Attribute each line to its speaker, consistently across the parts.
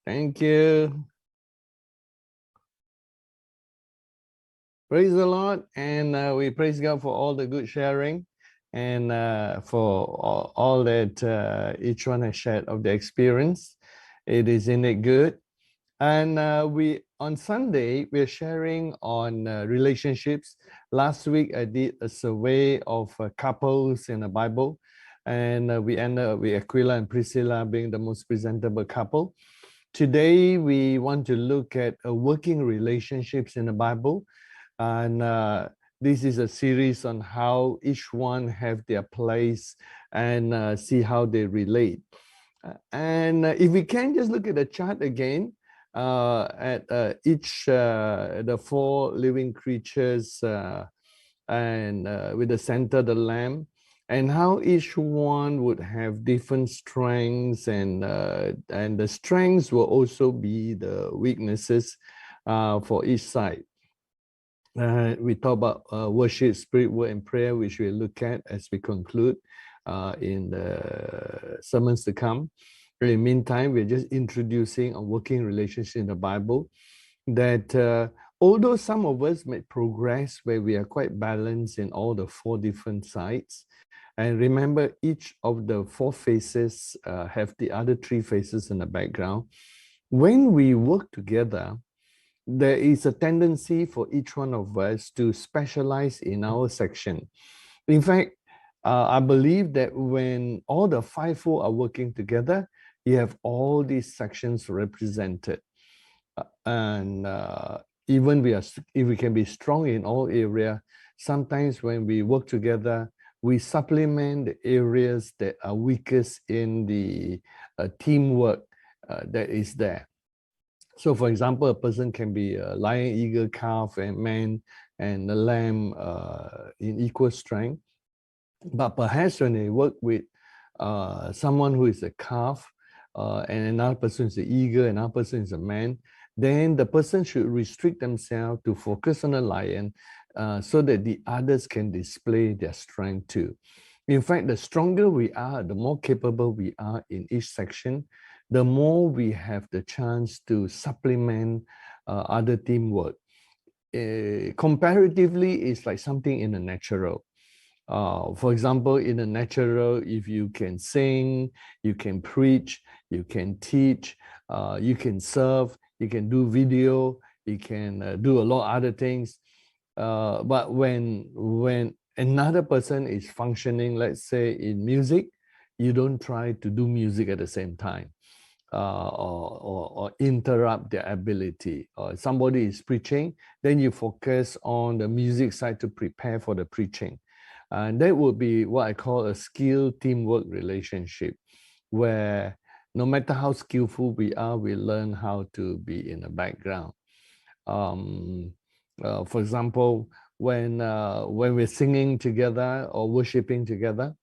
Speaker 1: Thank you. Praise the Lord, and we praise God for all the good sharing and for all that each one has shared of the experience. It is indeed good. And on Sunday, we're sharing on relationships. Last week, I did a survey of couples in the Bible, and we ended up with Aquila and Priscilla being the most presentable couple. Today, we want to look at working relationships in the Bible. And this is a series on how each one have their place and see how they relate. And if we can just look at the chart again, at each the four living creatures and with the center the lamb, and how each one would have different strengths, and the strengths will also be the weaknesses for each side. We talk about worship, spirit, word, and prayer, which we'll look at as we conclude in the sermons to come. In the meantime, we're just introducing a working relationship in the Bible that although some of us may progress where we are quite balanced in all the four different sides, and remember each of the four faces have the other three faces in the background. When we work together, there is a tendency for each one of us to specialize in our section. In fact, I believe that when all the fivefold are working together, you have all these sections represented. And even if we can be strong in all areas, sometimes when we work together, we supplement the areas that are weakest in the teamwork that is there. So for example, a person can be a lion, eagle, calf, and man, and the lamb in equal strength. But perhaps when they work with someone who is a calf, and another person is an eagle, another person is a man, then the person should restrict themselves to focus on the lion so that the others can display their strength too. In fact, the stronger we are, the more capable we are in each section, the more we have the chance to supplement other teamwork. Comparatively, it's like something in the natural. For example, in the natural, if you can sing, you can preach, you can teach, you can serve, you can do video, you can do a lot of other things. But when another person is functioning, let's say in music, you don't try to do music at the same time. Or interrupt their ability. Or somebody is preaching, then you focus on the music side to prepare for the preaching. And that would be what I call a skill teamwork relationship, where no matter how skillful we are, we learn how to be in the background. For example, when we're singing together or worshiping together,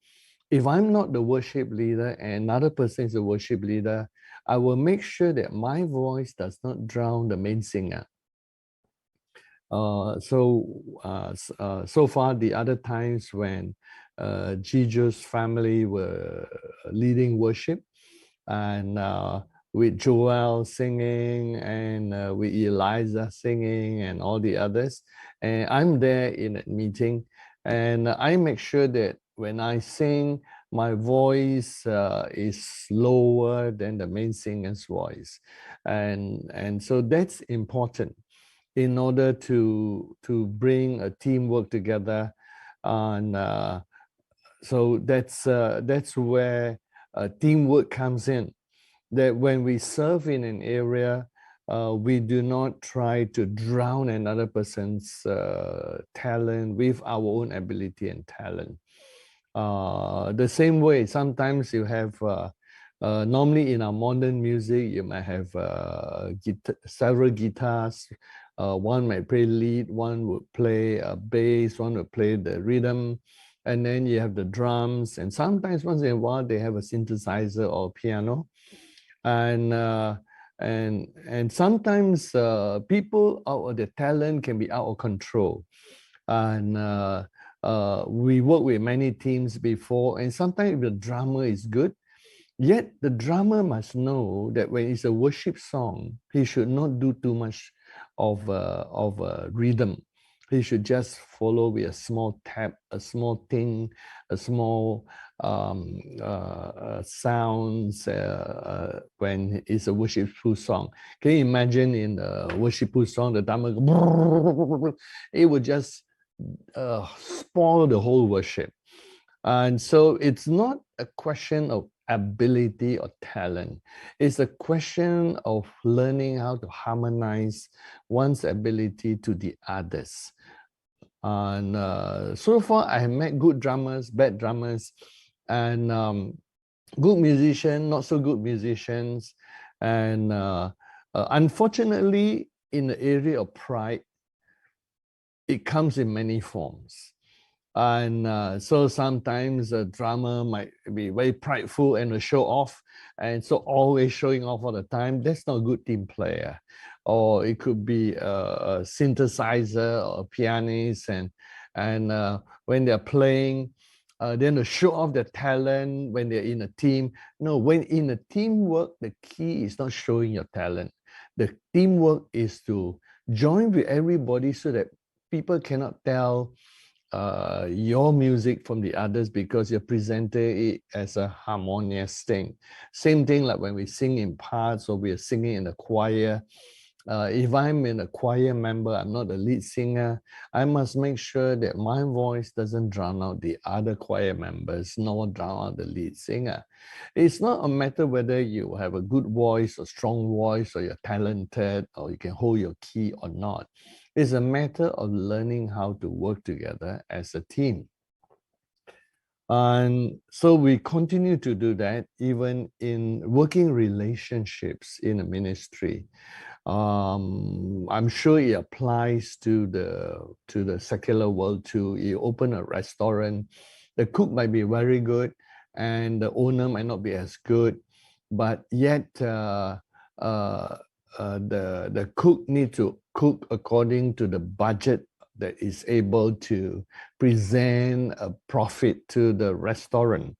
Speaker 1: if I'm not the worship leader and another person is the worship leader, I will make sure that my voice does not drown the main singer. So far, the other times when Gijo's family were leading worship, and with Joel singing, and with Eliza singing, and all the others, and I'm there in a meeting, and I make sure that when I sing, my voice is lower than the main singer's voice, and so that's important in order to bring a teamwork together. And so that's where teamwork comes in, that when we serve in an area, we do not try to drown another person's talent with our own ability and talent. The same way, sometimes you have normally in our modern music, you might have several guitars. One might play lead, one would play bass, one would play the rhythm, and then you have the drums. And sometimes once in a while, they have a synthesizer or piano. And sometimes people out of their talent can be out of control. And we work with many teams before, and sometimes if the drummer is good, Yet the drummer must know that when it's a worship song, he should not do too much of a rhythm. He should just follow with a small tap, a small thing, a small sounds when it's a worshipful song. Can you imagine in the worshipful song, the drummer, it would just spoil the whole worship. And so it's not a question of ability or talent. It's a question of learning how to harmonize one's ability to the others. And so far, I have met good drummers, bad drummers, and good musicians, not so good musicians. And unfortunately, in the area of pride, it comes in many forms. And so sometimes a drummer might be very prideful and a show off, and so always showing off all the time. That's not a good team player. Or it could be a synthesizer or a pianist, and when they're playing, then to show off their talent when they're in a team. No, when in a teamwork, the key is not showing your talent. The teamwork is to join with everybody so that people cannot tell your music from the others because you're presenting it as a harmonious thing. Same thing like when we sing in parts or we're singing in a choir. If I'm in a choir member, I'm not the lead singer, I must make sure that my voice doesn't drown out the other choir members, nor drown out the lead singer. It's not a matter whether you have a good voice or strong voice or you're talented or you can hold your key or not. It's a matter of learning how to work together as a team. And so we continue to do that even in working relationships in a ministry. I'm sure it applies to the secular world too. You open a restaurant, the cook might be very good, and the owner might not be as good, but yet the cook need to cook according to the budget that is able to present a profit to the restaurant.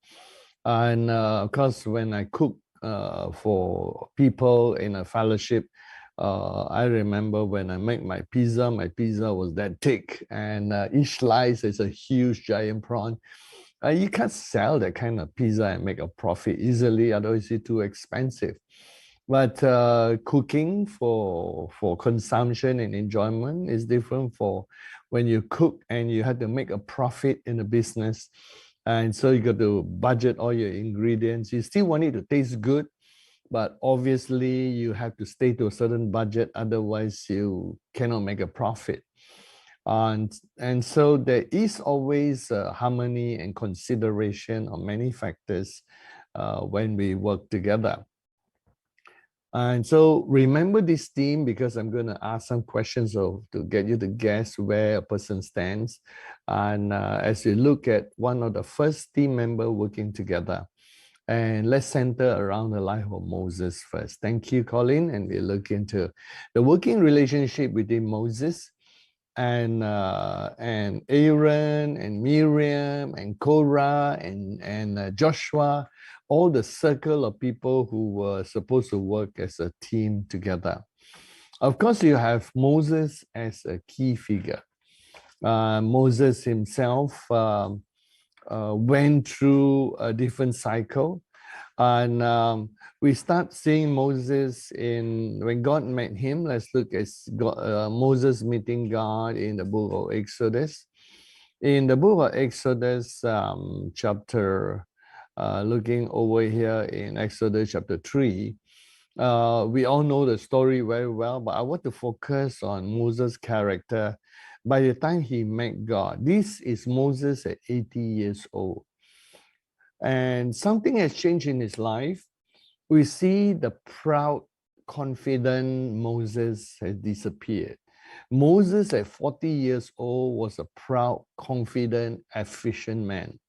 Speaker 1: And of course, when I cook for people in a fellowship, I remember when I make my pizza was that thick, and each slice is a huge giant prawn. You can't sell that kind of pizza and make a profit easily, otherwise it's too expensive. But cooking for consumption and enjoyment is different for when you cook and you have to make a profit in a business. And so you got to budget all your ingredients. You still want it to taste good, but obviously you have to stay to a certain budget, otherwise you cannot make a profit. And so there is always harmony and consideration of many factors when we work together. And so remember this theme because I'm going to ask some questions to get you to guess where a person stands. And as you look at one of the first team member working together, and let's center around the life of Moses first. Thank you, Colin. And we look into the working relationship between Moses and Aaron and Miriam and Korah and Joshua, all the circle of people who were supposed to work as a team together. Of course, you have Moses as a key figure. Moses himself went through a different cycle. And we start seeing Moses when God met him. Let's look at Moses meeting God in the book of Exodus. In the book of Exodus, chapter, looking over here in Exodus chapter 3, we all know the story very well, but I want to focus on Moses' character. By the time he met God, this is Moses at 80 years old. And something has changed in his life. We see the proud, confident Moses has disappeared. Moses at 40 years old was a proud, confident, efficient man.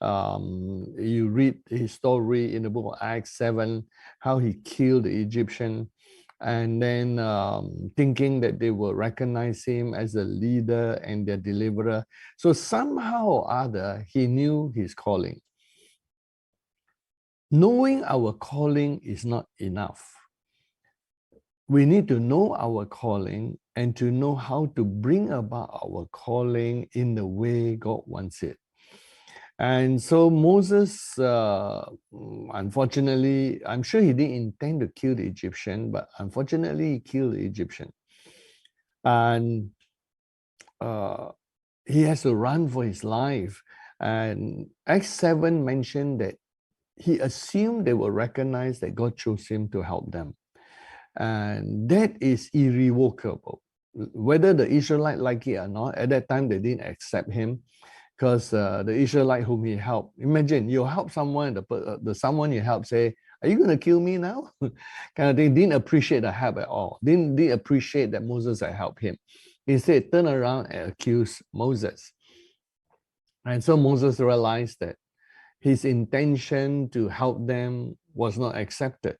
Speaker 1: You read his story in the book of Acts 7, how he killed the Egyptian, and then thinking that they will recognize him as a leader and their deliverer. So somehow or other, he knew his calling. knowing our calling is not enough. We need to know our calling and to know how to bring about our calling in the way God wants it. And so Moses, unfortunately, I'm sure he didn't intend to kill the Egyptian, but unfortunately he killed the Egyptian. And he has to run for his life. And Acts 7 mentioned that he assumed they will recognize that God chose him to help them. And that is irrevocable. Whether the Israelite like it or not, at that time they didn't accept him because the Israelite whom he helped, imagine you help someone, the someone you help say, are you going to kill me now? Kind of thing, didn't appreciate the help at all. Didn't appreciate that Moses had helped him. Instead, turn around and accuse Moses. And so Moses realized that his intention to help them was not accepted.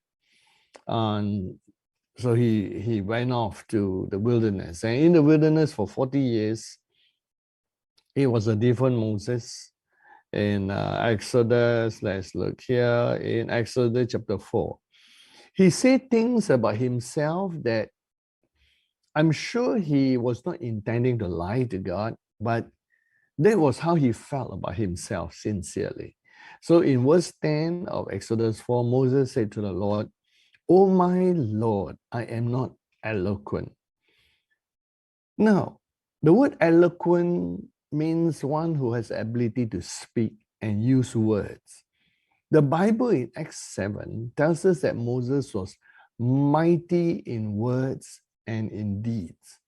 Speaker 1: So he went off to the wilderness. And in the wilderness for 40 years, it was a different Moses. In Exodus, let's look here in Exodus chapter 4. He said things about himself that I'm sure he was not intending to lie to God, but that was how he felt about himself sincerely. So in verse 10 of Exodus 4, Moses said to the Lord, "Oh my Lord, I am not eloquent." Now, the word eloquent means one who has the ability to speak and use words. The Bible in Acts 7 tells us that Moses was mighty in words and in deeds.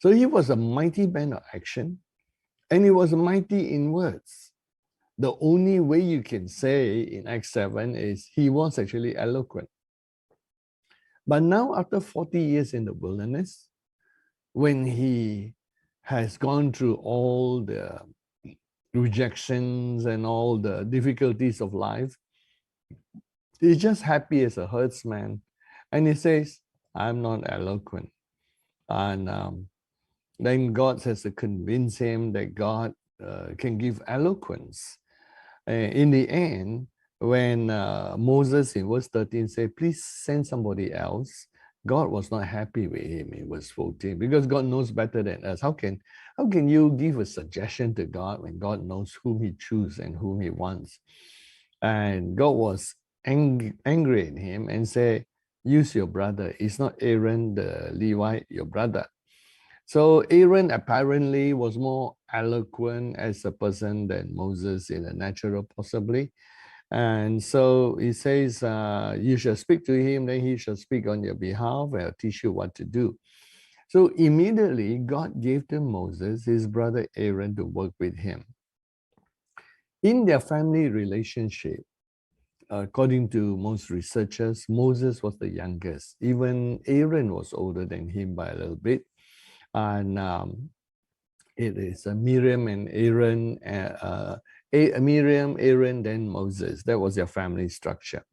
Speaker 1: So he was a mighty man of action, and he was mighty in words. The only way you can say in Acts 7 is he was actually eloquent. But now, after 40 years in the wilderness, when he has gone through all the rejections and all the difficulties of life, he's just happy as a herdsman. And he says, I'm not eloquent. And then God has to convince him that God can give eloquence. In the end, when Moses in verse 13 said, please send somebody else, God was not happy with him in verse 14 because God knows better than us. How can you give a suggestion to God when God knows whom he chooses and whom he wants? And God was angry at him and said, use your brother. It's not Aaron the Levite, your brother. So Aaron apparently was more eloquent as a person than Moses in the natural, possibly. And so he says, you shall speak to him, then he shall speak on your behalf, and I'll teach you what to do. So immediately God gave to Moses his brother Aaron to work with him. In their family relationship, according to most researchers, Moses was the youngest. Even Aaron was older than him by a little bit. And it is Miriam and Aaron, Miriam, Aaron, then Moses. That was their family structure.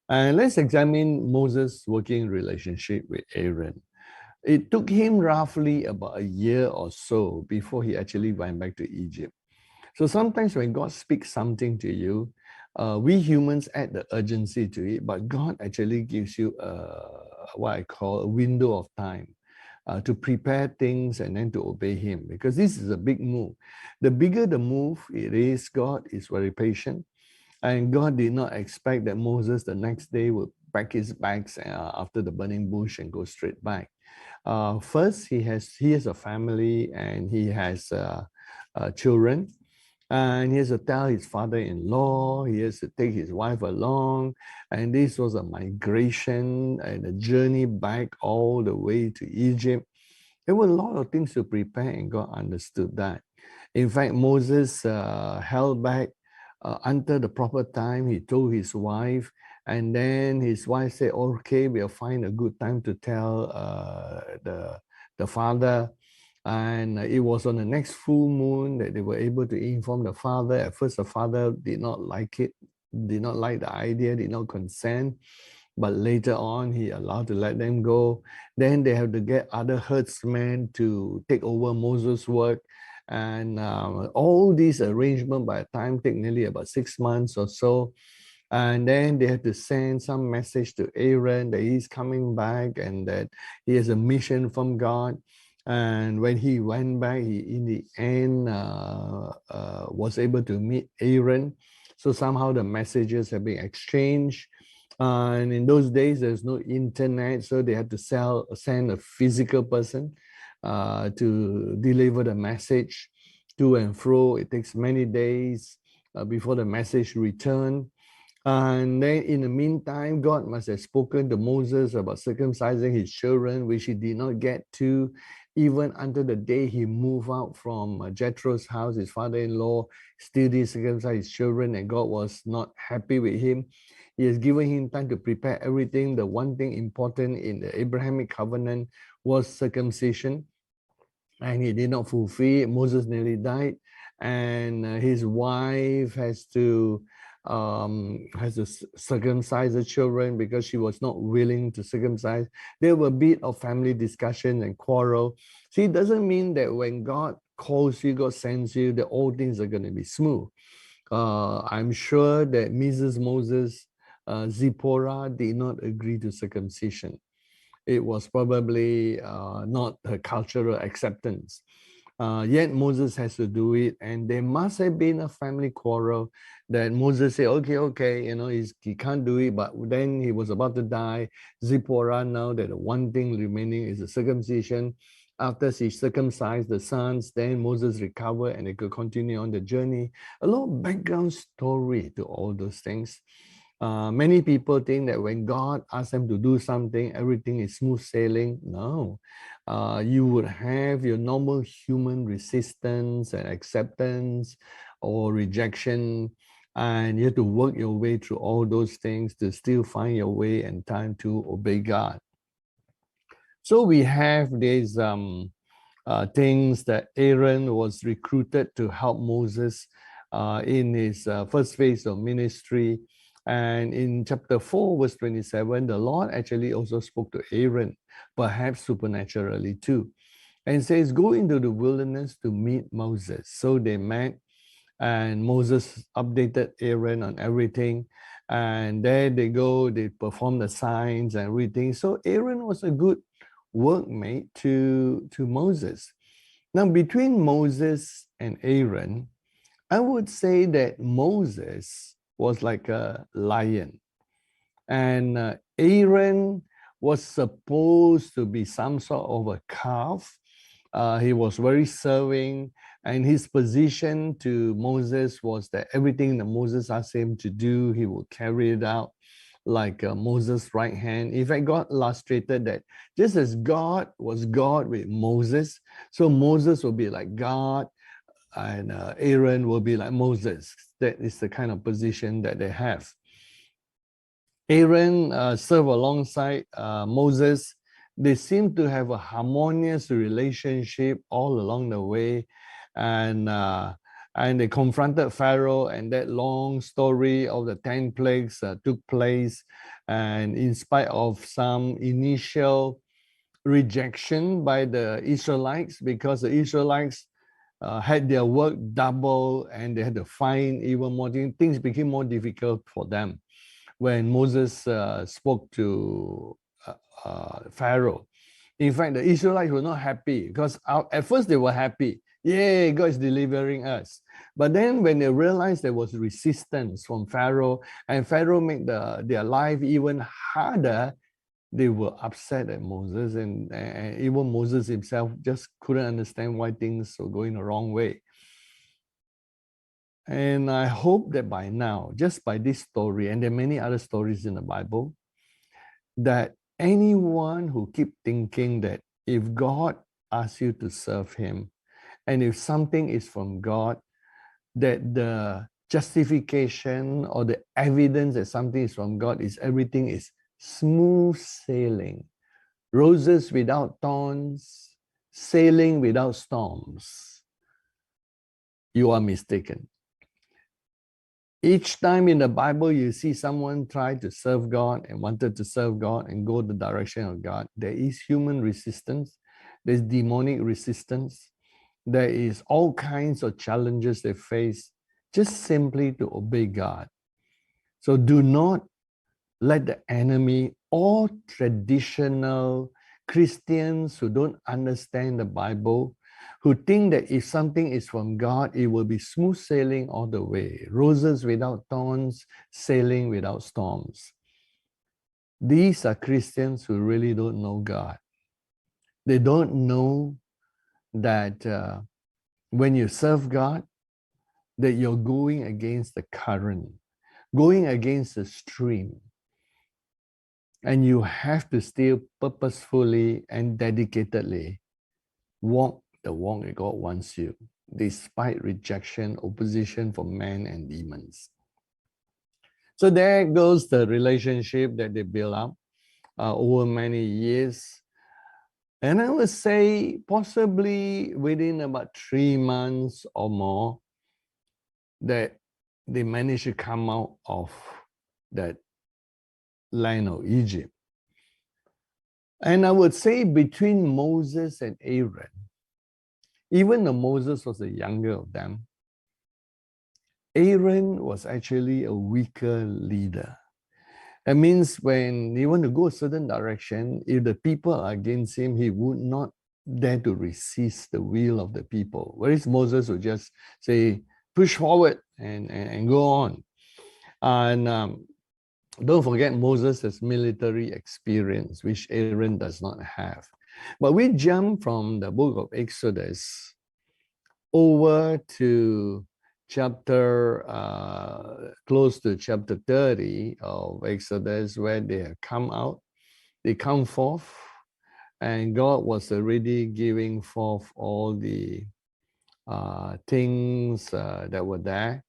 Speaker 1: And let's examine Moses' working relationship with Aaron. It took him roughly about a year or so before he actually went back to Egypt. So sometimes when God speaks something to you, we humans add the urgency to it, but God actually gives you what I call a window of time to prepare things and then to obey him, because this is a big move. The bigger the move it is, God is very patient. And God did not expect that Moses the next day would pack his bags after the burning bush and go straight back. First, he has a family and he has children. And he has to tell his father-in-law, he has to take his wife along. And this was a migration and a journey back all the way to Egypt. There were a lot of things to prepare, and God understood that. In fact, Moses held back until the proper time. He told his wife, and then his wife said, okay, we'll find a good time to tell the father. And it was on the next full moon that they were able to inform the father. At first, the father did not like it, did not like the idea, did not consent. But later on, he allowed to let them go. Then they have to get other herdsmen to take over Moses' work. And all these arrangements by the time take nearly about 6 months or so. And then they had to send some message to Aaron that he's coming back and that he has a mission from God. And when he went back, he in the end was able to meet Aaron. So somehow the messages have been exchanged. And in those days, there's no internet, so they had to send a physical person to deliver the message to and fro. It takes many days before the message return. And then in the meantime, God must have spoken to Moses about circumcising his children, which he did not get to even until the day he moved out from Jethro's house. His father-in-law still did circumcise his children, and God was not happy with him. He has given him time to prepare everything. The one thing important in the Abrahamic covenant was circumcision, and he did not fulfill it. Moses nearly died, and his wife has to circumcise the children because she was not willing to circumcise. There were a bit of family discussion and quarrel. See, it doesn't mean that when God calls you, God sends you, that all things are going to be smooth. I'm sure that Mrs. Moses, Zipporah, did not agree to circumcision. It was probably not her cultural acceptance. Yet Moses has to do it, and there must have been a family quarrel that Moses said, okay, he can't do it, but then he was about to die. Zipporah, now that the one thing remaining is the circumcision. After she circumcised the sons, then Moses recovered and they could continue on the journey. A lot of background story to all those things. Many people think that when God asks them to do something, everything is smooth sailing. No, you would have your normal human resistance and acceptance or rejection, and you have to work your way through all those things to still find your way and time to obey God. So we have these things that Aaron was recruited to help Moses in his first phase of ministry. And in chapter 4, verse 27, the Lord actually also spoke to Aaron, perhaps supernaturally too, and says, go into the wilderness to meet Moses. So they met, and Moses updated Aaron on everything. And there they go, they perform the signs and everything. So Aaron was a good workmate to Moses. Now, between Moses and Aaron, I would say that Moses was like a lion, and Aaron was supposed to be some sort of a calf. He was very serving, and his position to Moses was that everything that Moses asked him to do, he would carry it out like Moses' right hand. In fact, God illustrated that just as God was God with Moses, so Moses will be like God, and Aaron will be like Moses. That is the kind of position that they have. Aaron served alongside Moses. They seem to have a harmonious relationship all along the way, and they confronted Pharaoh, and that long story of the 10 plagues took place. And in spite of some initial rejection by the Israelites, because the Israelites had their work double and they had to find even more things became more difficult for them when Moses spoke to Pharaoh. In fact, the Israelites were not happy because at first they were happy. Yay, God is delivering us. But then when they realized there was resistance from Pharaoh, and Pharaoh made their life even harder, they were upset at Moses, and even Moses himself just couldn't understand why things were going the wrong way. And I hope that by now, just by this story, and there are many other stories in the Bible, that anyone who keep thinking that if God asks you to serve him, and if something is from God, that the justification or the evidence that something is from God is everything is smooth sailing, roses without thorns, sailing without storms, you are mistaken. Each time in the Bible you see someone try to serve God and wanted to serve God and go the direction of God, there is human resistance, there's demonic resistance, there is all kinds of challenges they face just simply to obey God. So do not let the enemy or traditional Christians who don't understand the Bible, who think that if something is from God, it will be smooth sailing all the way. Roses without thorns, sailing without storms. These are Christians who really don't know God. They don't know that when you serve God, that you're going against the current, going against the stream. And you have to still purposefully and dedicatedly walk the walk that God wants you, despite rejection, opposition from men and demons. So there goes the relationship that they build up over many years. And I would say possibly within about 3 months or more that they managed to come out of that land of Egypt. And I would say between Moses and Aaron, even though Moses was the younger of them, Aaron was actually a weaker leader. That means when he want to go a certain direction, if the people are against him, he would not dare to resist the will of the people. Whereas Moses would just say, push forward and go on. And don't forget, Moses has military experience, which Aaron does not have. But we jump from the book of Exodus over to chapter, close to chapter 30 of Exodus, where they have come out, they come forth, and God was already giving forth all the things that were there.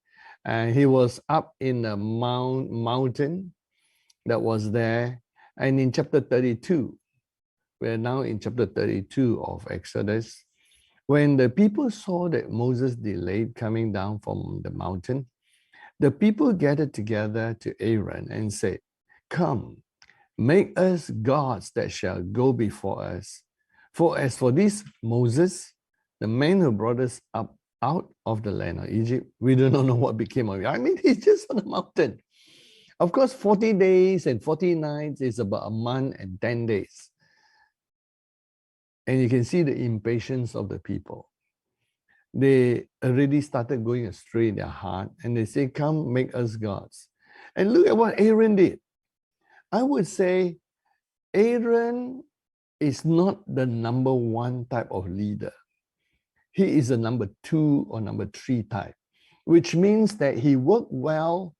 Speaker 1: And he was up in a mountain that was there. And in chapter 32, we're now in chapter 32 of Exodus. When the people saw that Moses delayed coming down from the mountain, the people gathered together to Aaron and said, come, make us gods that shall go before us. For as for this Moses, the man who brought us up out of the land of Egypt, we do not know what became of him. I mean, he's just on the mountain. Of course, 40 days and 40 nights is about a month and 10 days. And you can see the impatience of the people. They already started going astray in their heart, and they say, come, make us gods. And look at what Aaron did. I would say Aaron is not the number 1 type of leader. He is a number 2 or number 3 type, which means that he worked well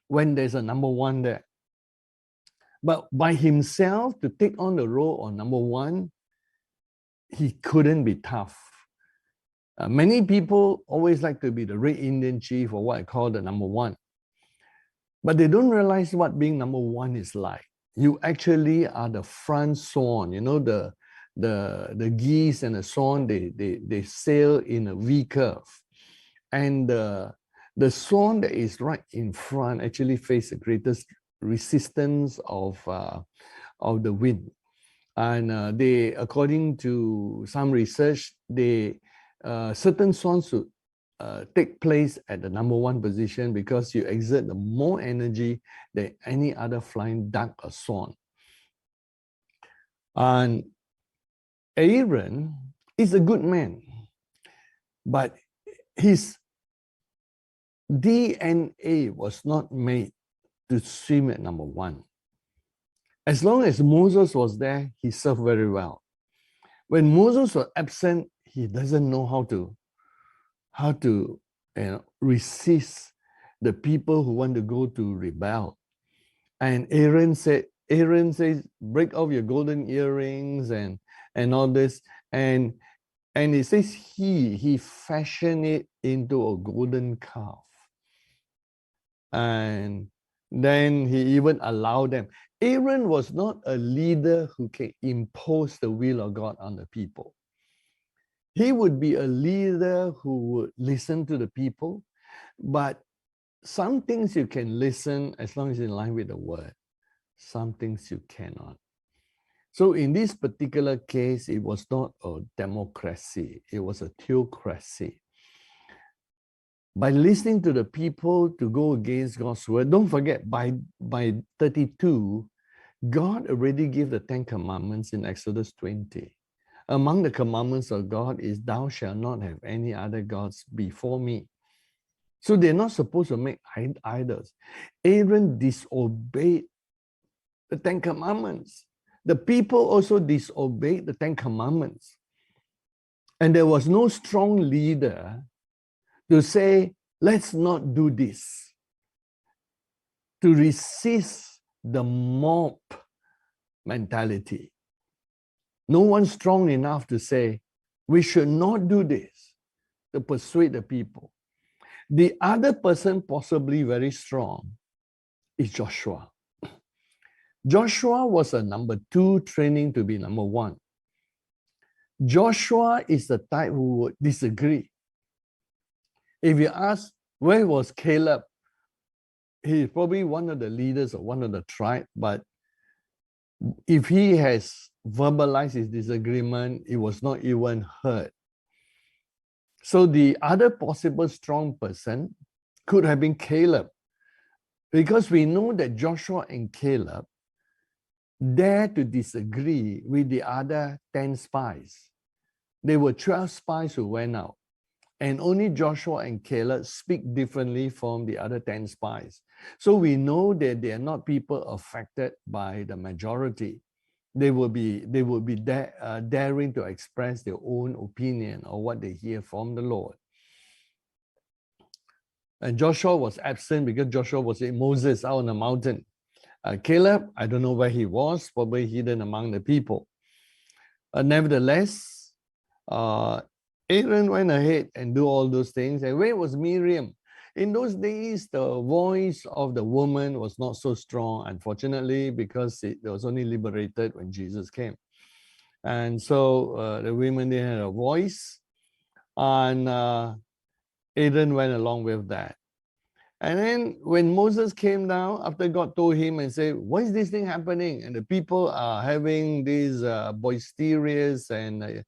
Speaker 1: when there's a number 1 there. But by himself to take on the role of number 1, he couldn't be tough. Many people always like to be the Red Indian chief, or what I call the number 1. But they don't realize what being number 1 is like. You actually are the front swan. You know, the geese and the swan, they sail in a V curve. And the swan that is right in front actually face the greatest resistance of the wind. And they, according to some research, certain swans should take place at the number 1 position because you exert the more energy than any other flying duck or swan. And Aaron is a good man, but his DNA was not made to swim at number 1. As long as Moses was there, he served very well. When Moses was absent, he doesn't know how to resist the people who want to go to rebel. And Aaron says, break off your golden earrings and all this. And it says he fashioned it into a golden calf. And then he even allowed them. Aaron was not a leader who can impose the will of God on the people. He would be a leader who would listen to the people, but some things you can listen as long as it's in line with the word. Some things you cannot. So in this particular case, it was not a democracy, it was a theocracy. by listening to the people to go against God's word. Don't forget, by 32, God already gave the 10 commandments in Exodus 20. Among the commandments of God is, thou shalt not have any other gods before me. So they're not supposed to make idols. Aaron disobeyed the 10 commandments. The people also disobeyed the 10 commandments. And there was no strong leader to say, let's not do this, to resist the mob mentality. No one strong enough to say, we should not do this, to persuade the people. The other person, possibly very strong, is Joshua. Joshua was a number 2 training to be number 1. Joshua is the type who would disagree. If you ask, where was Caleb? He's probably one of the leaders of one of the tribe, but if he has verbalized his disagreement, it was not even heard. So the other possible strong person could have been Caleb, because we know that Joshua and Caleb dare to disagree with the other 10 spies. There were 12 spies who went out, and only Joshua and Caleb speak differently from the other 10 spies. So we know that they are not people affected by the majority. They will be daring to express their own opinion or what they hear from the Lord. And Joshua was absent because Joshua was with Moses out on the mountain. Caleb, I don't know where he was, probably hidden among the people. Nevertheless, Aaron went ahead and do all those things. And where was Miriam? In those days, the voice of the woman was not so strong, unfortunately, because it was only liberated when Jesus came. And so the women didn't have a voice, and Aaron went along with that. And then when Moses came down, after God told him and said, why is this thing happening? And the people are having these boisterous and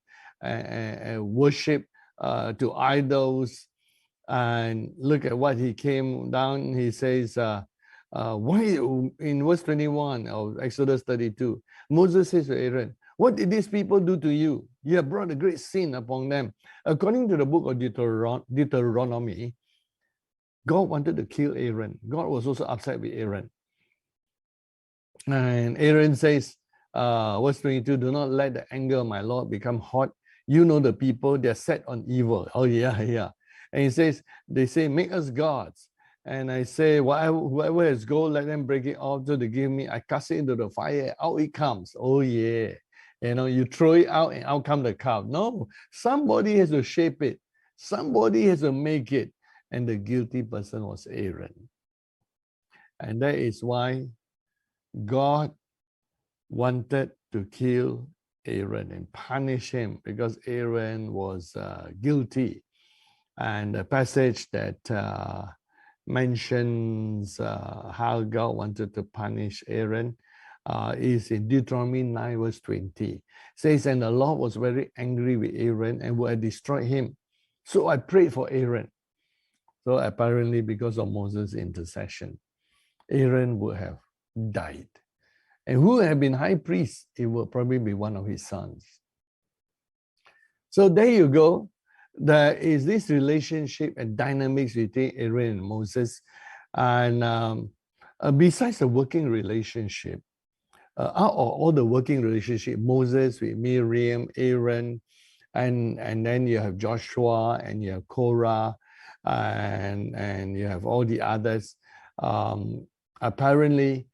Speaker 1: worship to idols. And look at what he came down. He says, why, in verse 21 of Exodus 32, Moses says to Aaron, what did these people do to you? You have brought a great sin upon them. According to the book of Deuteronomy, God wanted to kill Aaron. God was also upset with Aaron. And Aaron says, verse 22, do not let the anger of my Lord become hot. You know the people, they're set on evil. Oh, yeah. And he says, they say, make us gods. And I say, whoever has gold, let them break it off. So they give me, I cast it into the fire, out it comes. Oh, yeah. You know, you throw it out and out come the cow. No, somebody has to shape it. Somebody has to make it. And the guilty person was Aaron. And that is why God wanted to kill Aaron and punish him, because Aaron was guilty. And the passage that mentions how God wanted to punish Aaron is in Deuteronomy 9 verse 20. It says, and the Lord was very angry with Aaron and would have destroyed him. So I prayed for Aaron. So apparently because of Moses' intercession, Aaron would have died. And who would have been high priest? It would probably be one of his sons. So there you go. There is this relationship and dynamics between Aaron and Moses. And besides the working relationship, out of all the working relationship, Moses with Miriam, Aaron, and then you have Joshua and you have Korah, and you have all the others. Apparently,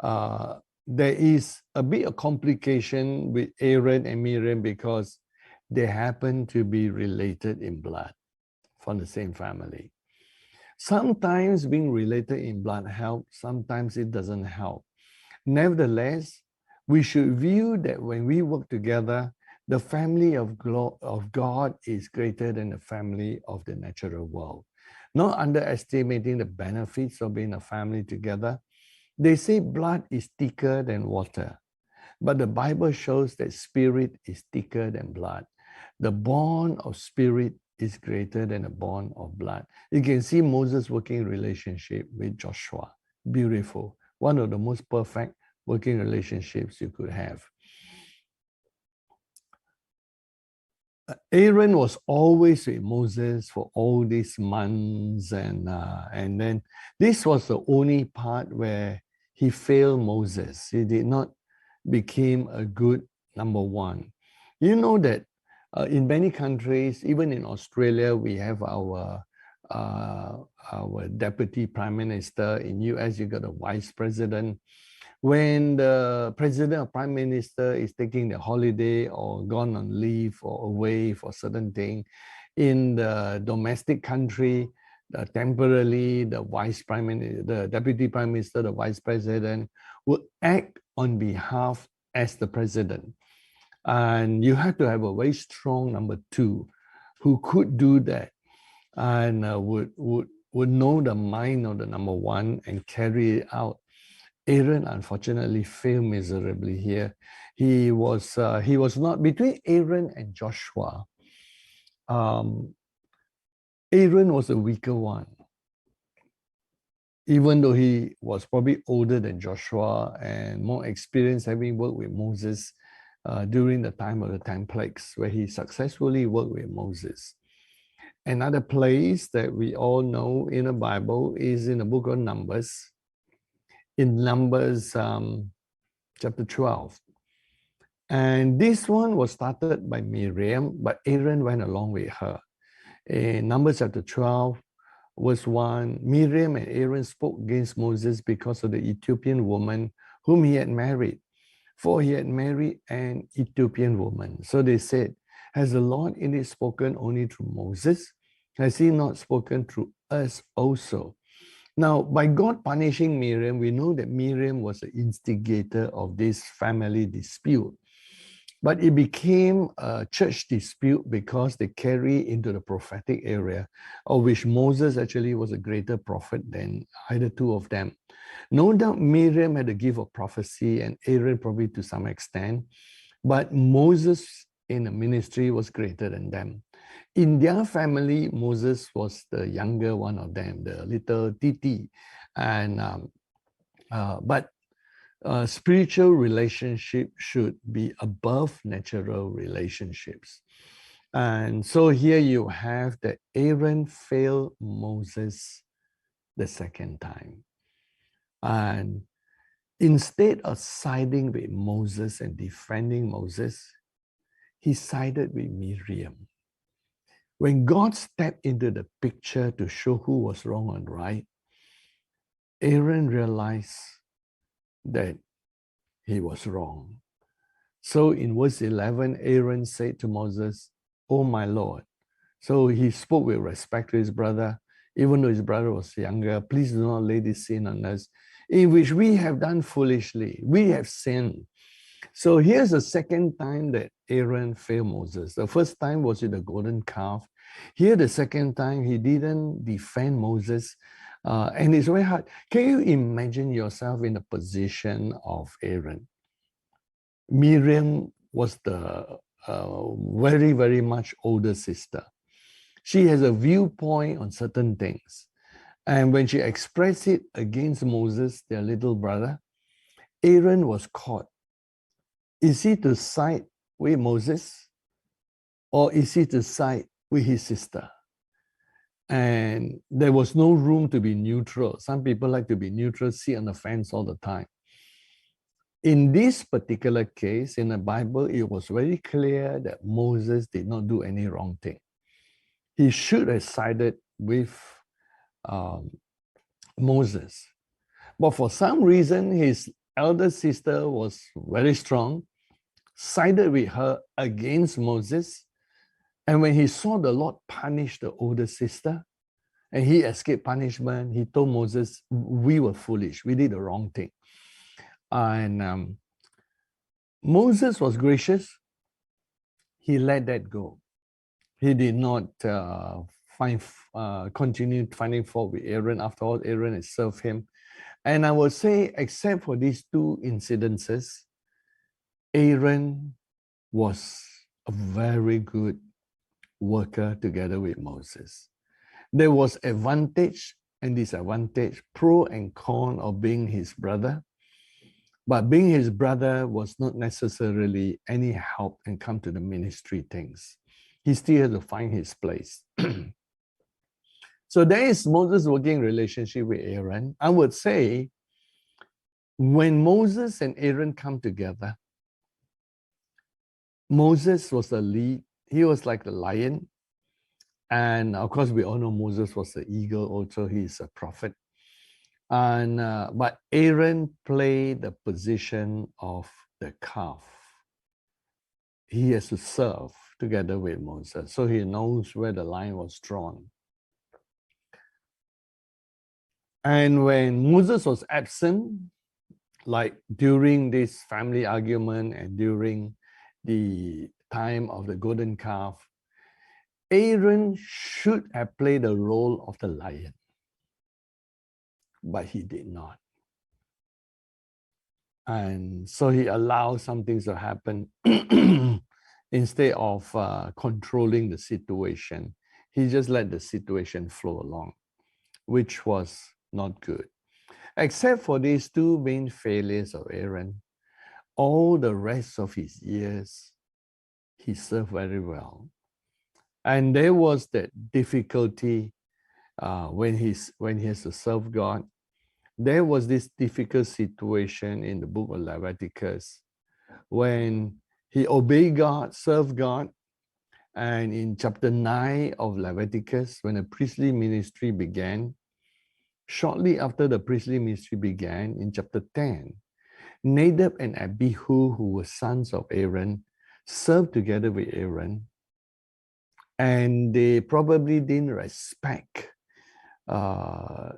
Speaker 1: there is a bit of complication with Aaron and Miriam because they happen to be related in blood from the same family. Sometimes being related in blood helps, sometimes it doesn't help. Nevertheless, we should view that when we work together, the family of God is greater than the family of the natural world. Not underestimating the benefits of being a family together. They say blood is thicker than water, but the Bible shows that spirit is thicker than blood. The bond of spirit is greater than a bond of blood. You can see Moses' working relationship with Joshua. Beautiful. One of the most perfect working relationships you could have. Aaron was always with Moses for all these months, and then this was the only part where he failed Moses. He did not become a good number one. You know that in many countries, even in Australia, we have our deputy prime minister. In US, you got a vice president. When the president or prime minister is taking the holiday or gone on leave or away for certain thing, in the domestic country, temporarily the the deputy prime minister, the vice president will act on behalf as the president. And you have to have a very strong number two who could do that and would know the mind of the number one and carry it out. Aaron unfortunately failed miserably here. He was not between Aaron and Joshua. Aaron was the weaker one, even though he was probably older than Joshua and more experienced, having worked with Moses during the time of the 10 plagues, where he successfully worked with Moses. Another place that we all know in the Bible is in the book of Numbers. In Numbers chapter 12. And this one was started by Miriam, but Aaron went along with her. In Numbers chapter 12, verse 1, Miriam and Aaron spoke against Moses because of the Ethiopian woman whom he had married, for he had married an Ethiopian woman. So they said, has the Lord indeed spoken only through Moses? Has he not spoken through us also? Now, by God punishing Miriam, we know that Miriam was the instigator of this family dispute. But it became a church dispute because they carry into the prophetic area, of which Moses actually was a greater prophet than either two of them. No doubt Miriam had a gift of prophecy and Aaron probably to some extent, but Moses in the ministry was greater than them. In their family, Moses was the younger one of them, the little Titi. And but spiritual relationship should be above natural relationships. And so here you have that Aaron failed Moses the second time. And instead of siding with Moses and defending Moses, he sided with Miriam. When God stepped into the picture to show who was wrong and right, Aaron realized that he was wrong. So in verse 11, Aaron said to Moses, "Oh my Lord." So he spoke with respect to his brother, even though his brother was younger. "Please do not lay this sin on us, in which we have done foolishly. We have sinned." So here's the second time that Aaron failed Moses. The first time was with the golden calf. Here, the second time, he didn't defend Moses. And it's very hard. Can you imagine yourself in the position of Aaron? Miriam was the very, very much older sister. She has a viewpoint on certain things. And when she expressed it against Moses, their little brother, Aaron was caught. Is he to side with Moses? Or is he to side with his sister? And there was no room to be neutral. Some people like to be neutral, sit on the fence all the time. In this particular case, in the Bible, it was very clear that Moses did not do any wrong thing. He should have sided with Moses. But for some reason, his elder sister was very strong, sided with her against Moses. And when he saw the Lord punish the older sister, and he escaped punishment, he told Moses, we were foolish, we did the wrong thing. And Moses was gracious. He let that go. He did not continue finding fault with Aaron. After all, Aaron had served him. And I would say, except for these two incidences, Aaron was a very good worker together with Moses. There was advantage and disadvantage, pro and con of being his brother. But being his brother was not necessarily any help and come to the ministry things. He still had to find his place. So there is Moses' working relationship with Aaron. I would say when Moses and Aaron come together, Moses was the lead. He was like the lion. And of course, we all know Moses was the eagle also. He's a prophet. And but Aaron played the position of the calf. He has to serve together with Moses, so he knows where the line was drawn. And when Moses was absent, like during this family argument and during the time of the golden calf, Aaron should have played the role of the lion, but he did not. And so he allowed some things to happen. Instead of controlling the situation, he just let the situation flow along, which was not good. Except for these two main failures of Aaron, all the rest of his years, he served very well. And there was that difficulty when he has to serve God. There was this difficult situation in the book of Leviticus when he obeyed God, served God, and in chapter 9 of Leviticus, when the priestly ministry began, shortly after the priestly ministry began, in chapter 10, Nadab and Abihu, who were sons of Aaron, served together with Aaron, and they probably didn't respect the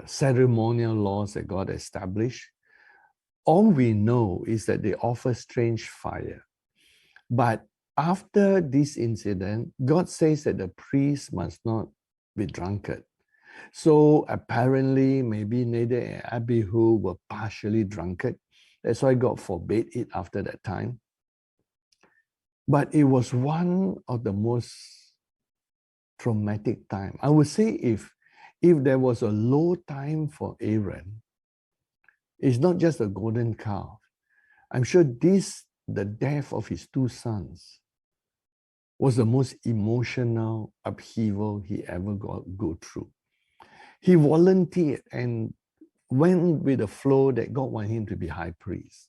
Speaker 1: ceremonial laws that God established. All we know is that they offer strange fire. But after this incident, God says that the priest must not be drunkard. So apparently, maybe Nadab and Abihu were partially drunkard. That's why God forbade it after that time. But it was one of the most traumatic time. I would say if there was a low time for Aaron, it's not just a golden calf. I'm sure the death of his two sons, was the most emotional upheaval he ever go through. He volunteered and went with the flow that God wanted him to be high priest.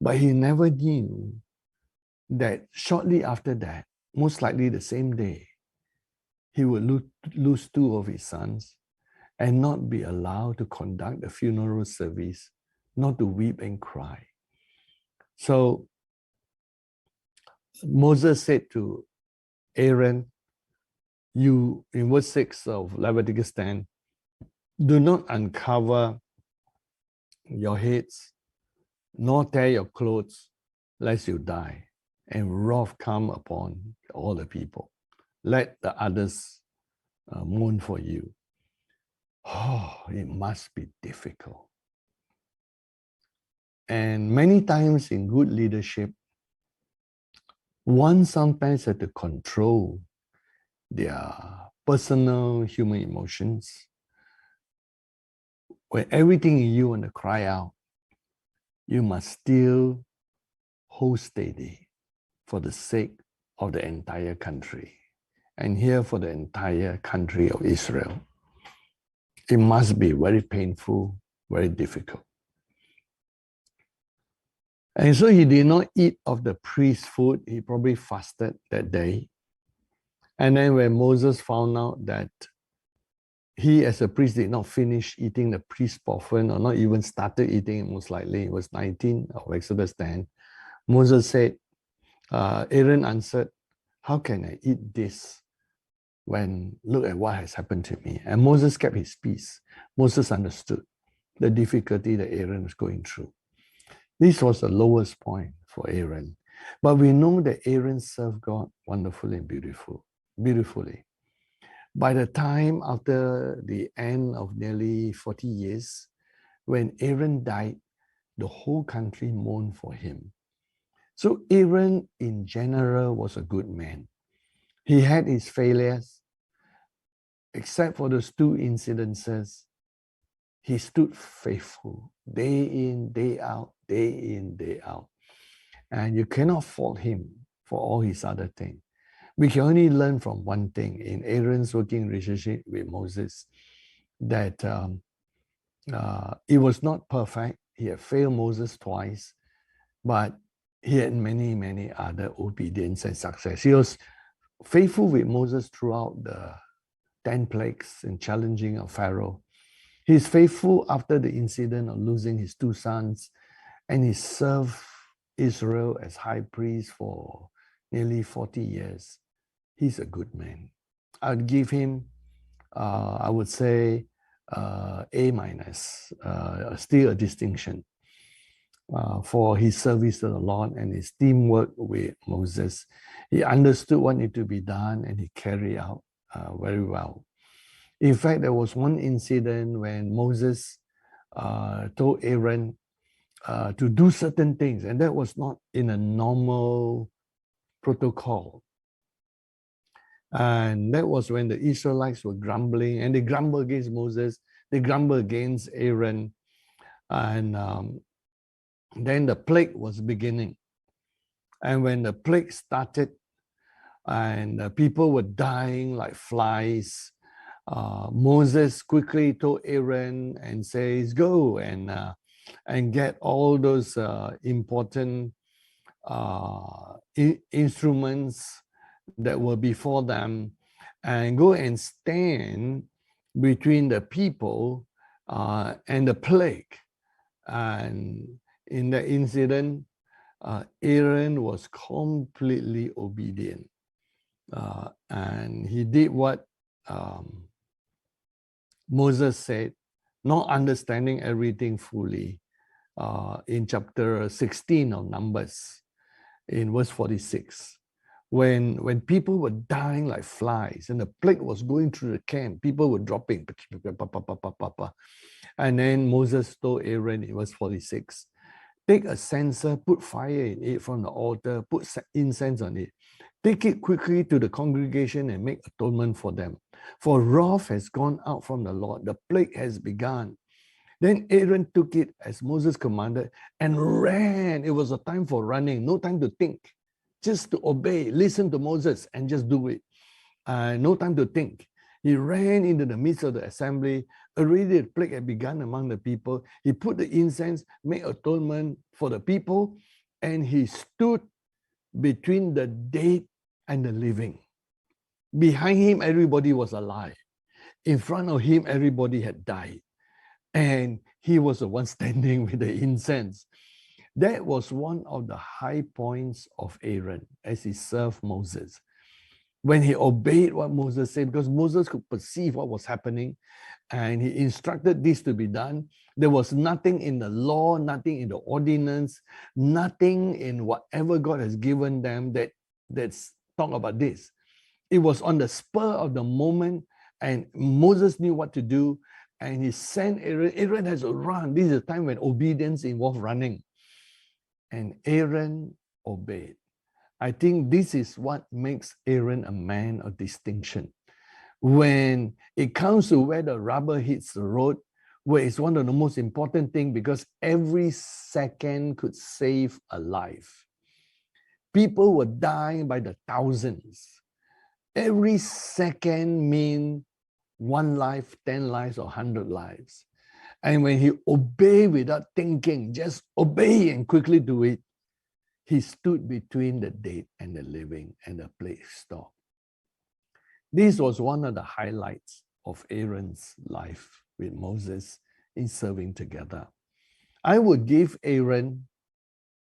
Speaker 1: But he never knew that shortly after that, most likely the same day, he would lose two of his sons and not be allowed to conduct the funeral service, not to weep and cry. So Moses said to Aaron, you, in verse 6 of Leviticus 10, do not uncover your heads, nor tear your clothes, lest you die, and wrath come upon all the people. Let the others mourn for you. Oh, it must be difficult. And many times in good leadership, one sometimes has to control their personal human emotions. When everything in you want to cry out, you must still hold steady for the sake of the entire country. And here for the entire country of Israel. It must be very painful, very difficult. And so he did not eat of the priest's food. He probably fasted that day. And then when Moses found out that he as a priest did not finish eating the priest's portion or not even started eating it, most likely, it was 19 of Exodus 10. Moses said, Aaron answered, how can I eat this when look at what has happened to me? And Moses kept his peace. Moses understood the difficulty that Aaron was going through. This was the lowest point for Aaron. But we know that Aaron served God wonderfully and beautifully. By the time after the end of nearly 40 years, when Aaron died, the whole country mourned for him. So Aaron in general was a good man. He had his failures, except for those two incidences. He stood faithful, day in, day out, day in, day out. And you cannot fault him for all his other things. We can only learn from one thing in Aaron's working relationship with Moses, that it was not perfect. He had failed Moses twice, but he had many, many other obedience and success. He was faithful with Moses throughout the 10 plagues and challenging of Pharaoh. He's faithful after the incident of losing his two sons, and he served Israel as high priest for nearly 40 years. He's a good man. I'd give him, I would say, A minus, still a distinction for his service to the Lord and his teamwork with Moses. He understood what needed to be done and he carried out very well. In fact, there was one incident when Moses told Aaron to do certain things, and that was not in a normal protocol. And that was when the Israelites were grumbling, and they grumbled against Moses, they grumbled against Aaron, and then the plague was beginning. And when the plague started, and people were dying like flies, Moses quickly told Aaron and says, go and get all those important instruments that were before them, and go and stand between the people and the plague. And in the incident, Aaron was completely obedient. And he did what Moses said, not understanding everything fully. In chapter 16 of Numbers, in verse 46, when people were dying like flies and the plague was going through the camp, people were dropping. And then Moses told Aaron in verse 46, take a censer, put fire in it from the altar, put incense on it. Take it quickly to the congregation and make atonement for them. For wrath has gone out from the Lord, the plague has begun. Then Aaron took it as Moses commanded and ran. It was a time for running, no time to think, just to obey, listen to Moses and just do it. No time to think. He ran into the midst of the assembly. Already the plague had begun among the people. He put the incense, made atonement for the people, and he stood between the dead and the living. Behind him, everybody was alive. In front of him, everybody had died. And he was the one standing with the incense. That was one of the high points of Aaron as he served Moses. When he obeyed what Moses said, because Moses could perceive what was happening, and he instructed this to be done. There was nothing in the law, nothing in the ordinance, nothing in whatever God has given them that's talk about this. It was on the spur of the moment, and Moses knew what to do, and he sent Aaron. Aaron has to run. This is a time when obedience involves running. And Aaron obeyed. I think this is what makes Aaron a man of distinction. When it comes to where the rubber hits the road, where it's one of the most important things, because every second could save a life. People were dying by the thousands. Every second means 1 life, 10 lives, or 100 lives. And when he obeyed without thinking, just obey and quickly do it, he stood between the dead and the living, and the plague stopped. This was one of the highlights of Aaron's life with Moses in serving together. I would give Aaron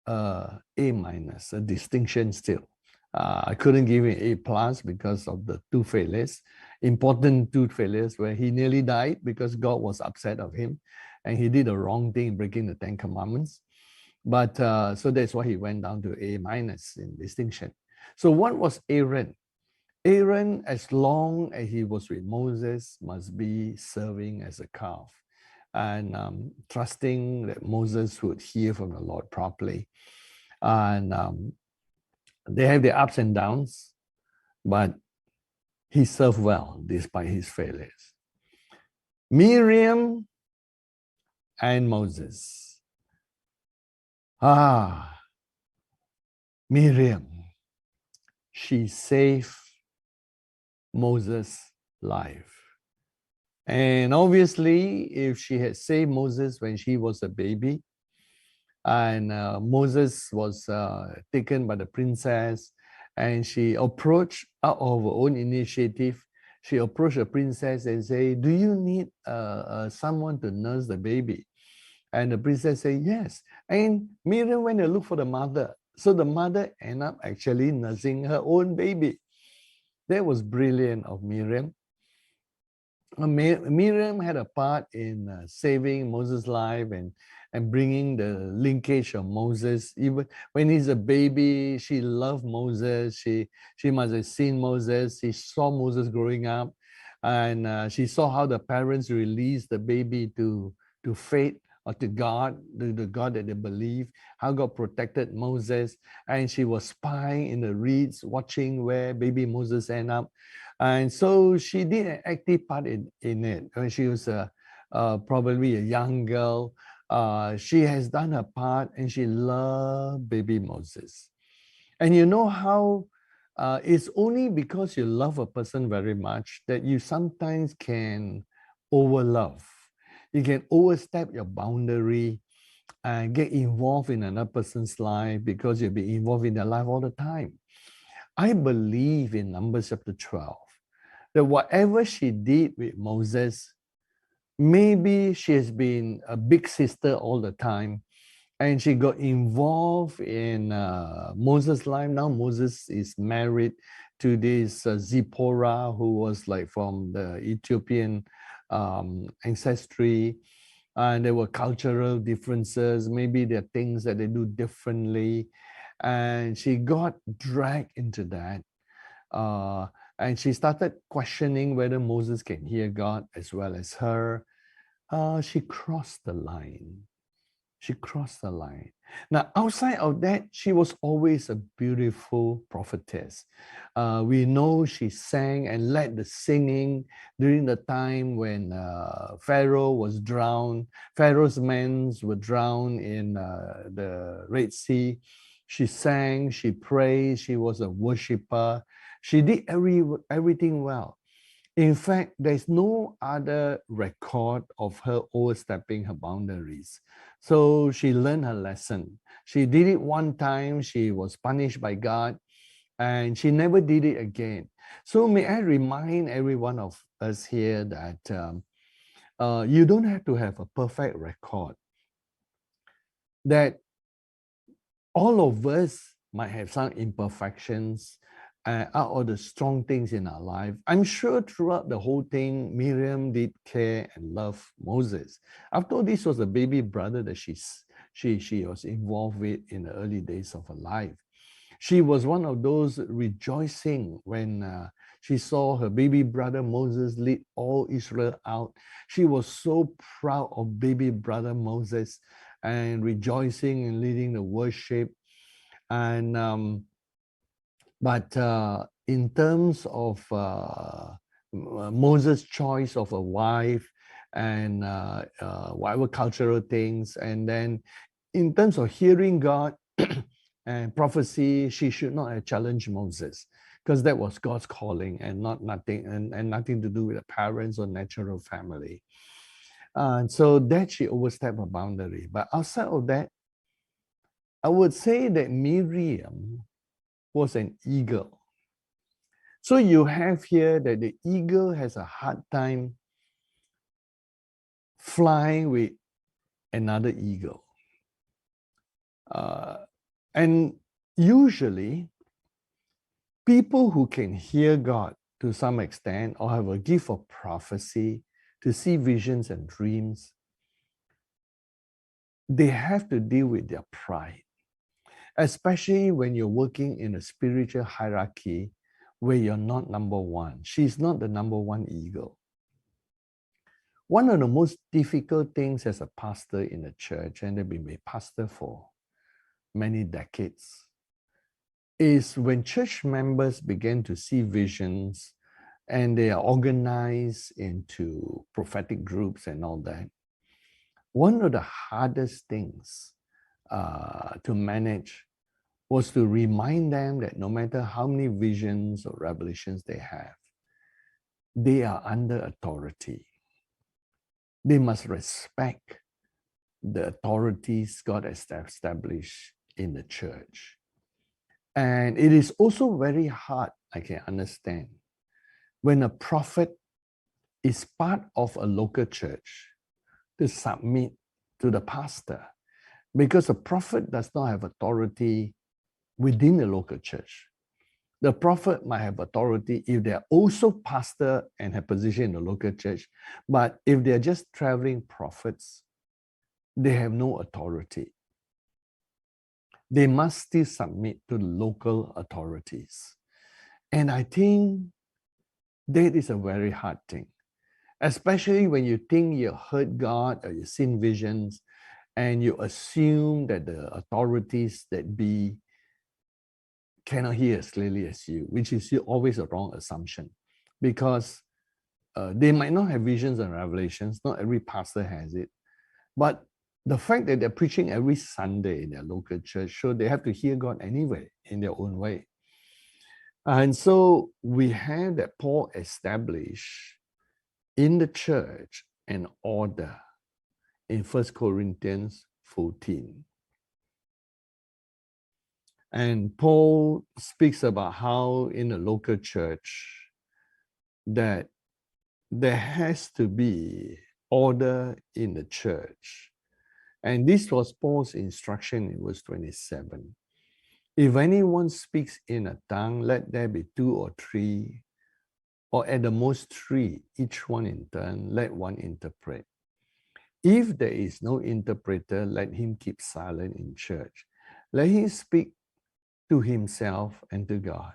Speaker 1: A minus, a distinction still. I couldn't give him A plus because of the two failures, important two failures where he nearly died because God was upset of him and he did the wrong thing, breaking the 10 commandments. But so that's why he went down to A minus in distinction. So what was Aaron? Aaron, as long as he was with Moses, must be serving as a calf and trusting that Moses would hear from the Lord properly. And they have their ups and downs, but he served well despite his failures. Miriam and Moses. Miriam, she saved Moses' life. And obviously, if she had saved Moses when she was a baby, and Moses was taken by the princess, and she approached out of her own initiative. She approached the princess and said, "Do you need someone to nurse the baby?" And the princess said, "Yes." And Miriam went to look for the mother. So the mother ended up actually nursing her own baby. That was brilliant of Miriam. Miriam had a part in saving Moses' life and bringing the linkage of Moses. Even when he's a baby, she loved Moses. She must have seen Moses. She saw Moses growing up, and she saw how the parents released the baby to fate or to God, the God that they believe, how God protected Moses. And she was spying in the reeds, watching where baby Moses ended up. And so she did an active part in it. When she was probably a young girl, she has done her part, and she loved baby Moses. And you know how it's only because you love a person very much that you sometimes can overlove. You can overstep your boundary and get involved in another person's life because you'll be involved in their life all the time. I believe in Numbers chapter 12, that whatever she did with Moses, maybe she has been a big sister all the time, and she got involved in Moses' life. Now Moses is married to this Zipporah, who was like from the Ethiopian ancestry, and there were cultural differences. Maybe there are things that they do differently, and she got dragged into that. And she started questioning whether Moses can hear God as well as her. She crossed the line. She crossed the line. Now, outside of that, she was always a beautiful prophetess. We know she sang and led the singing during the time when Pharaoh was drowned. Pharaoh's men were drowned in the Red Sea. She sang, she prayed, she was a worshiper. She did everything well. In fact, there's no other record of her overstepping her boundaries. So she learned her lesson. She did it one time, she was punished by God, and she never did it again. So may I remind every one of us here that you don't have to have a perfect record. That all of us might have some imperfections, out of the strong things in our life. I'm sure throughout the whole thing, Miriam did care and love Moses. After all, this was a baby brother that she was involved with in the early days of her life. She was one of those rejoicing when she saw her baby brother Moses lead all Israel out. She was so proud of baby brother Moses and rejoicing and leading the worship. And but in terms of Moses' choice of a wife and whatever cultural things, and then in terms of hearing God and prophecy, she should not have challenged Moses, because that was God's calling and nothing to do with the parents or natural family. And so that she overstepped a boundary. But outside of that, I would say that Miriam was an eagle. So you have here that the eagle has a hard time flying with another eagle. And usually, people who can hear God to some extent or have a gift of prophecy to see visions and dreams, they have to deal with their pride, especially when you're working in a spiritual hierarchy where you're not number one. She's not the number one eagle. One of the most difficult things as a pastor in a church, and I've been a pastor for many decades, is when church members begin to see visions and they are organized into prophetic groups and all that. One of the hardest things to manage was to remind them that no matter how many visions or revelations they have, they are under authority. They must respect the authorities God has established in the church. And it is also very hard, I can understand, when a prophet is part of a local church to submit to the pastor, because a prophet does not have authority within the local church. The prophet might have authority if they are also pastor and have position in the local church, but if they are just traveling prophets, they have no authority. They must still submit to the local authorities. And I think that is a very hard thing, especially when you think you heard God or you've seen visions and you assume that the authorities that be cannot hear as clearly as you, which is always a wrong assumption, because they might not have visions and revelations. Not every pastor has it. But the fact that they're preaching every Sunday in their local church, so they have to hear God anyway in their own way. And so we have that Paul established in the church an order in 1 Corinthians 14. And Paul speaks about how in a local church that there has to be order in the church. And this was Paul's instruction in verse 27. If anyone speaks in a tongue, let there be 2 or 3, or at the most 3, each one in turn, let one interpret. If there is no interpreter, let him keep silent in church. Let him speak to himself and to God.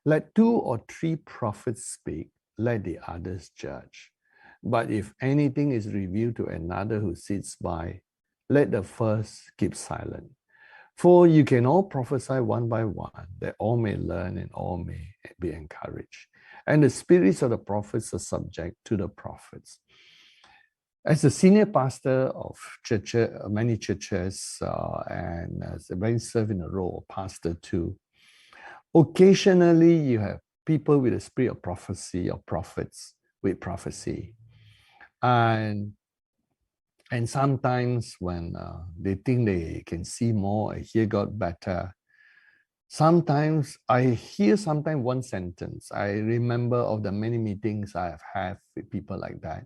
Speaker 1: Let 2 or 3 prophets speak, let the others judge. But if anything is revealed to another who sits by, let the first keep silent. For you can all prophesy one by one, that all may learn and all may be encouraged. And the spirits of the prophets are subject to the prophets. As a senior pastor of many churches, and as I serve in the role of pastor too, occasionally you have people with the spirit of prophecy or prophets with prophecy. And sometimes when they think they can see more and hear God better, sometimes I hear one sentence. I remember of the many meetings I have had with people like that.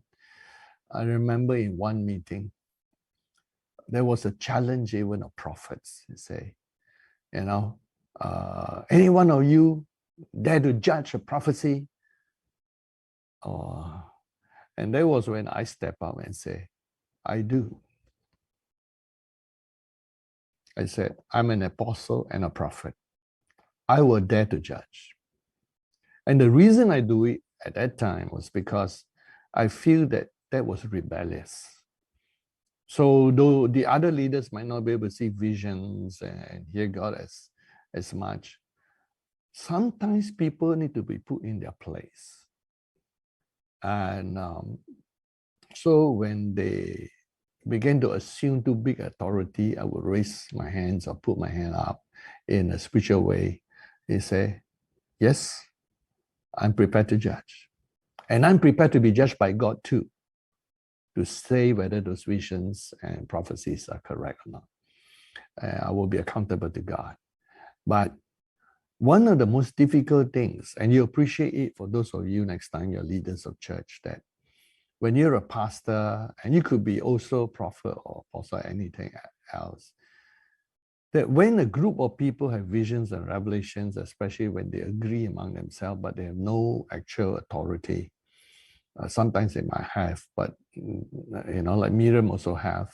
Speaker 1: I remember in one meeting, there was a challenge even of prophets. They say, any one of you dare to judge a prophecy? And that was when I step up and say, I do. I said, I'm an apostle and a prophet. I will dare to judge. And the reason I do it at that time was because I feel that that was rebellious. So though the other leaders might not be able to see visions and hear God as much, sometimes people need to be put in their place. And so when they began to assume too big authority, I would raise my hands or put my hand up in a spiritual way. They say, yes, I'm prepared to judge. And I'm prepared to be judged by God too, to say whether those visions and prophecies are correct or not. I will be accountable to God. But one of the most difficult things, and you appreciate it for those of you next time you're leaders of church, that when you're a pastor, and you could be also prophet or apostle or anything else, that when a group of people have visions and revelations, especially when they agree among themselves, but they have no actual authority, sometimes they might have, but like Miriam also have,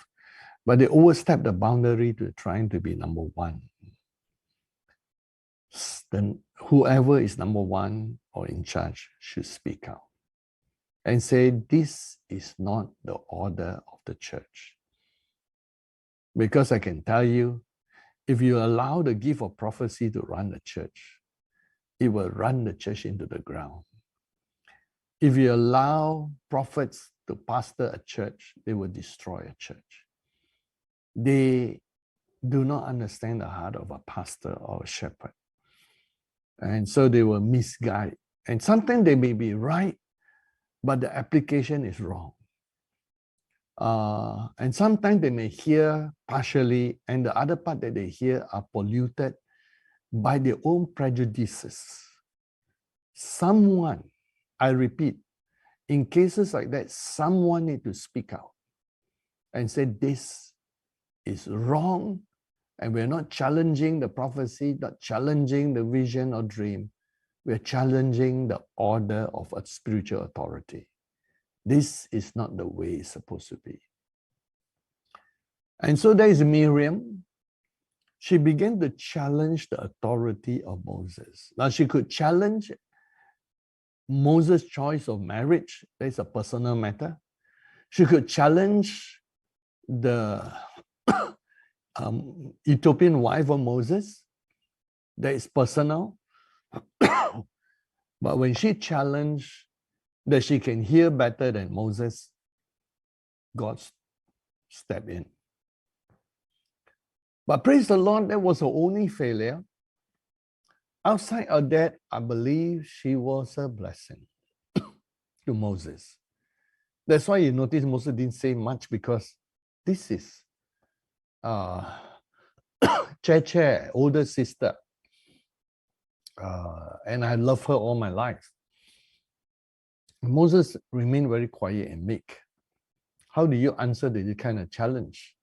Speaker 1: but they overstep the boundary to trying to be number one. Then whoever is number one or in charge should speak out and say, this is not the order of the church. Because I can tell you, if you allow the gift of prophecy to run the church, it will run the church into the ground. If you allow prophets to pastor a church, they will destroy a church. They do not understand the heart of a pastor or a shepherd. And so they will misguide. And sometimes they may be right, but the application is wrong. And sometimes they may hear partially, and the other part that they hear are polluted by their own prejudices. Someone, I repeat, in cases like that, someone needs to speak out and say, this is wrong, and we're not challenging the prophecy, not challenging the vision or dream. We're challenging the order of a spiritual authority. This is not the way it's supposed to be. And so there is Miriam. She began to challenge the authority of Moses. Now she could challenge Moses' choice of marriage. That's a personal matter. She could challenge the Ethiopian wife of Moses. That is personal. But when she challenged that she can hear better than Moses, God stepped in. But praise the Lord, that was her only failure. Outside of that, I believe she was a blessing to Moses. That's why you notice Moses didn't say much, because this is Che, older sister. And I love her all my life. Moses remained very quiet and meek. How do you answer this kind of challenge?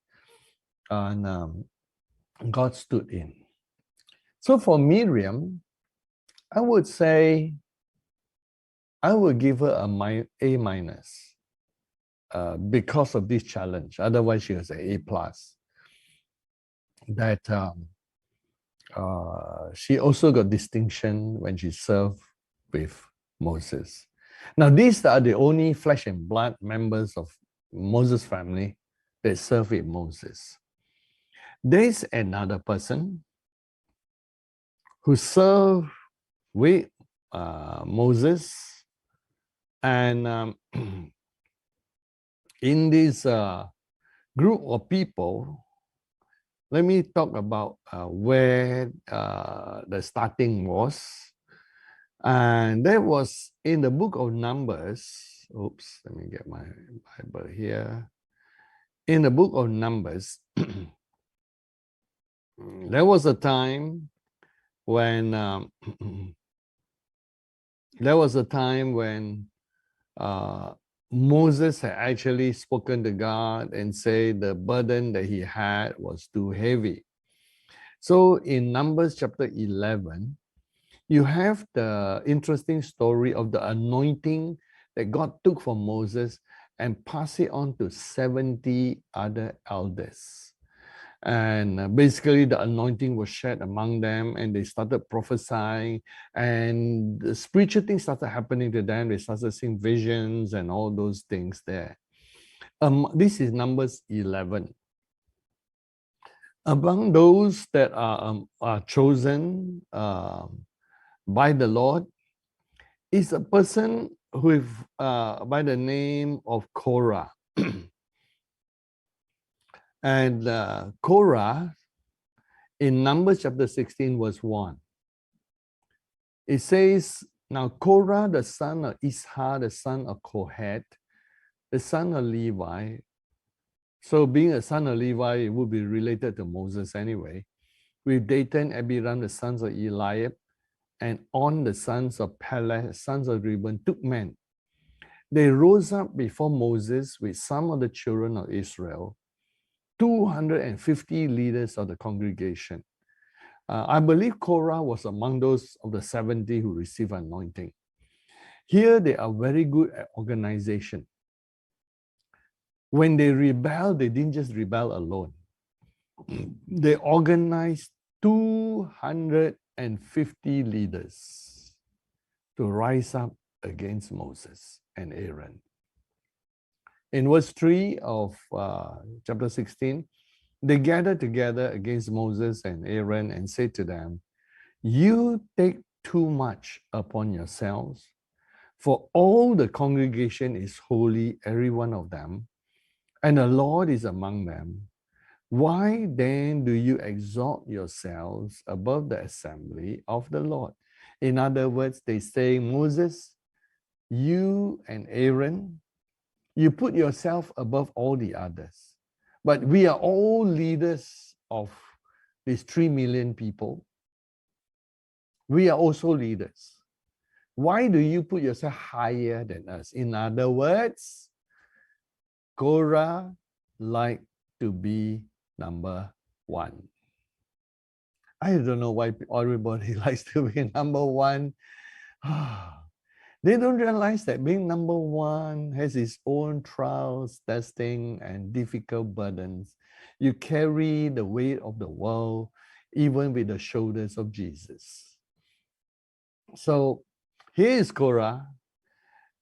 Speaker 1: And God stood in. So for Miriam, I would say I would give her A minus because of this challenge. Otherwise, she was an A plus. That she also got distinction when she served with Moses. Now, these are the only flesh and blood members of Moses' family that served with Moses. There's another person who served with Moses, and in this group of people, let me talk about where the starting was. And that was in the book of Numbers. Oops, let me get my Bible here. In the book of Numbers, there was a time when Moses had actually spoken to God and said the burden that he had was too heavy. So in Numbers chapter 11, you have the interesting story of the anointing that God took from Moses and passed it on to 70 other elders. And basically the anointing was shared among them, and they started prophesying, and the spiritual things started happening to them. They started seeing visions and all those things there. This is Numbers 11. Among those that are chosen by the Lord is a person with by the name of Korah. And Korah, in Numbers chapter 16, verse 1, it says, now Korah, the son of Ishar, the son of Kohath, the son of Levi. So being a son of Levi, it would be related to Moses anyway. With Dathan, Abiram, the sons of Eliab, and On, the sons of Peleth, sons of Reuben, took men. They rose up before Moses with some of the children of Israel, 250 leaders of the congregation. I believe Korah was among those of the 70 who received anointing. Here they are very good at organization. When they rebelled, they didn't just rebel alone. They organized 250 leaders to rise up against Moses and Aaron. In verse 3 of chapter 16, they gathered together against Moses and Aaron and said to them, you take too much upon yourselves, For all the congregation is holy, every one of them, and the Lord is among them. Why then do you exalt yourselves above the assembly of the Lord? In other words, they say, Moses, you and Aaron, you put yourself above all the others. But we are all leaders of these 3 million people. We are also leaders. Why do you put yourself higher than us? In other words, Korah like to be number one. I don't know why everybody likes to be number one. They don't realize that being number one has its own trials, testing, and difficult burdens. You carry the weight of the world, even with the shoulders of Jesus. So here is Korah.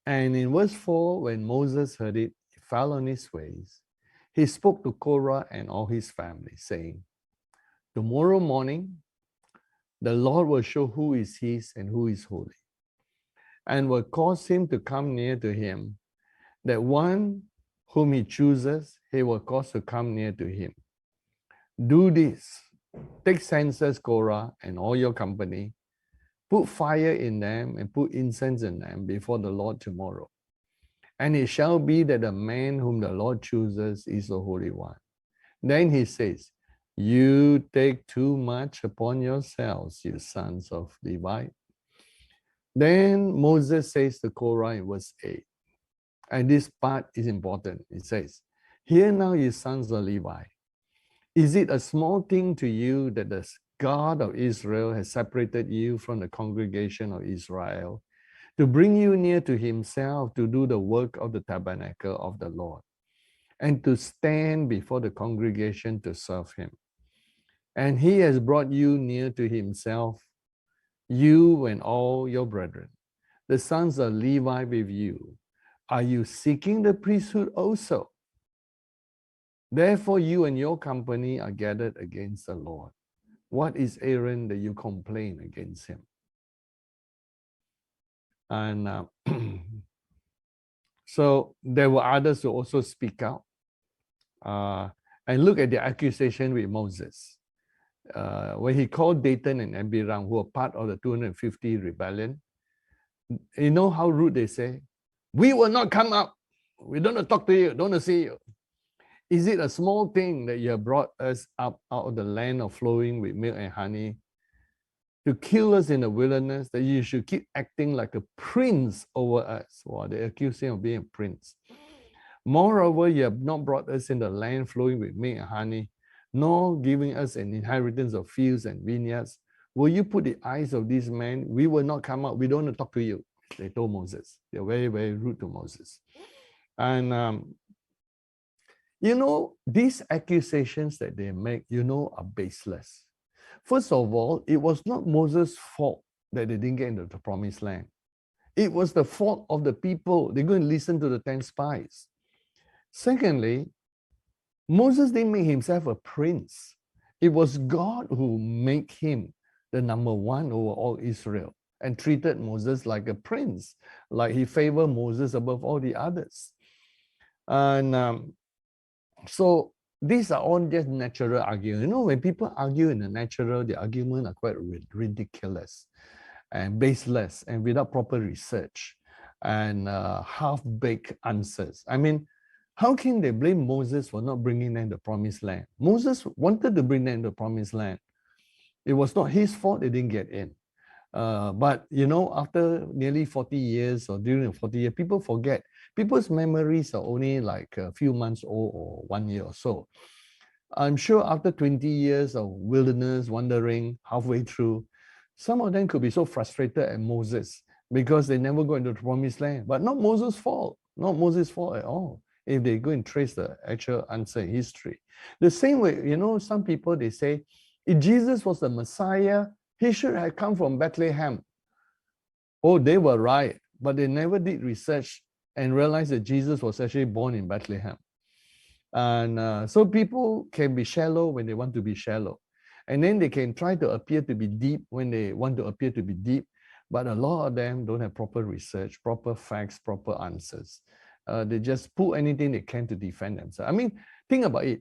Speaker 1: And in verse 4, when Moses heard it, he fell on his face. He spoke to Korah and all his family, saying, tomorrow morning, the Lord will show who is his and who is holy, and will cause him to come near to him, that one whom he chooses, he will cause to come near to him. Do this. Take censers, Korah, and all your company. Put fire in them and put incense in them before the Lord tomorrow. And it shall be that the man whom the Lord chooses is the Holy One. Then he says, you take too much upon yourselves, you sons of Levi. Then Moses says to Korah in verse 8, and this part is important. It says, hear now, you sons of Levi. Is it a small thing to you that the God of Israel has separated you from the congregation of Israel to bring you near to himself to do the work of the tabernacle of the Lord and to stand before the congregation to serve him? And he has brought you near to himself, you and all your brethren, the sons of Levi with you. Are you seeking the priesthood also? Therefore you and your company are gathered against the Lord. What is Aaron that you complain against him? And so there were others who also speak out. And look at the accusation with Moses. When he called Dathan and Abiram, who were part of the 250 rebellion, you know how rude they say? We will not come up. We don't want to talk to you, don't want to see you. Is it a small thing that you have brought us up out of the land of flowing with milk and honey to kill us in the wilderness, that you should keep acting like a prince over us? Well, they accuse him of being a prince. Moreover, you have not brought us in the land flowing with milk and honey, nor giving us an inheritance of fields and vineyards. Will you put the eyes of these men? We will not come out. We don't want to talk to you. They told Moses. They're very, very rude to Moses. And you know, these accusations that they make, you know, are baseless. First of all, it was not Moses' fault that they didn't get into the promised land. It was the fault of the people. They're going to listen to the 10 spies. Secondly, Moses didn't make himself a prince. It was God who made him the number one over all Israel and treated Moses like a prince, like he favored Moses above all the others. And so these are all just natural arguments. You know, when people argue in the natural, the arguments are quite ridiculous and baseless and without proper research and half-baked answers. I mean, how can they blame Moses for not bringing them the promised land? Moses wanted to bring them the promised land. It was not his fault they didn't get in. But, you know, after nearly 40 years or during the 40 years, people forget. People's memories are only like a few months old or 1 year or so. I'm sure after 20 years of wilderness wandering halfway through, some of them could be so frustrated at Moses because they never go into the promised land. But not Moses' fault. Not Moses' fault at all, if they go and trace the actual answer in history. The same way, you know, some people, they say, if Jesus was the Messiah, he should have come from Bethlehem. Oh, they were right, but they never did research and realized that Jesus was actually born in Bethlehem. And so people can be shallow when they want to be shallow. And then they can try to appear to be deep when they want to appear to be deep. But a lot of them don't have proper research, proper facts, proper answers. They just pull anything they can to defend themselves. I mean, think about it.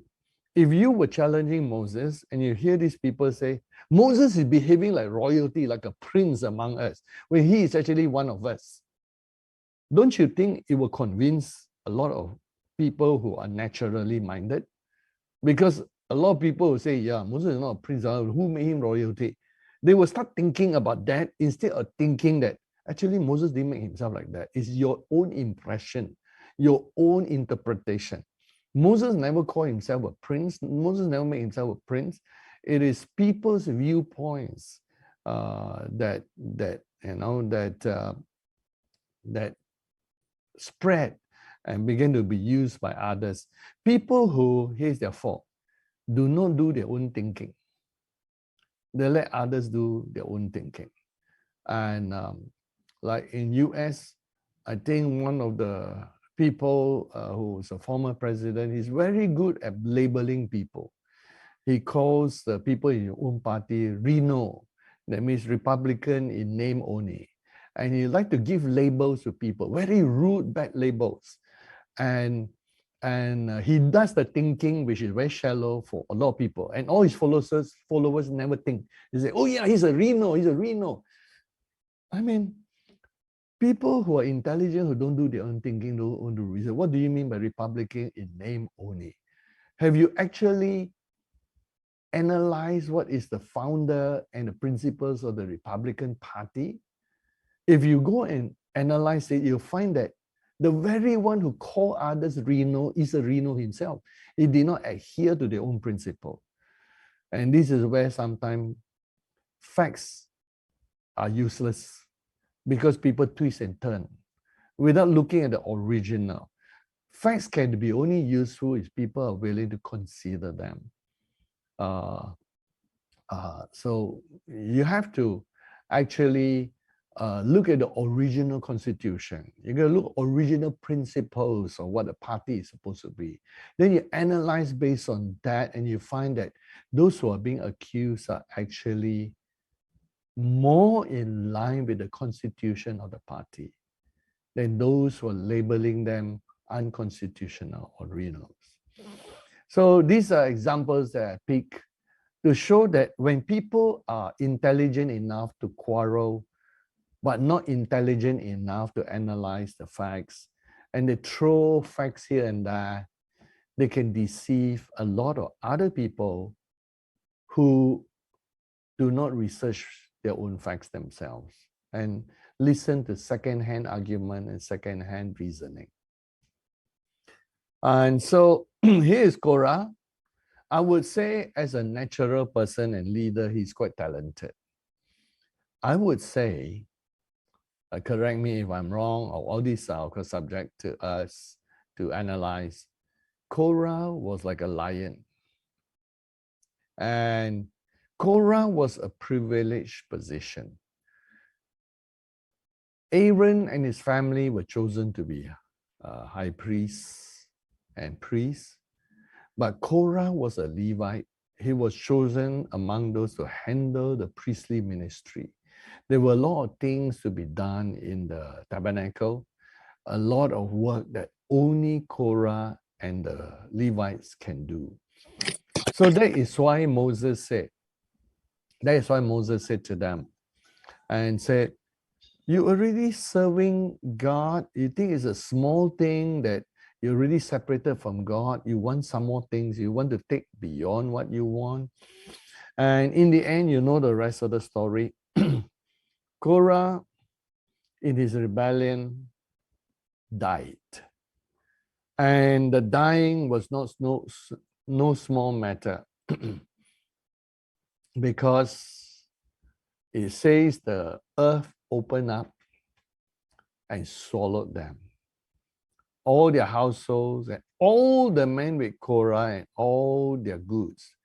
Speaker 1: If you were challenging Moses and you hear these people say, Moses is behaving like royalty, like a prince among us, when he is actually one of us, don't you think it will convince a lot of people who are naturally minded? Because a lot of people will say, yeah, Moses is not a prince. Who made him royalty? They will start thinking about that instead of thinking that actually Moses didn't make himself like that. It's your own impression, your own interpretation. Moses never called himself a prince. Moses never made himself a prince. It is people's viewpoints that spread and begin to be used by others. People who, here's their fault, do not do their own thinking. They let others do their own thinking. And like in US, I think one of the people who's a former president, he's very good at labeling people. He calls the people in your own party Reno. That means Republican in name only. And he like to give labels to people, very rude, bad labels. And he does the thinking, which is very shallow for a lot of people. And all his followers never think. They say, oh yeah, he's a Reno, he's a Reno. I mean, people who are intelligent, who don't do their own thinking, don't do research. What do you mean by Republican in name only? Have you actually analyzed what is the founder and the principles of the Republican Party? If you go and analyze it, you'll find that the very one who called others Reno is a Reno himself. He did not adhere to their own principle. And this is where sometimes facts are useless because people twist and turn without looking at the original. Facts can be only useful if people are willing to consider them. So you have to actually look at the original constitution. You got to look at original principles of what the party is supposed to be. Then you analyze based on that, and you find that those who are being accused are actually more in line with the constitution of the party than those who are labeling them unconstitutional or Renos. So these are examples that I pick to show that when people are intelligent enough to quarrel, but not intelligent enough to analyze the facts, and they throw facts here and there, they can deceive a lot of other people who do not research their own facts themselves and listen to second-hand argument and second-hand reasoning. And so here is Korah. I would say as a natural person and leader, he's quite talented. I would say, correct me if I'm wrong, or all these are subject to us to analyze. Korah was like a lion. And Korah was a privileged position. Aaron and his family were chosen to be high priests and priests. But Korah was a Levite. He was chosen among those to handle the priestly ministry. There were a lot of things to be done in the tabernacle, a lot of work that only Korah and the Levites can do. So that is why Moses said to them and said, you already serving God. You think it's a small thing that you're already separated from God. You want some more things. You want to take beyond what you want. And in the end, you know the rest of the story. Korah, in his rebellion, died. And the dying was no small matter because it says the earth opened up and swallowed them. All their households and all the men with Korah and all their goods.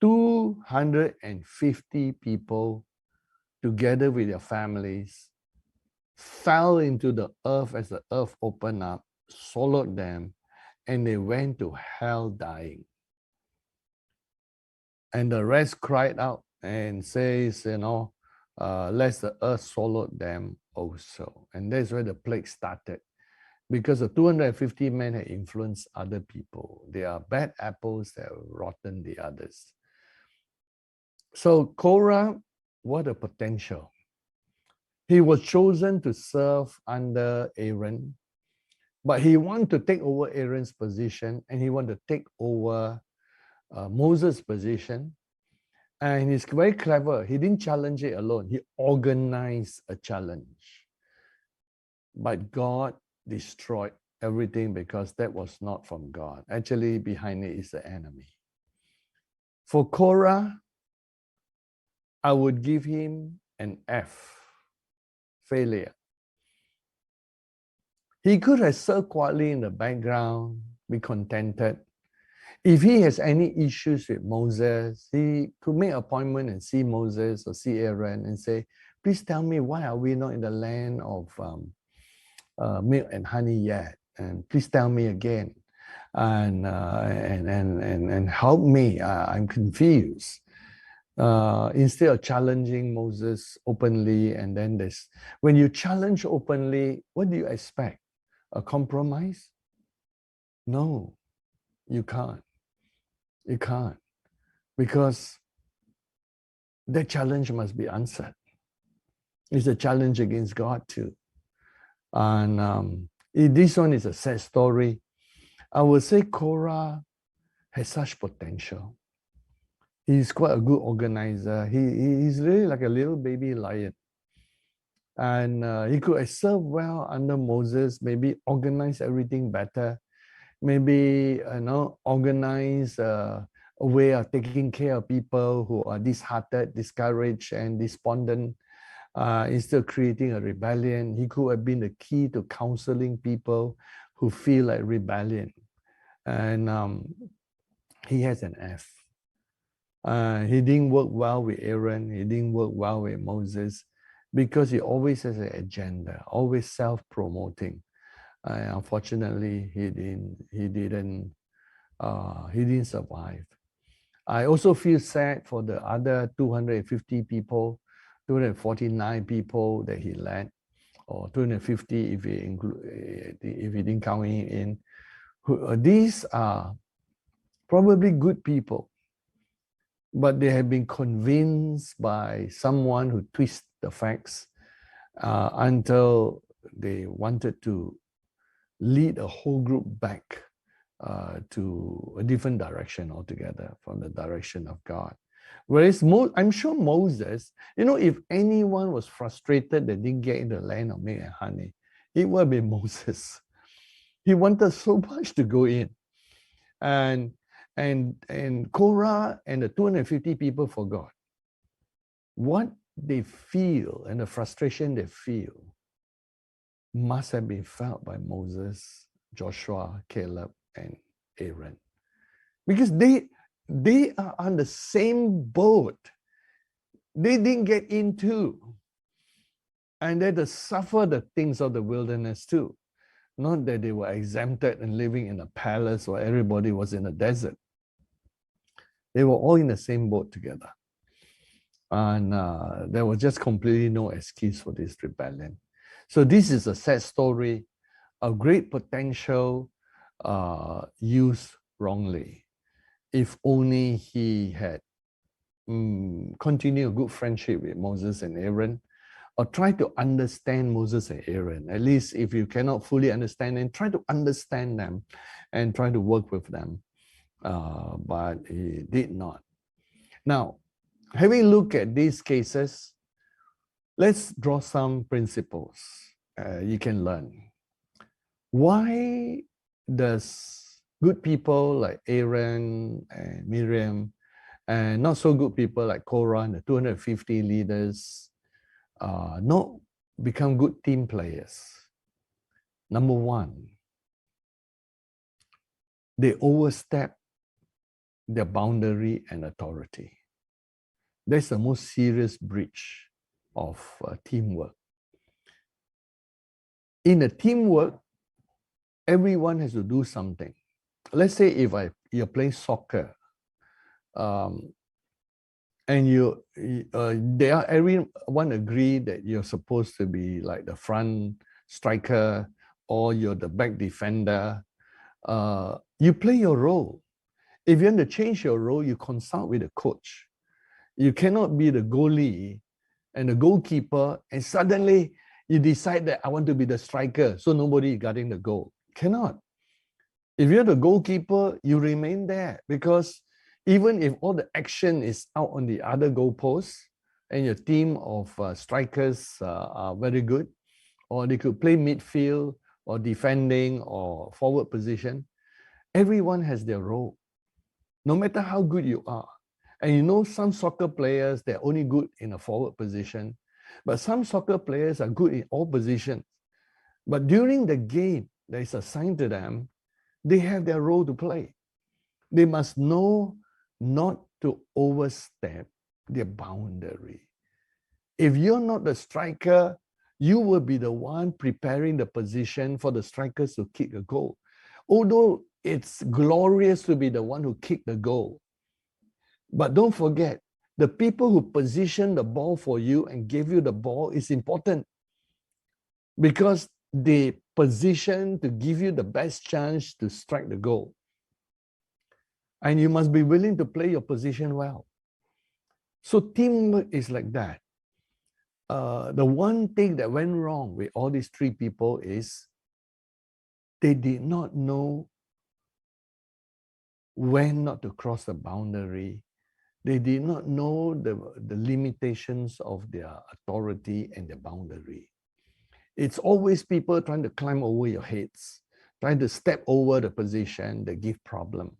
Speaker 1: 250 people together with their families fell into the earth as the earth opened up, swallowed them, and they went to hell dying. And the rest cried out and says, lest the earth swallowed them also. And that's where the plague started. Because the 250 men had influenced other people. They are bad apples that have rotten the others. So Korah, what a potential. He was chosen to serve under Aaron, but he wanted to take over Aaron's position, and he wanted to take over Moses' position. And he's very clever. He didn't challenge it alone. He organized a challenge. But God destroyed everything because that was not from God. Actually, behind it is the enemy. For Korah, I would give him an F, failure. He could have served quietly in the background, be contented. If he has any issues with Moses, he could make an appointment and see Moses or see Aaron and say, please tell me, why are we not in the land of milk and honey yet? And please tell me again. And help me. I'm confused. Instead of challenging Moses openly, and then when you challenge openly, what do you expect? A compromise? No, you can't. You can't. Because that challenge must be answered. It's a challenge against God too. And this one is a sad story. I would say Korah has such potential. He's quite a good organizer. He's really like a little baby lion. And he could have served well under Moses, maybe organize everything better, maybe organize a way of taking care of people who are disheartened, discouraged, and despondent. Instead of creating a rebellion, he could have been the key to counseling people who feel like rebellion. And he has an F. He didn't work well with Aaron. He didn't work well with Moses because he always has an agenda, always self-promoting. Unfortunately, he didn't survive. I also feel sad for the other 250 people, 249 people that he led, or 250 if he didn't count him in. These are probably good people, but they have been convinced by someone who twists the facts until they wanted to lead a whole group back to a different direction altogether from the direction of God. Whereas I'm sure Moses, if anyone was frustrated that didn't get in the land of milk and honey, it would be Moses. He wanted so much to go in. And Korah and the 250 people forgot. What they feel and the frustration they feel must have been felt by Moses, Joshua, Caleb, and Aaron. Because they are on the same boat. They didn't get in too. And they had to suffer the things of the wilderness too. Not that they were exempted and living in a palace where everybody was in a desert. They were all in the same boat together. And there was just completely no excuse for this rebellion. So this is a sad story of great potential used wrongly. If only he had continued a good friendship with Moses and Aaron, or try to understand Moses and Aaron. At least if you cannot fully understand them, try to understand them and try to work with them. But he did not. Now, having looked at these cases, let's draw some principles you can learn. Why does good people like Aaron and Miriam and not so good people like Korah and the 250 leaders not become good team players? Number one, they overstep their boundary and authority. That's the most serious breach of teamwork. In a teamwork, everyone has to do something. Let's say if you're playing soccer, and and everyone agree that you're supposed to be like the front striker or you're the back defender. You play your role. If you want to change your role, you consult with the coach. You cannot be the goalie and the goalkeeper and suddenly you decide that I want to be the striker, so nobody guarding the goal. Cannot. If you're the goalkeeper, you remain there, because even if all the action is out on the other goalpost and your team of strikers are very good, or they could play midfield or defending or forward position, everyone has their role, no matter how good you are. And you know, some soccer players, they're only good in a forward position, but some soccer players are good in all positions. But during the game that is assigned to them, they have their role to play. They must know not to overstep their boundary. If you're not the striker, you will be the one preparing the position for the strikers to kick a goal. Although it's glorious to be the one who kicked the goal, but don't forget, the people who position the ball for you and give you the ball is important, because they position to give you the best chance to strike the goal. And you must be willing to play your position well. So teamwork is like that. The one thing that went wrong with all these three people is they did not know when not to cross the boundary. They did not know the limitations of their authority and their boundary. It's always people trying to climb over your heads, trying to step over the position that give problem.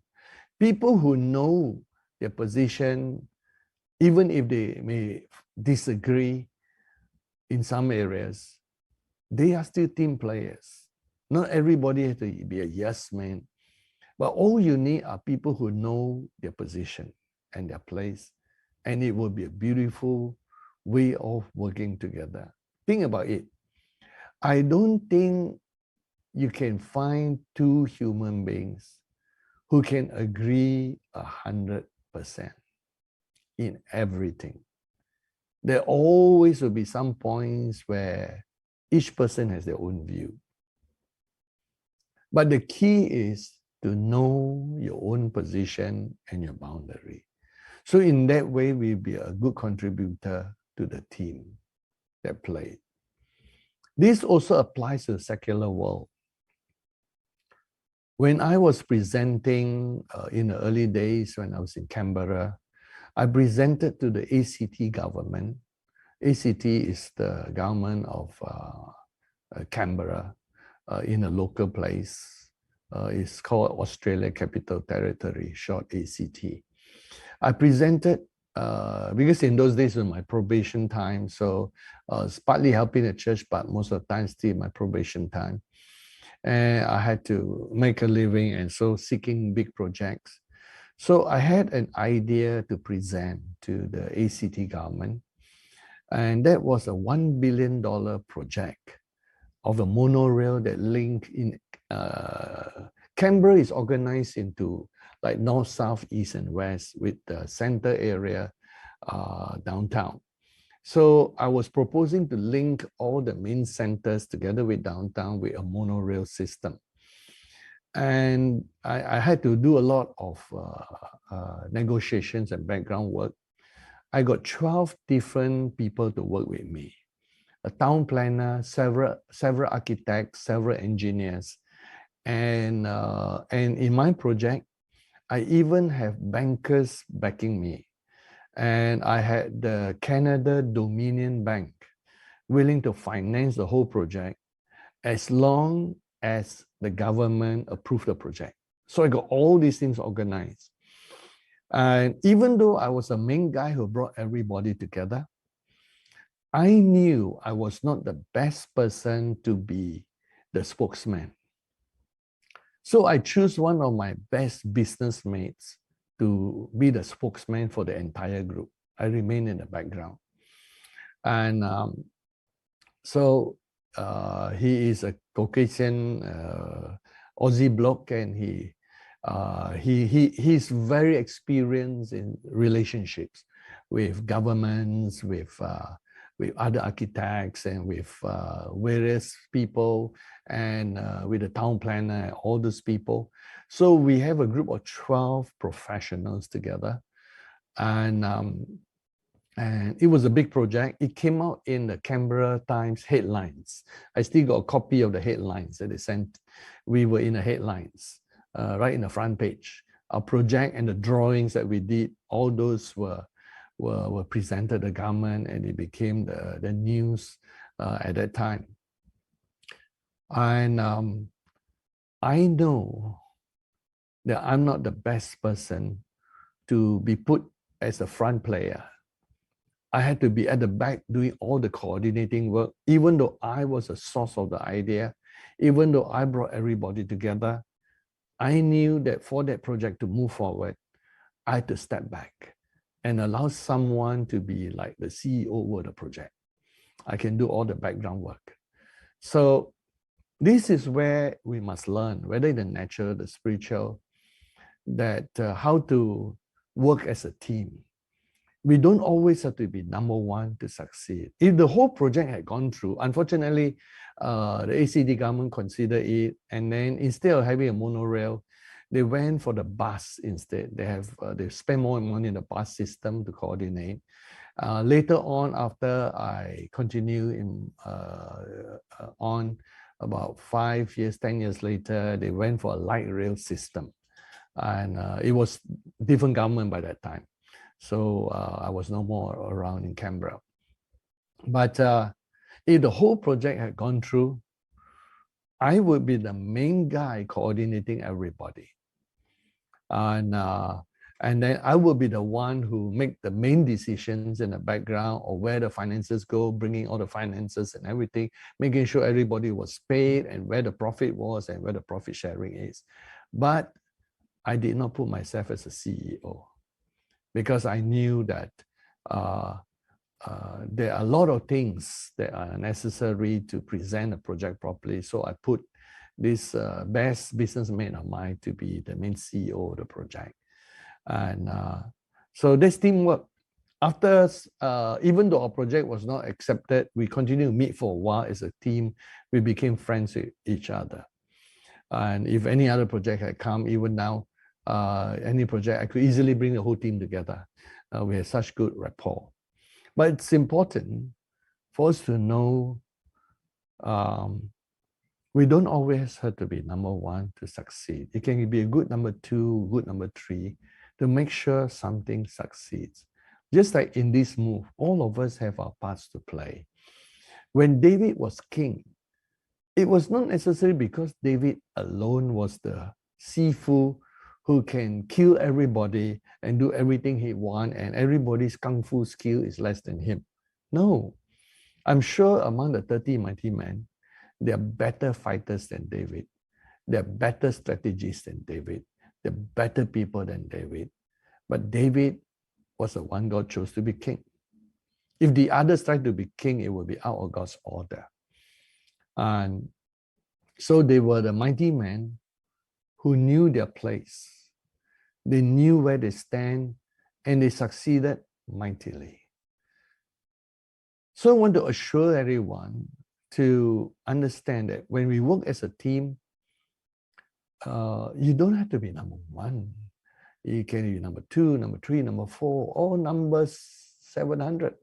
Speaker 1: People who know their position, even if they may disagree in some areas, they are still team players. Not everybody has to be a yes man, but all you need are people who know their position and their place, and it will be a beautiful way of working together. Think about it. I don't think you can find two human beings who can agree 100% in everything. There always will be some points where each person has their own view. But the key is to know your own position and your boundary. So in that way, we'll be a good contributor to the team that played. This also applies to the secular world. When I was presenting in the early days when I was in Canberra, I presented to the ACT government. ACT is the government of Canberra in a local place. It's called Australia Capital Territory, short ACT. I presented because in those days was my probation time, so it's partly helping the church, but most of the time still my probation time. And I had to make a living, and so seeking big projects. So I had an idea to present to the ACT government, and that was a $1 billion project of a monorail that linked in. Canberra is organized into like north, south, east, and west, with the center area downtown. So I was proposing to link all the main centers together with downtown with a monorail system. And I had to do a lot of negotiations and background work. I got 12 different people to work with me. A town planner, several architects, several engineers. And in my project, I even have bankers backing me. And I had the Canada Dominion Bank willing to finance the whole project as long as the government approved the project. So I got all these things organized. And even though I was the main guy who brought everybody together, I knew I was not the best person to be the spokesman. So I chose one of my best business mates to be the spokesman for the entire group. I remain in the background. And so he is a Caucasian Aussie bloke, and he's very experienced in relationships. with governments, with other architects, and with various people, and with the town planner, all those people. So we have a group of 12 professionals together, and it was a big project. It came out in the Canberra Times headlines. I still got a copy of the headlines that they sent. We were in the headlines, right in the front page. Our project and the drawings that we did, all those were presented to the government, and it became the news at that time. And I know that I'm not the best person to be put as a front player. I had to be at the back doing all the coordinating work, even though I was a source of the idea, even though I brought everybody together. I knew that for that project to move forward, I had to step back and allow someone to be like the CEO over the project. I can do all the background work. So this is where we must learn, whether in the natural, the spiritual, that how to work as a team. We don't always have to be number one to succeed. If the whole project had gone through, unfortunately, the ACD government considered it, and then instead of having a monorail, they went for the bus instead. They spent more money in the bus system to coordinate. Later on, after I continue on about 5 years, 10 years later, they went for a light rail system, and it was different government by that time. So I was no more around in Canberra. But if the whole project had gone through, I would be the main guy coordinating everybody. And then I would be the one who make the main decisions in the background, or where the finances go, bringing all the finances and everything, making sure everybody was paid, and where the profit was, and where the profit sharing is. But I did not put myself as a CEO, because I knew that there are a lot of things that are necessary to present a project properly. So I put this best businessman of mine to be the main CEO of the project. And so this teamwork. After, even though our project was not accepted, we continued to meet for a while as a team. We became friends with each other. And if any other project had come, even now, any project, I could easily bring the whole team together. We had such good rapport. But it's important for us to know we don't always have to be number one to succeed. It can be a good number two, good number three, to make sure something succeeds. Just like in this move, all of us have our parts to play. When David was king, it was not necessarily because David alone was the Sifu who can kill everybody and do everything he wants, and everybody's kung fu skill is less than him. No, I'm sure among the 30 mighty men, there are better fighters than David. There are better strategists than David. There are better people than David. But David was the one God chose to be king. If the others tried to be king, it would be out of God's order. And so they were the mighty men who knew their place. They knew where they stand, and they succeeded mightily. So I want to assure everyone to understand that when we work as a team, you don't have to be number one. You can be number two, number three, number four, all numbers 700.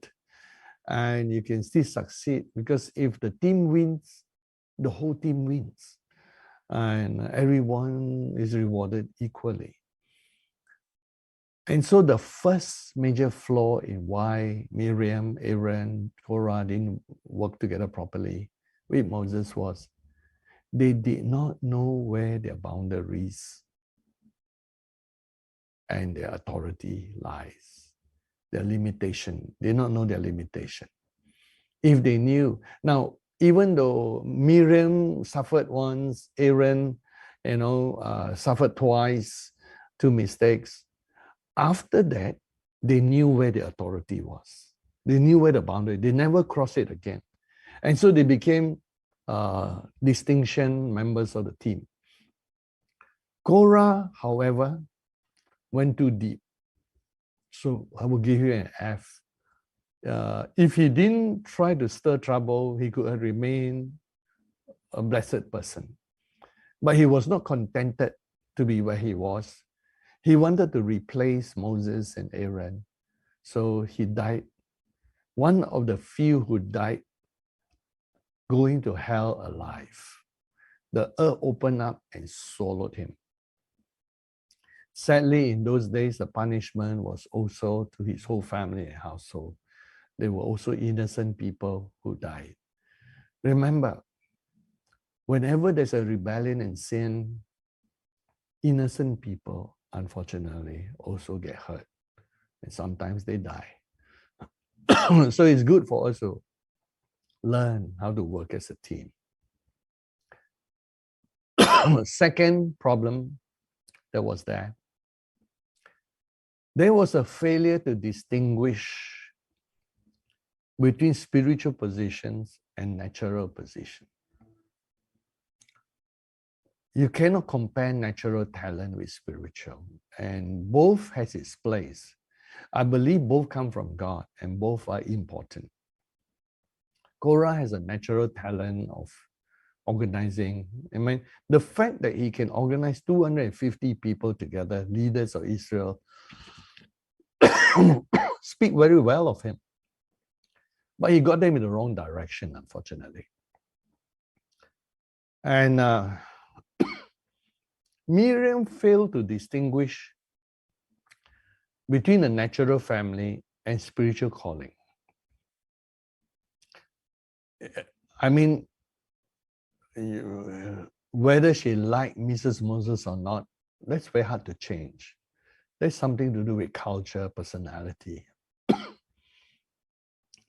Speaker 1: And you can still succeed, because if the team wins, the whole team wins. And everyone is rewarded equally. And so the first major flaw in why Miriam, Aaron, Korah didn't work together properly with Moses was they did not know where their boundaries and their authority lies. Their limitation. They did not know their limitation. If they knew. Now, even though Miriam suffered once, Aaron, suffered twice, 2 mistakes. After that, they knew where the authority was. They knew where the boundary. They never crossed it again. And so they became distinction members of the team. Korah, however, went too deep. So I will give you an F. If he didn't try to stir trouble, he could have remained a blessed person. But he was not contented to be where he was. He wanted to replace Moses and Aaron. So he died. One of the few who died going to hell alive. The earth opened up and swallowed him. Sadly, in those days, the punishment was also to his whole family and household. They were also innocent people who died. Remember, whenever there's a rebellion and sin, innocent people, unfortunately, also get hurt. And sometimes they die. So it's good for us to learn how to work as a team. Second problem that was there was a failure to distinguish between spiritual positions and natural positions. You cannot compare natural talent with spiritual, and both has its place. I believe both come from God and both are important. Korah has a natural talent of organizing. I mean, the fact that he can organize 250 people together, leaders of Israel, speak very well of him. But he got them in the wrong direction, unfortunately. And Miriam failed to distinguish between the natural family and spiritual calling. I mean, whether she liked Mrs. Moses or not, that's very hard to change. There's something to do with culture, personality.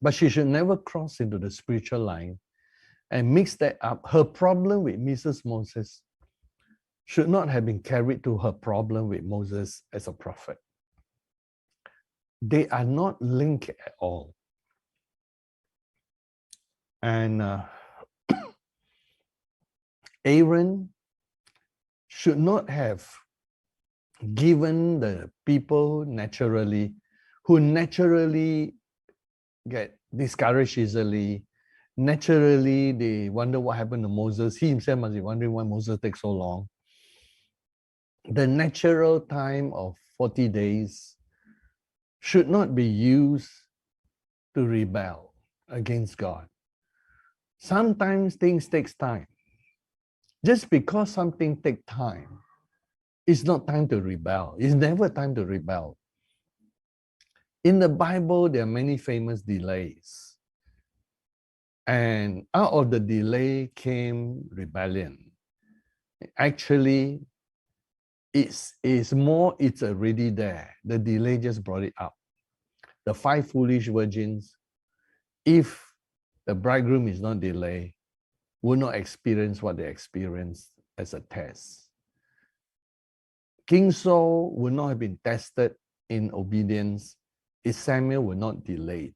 Speaker 1: But she should never cross into the spiritual line and mix that up. Her problem with Mrs. Moses should not have been carried to her problem with Moses as a prophet. They are not linked at all. And Aaron should not have given the people naturally, who naturally get discouraged easily, naturally they wonder what happened to Moses. He himself must be wondering why Moses takes so long. The natural time of 40 days should not be used to rebel against God. Sometimes things take time. Just because something takes time, it's not time to rebel. It's never time to rebel. In the Bible, there are many famous delays. And out of the delay came rebellion. Actually, it's already there. The delay just brought it up. The 5 foolish virgins, if the bridegroom is not delayed, will not experience what they experienced as a test. King Saul would not have been tested in obedience if Samuel were not delayed.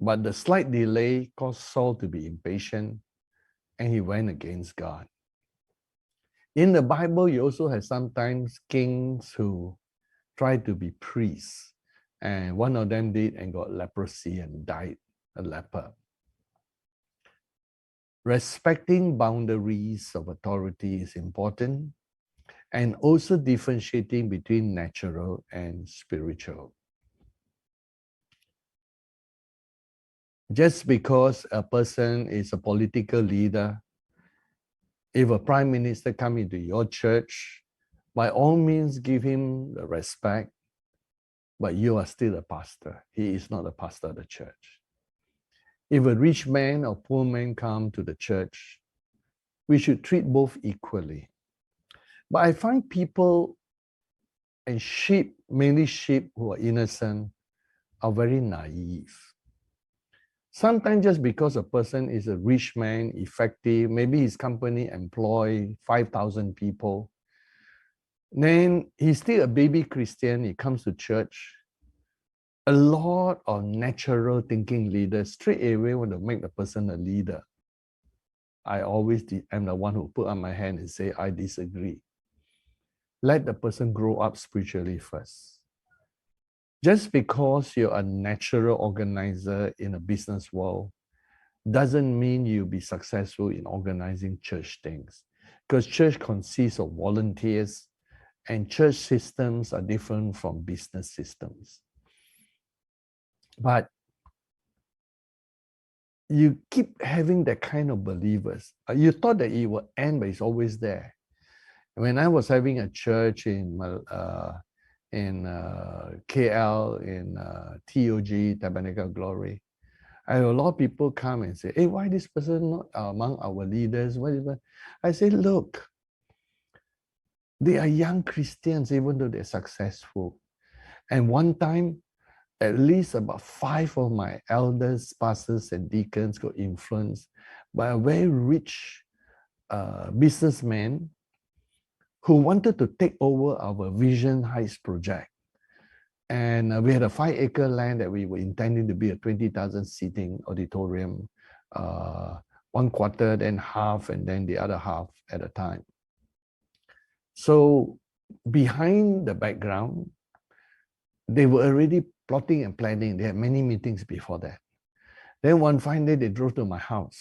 Speaker 1: But the slight delay caused Saul to be impatient, and he went against God. In the Bible, you also have sometimes kings who tried to be priests, and one of them did and got leprosy and died a leper. Respecting boundaries of authority is important, and also differentiating between natural and spiritual. Just because a person is a political leader, if a prime minister comes into your church, by all means give him the respect, but you are still a pastor. He is not a pastor of the church. If a rich man or poor man come to the church, we should treat both equally. But I find people and sheep, mainly sheep who are innocent, are very naive. Sometimes just because a person is a rich man, effective, maybe his company employ 5,000 people, then he's still a baby Christian, he comes to church. A lot of natural thinking leaders straight away want to make the person a leader. I always am the one who put up my hand and say, I disagree. Let the person grow up spiritually first. Just because you're a natural organizer in a business world doesn't mean you'll be successful in organizing church things. Because church consists of volunteers, and church systems are different from business systems. But you keep having that kind of believers. You thought that it would end, but it's always there. When I was having a church in KL, in TOG, Tabernacle Glory, I had a lot of people come and say, hey, why this person not among our leaders? I say, look, they are young Christians, even though they're successful. And one time, at least about 5 of my elders, pastors, and deacons got influenced by a very rich businessman who wanted to take over our Vision Heights project. And we had a 5-acre land that we were intending to be a 20,000 seating auditorium, 1/4, then half, and then the other half at a time. So behind the background, they were already plotting and planning. They had many meetings before that. Then one fine day, they drove to my house.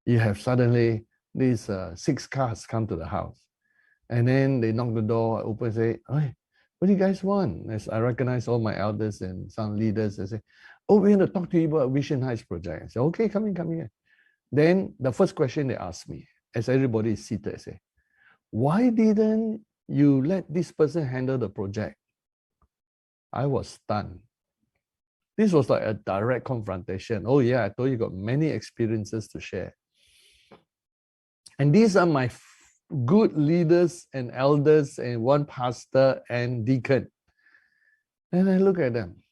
Speaker 1: You have suddenly these 6 cars come to the house. And then they knock the door, I open, say, hey, what do you guys want? As I recognize all my elders and some leaders, they say, oh, we want to talk to you about Vision Heights project. I say, okay, come in. Then the first question they asked me, as everybody is seated, I say, why didn't you let this person handle the project? I was stunned. This was like a direct confrontation. Oh yeah, I told you got many experiences to share. And these are my good leaders and elders and one pastor and deacon. And I look at them.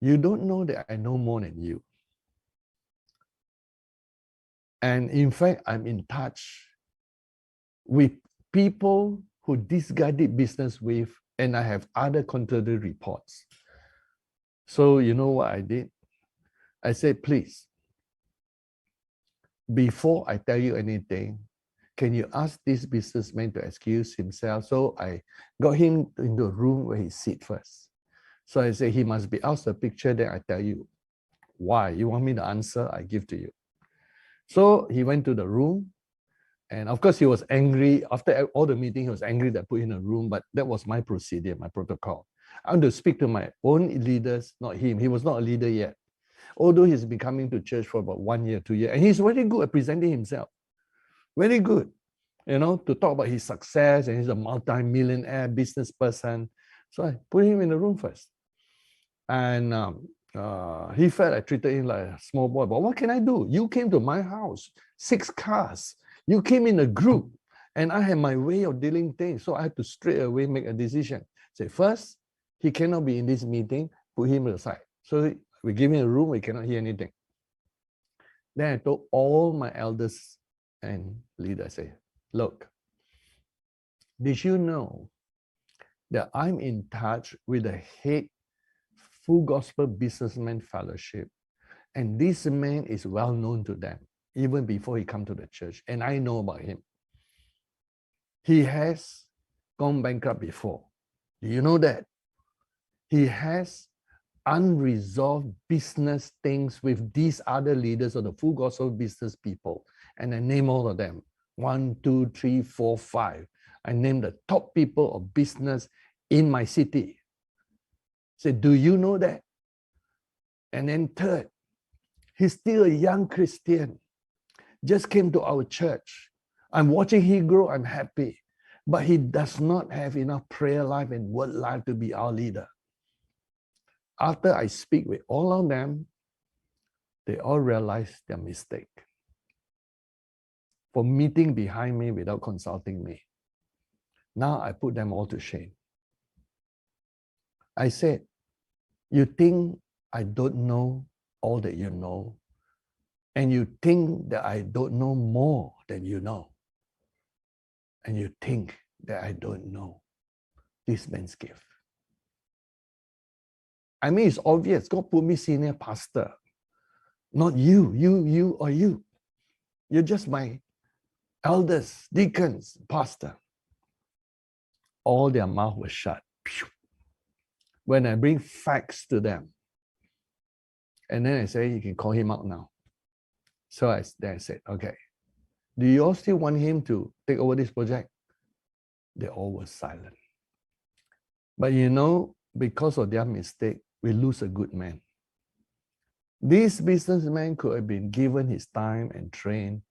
Speaker 1: You don't know that I know more than you. And in fact, I'm in touch with people who this guy did business with, and I have other contrary reports. So you know what I did? I said, please, before I tell you anything, can you ask this businessman to excuse himself? So I got him into a room where he sit first. So I said, he must be out of the picture, then I tell you. Why? You want me to answer? I give to you. So he went to the room, and of course he was angry. After all the meeting, he was angry that I put him in a room, but that was my procedure, my protocol. I want to speak to my own leaders, not him. He was not a leader yet. Although he's been coming to church for about 1 year, 2 years, and he's very good at presenting himself. Very good, to talk about his success, and he's a multi-millionaire business person. So I put him in the room first. And he felt I treated him like a small boy. But what can I do? You came to my house, 6 cars. You came in a group, and I had my way of dealing things. So I had to straight away make a decision. Say, first, he cannot be in this meeting, put him aside. So we give him a room, we cannot hear anything. Then I told all my elders and leaders, say, look, did you know that I'm in touch with the head Full Gospel Businessman Fellowship, and this man is well known to them even before he come to the church, and I know about him. He has gone bankrupt before. Do you know that? He has unresolved business things with these other leaders of the Full Gospel business people, and I name all of them. 1, 2, 3, 4, 5. I name the top people of business in my city. Say, do you know that? And then third, he's still a young Christian. Just came to our church. I'm watching him grow, I'm happy. But he does not have enough prayer life and word life to be our leader. After I speak with all of them, they all realize their mistake for meeting behind me without consulting me. Now I put them all to shame. I said, you think I don't know all that you know, and you think that I don't know more than you know, and you think that I don't know this man's gift. I mean, it's obvious. God put me senior pastor, not you. You're just my elders, deacons, pastor. All their mouth was shut. when I bring facts to them. And then I say, you can call him out now. So then I said, okay, do you all still want him to take over this project? They all were silent. But you know, because of their mistake, we lose a good man. This businessman could have been given his time and trained.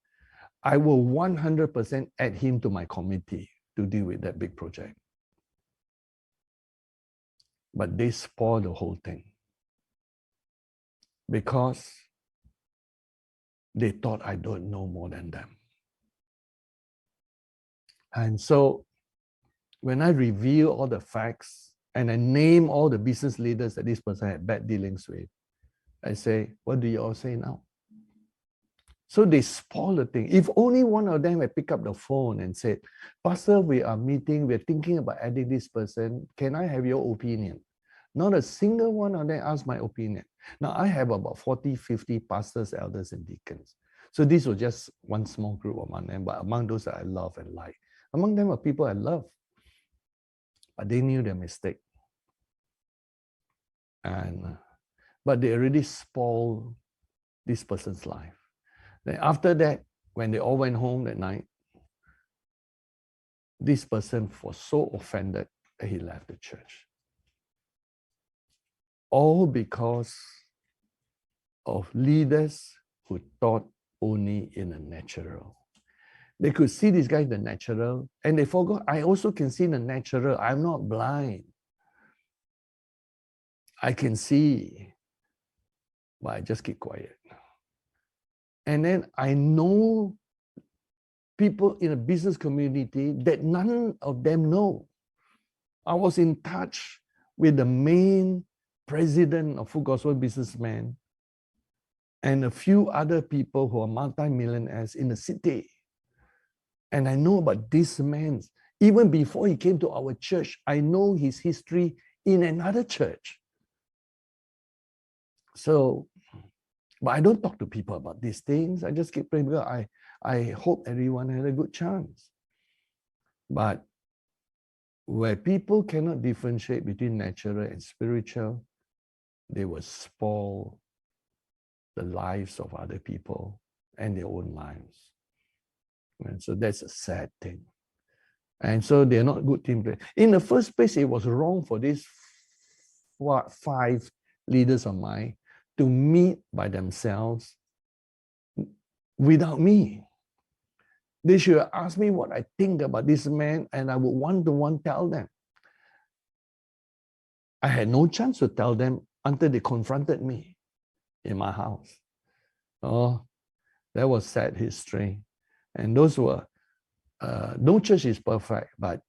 Speaker 1: I will 100% add him to my committee to deal with that big project. But they spoiled the whole thing because they thought I don't know more than them. And so when I reveal all the facts and I name all the business leaders that this person had bad dealings with, I say, what do you all say now? So they spoil the thing. If only one of them had picked up the phone and said, Pastor, we are meeting, we're thinking about adding this person. Can I have your opinion? Not a single one of them asked my opinion. Now, I have about 40, 50 pastors, elders, and deacons. So this was just one small group among them, but among those that I love and like. Among them are people I love. But they knew their mistake. But they already spoiled this person's life. Then after that, when they all went home that night, this person was so offended that he left the church. All because of leaders who thought only in the natural. They could see this guy in the natural, and they forgot, I also can see in the natural. I'm not blind. I can see, but I just keep quiet. And then I know people in a business community that none of them know. I was in touch with the main president of Full Gospel Businessman and a few other people who are multi-millionaires in the city. And I know about this man. Even before he came to our church, I know his history in another church. So, but I don't talk to people about these things. I just keep praying because I hope everyone had a good chance. But where people cannot differentiate between natural and spiritual, they will spoil the lives of other people and their own lives. And so that's a sad thing. And so they're not good team players. In the first place, it was wrong for these 5 leaders of mine to meet by themselves without me. They should ask me what I think about this man, and I would one-to-one tell them. I had no chance to tell them until they confronted me in my house. Oh, that was sad history. And those were, no church is perfect, but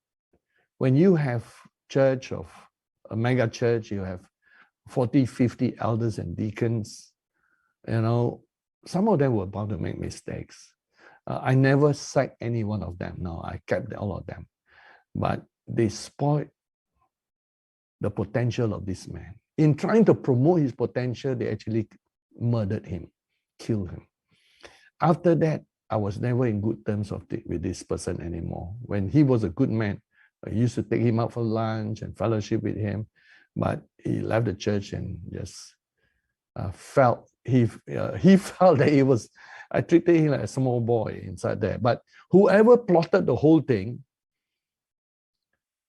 Speaker 1: when you have church of a mega church, you have 40, 50 elders and deacons, you know, some of them were bound to make mistakes. I never sacked any one of them. No, I kept all of them. But they spoiled the potential of this man. In trying to promote his potential, they actually murdered him, killed him. After that, I was never in good terms with this person anymore. When he was a good man, I used to take him out for lunch and fellowship with him, but he left the church and just felt that I treated him like a small boy inside there. But whoever plotted the whole thing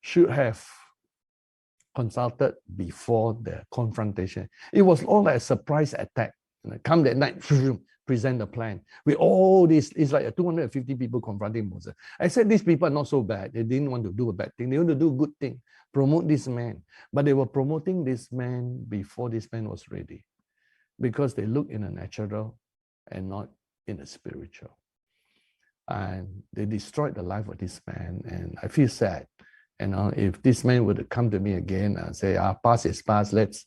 Speaker 1: should have consulted before the confrontation. It was all like a surprise attack. Come that night, present the plan. With all this, it's like 250 people confronting Moses. I said these people are not so bad. They didn't want to do a bad thing. They want to do a good thing, promote this man. But they were promoting this man before this man was ready, because they look in the natural and not in the spiritual. And they destroyed the life of this man, and I feel sad. And if this man would come to me again and say, past is past, let's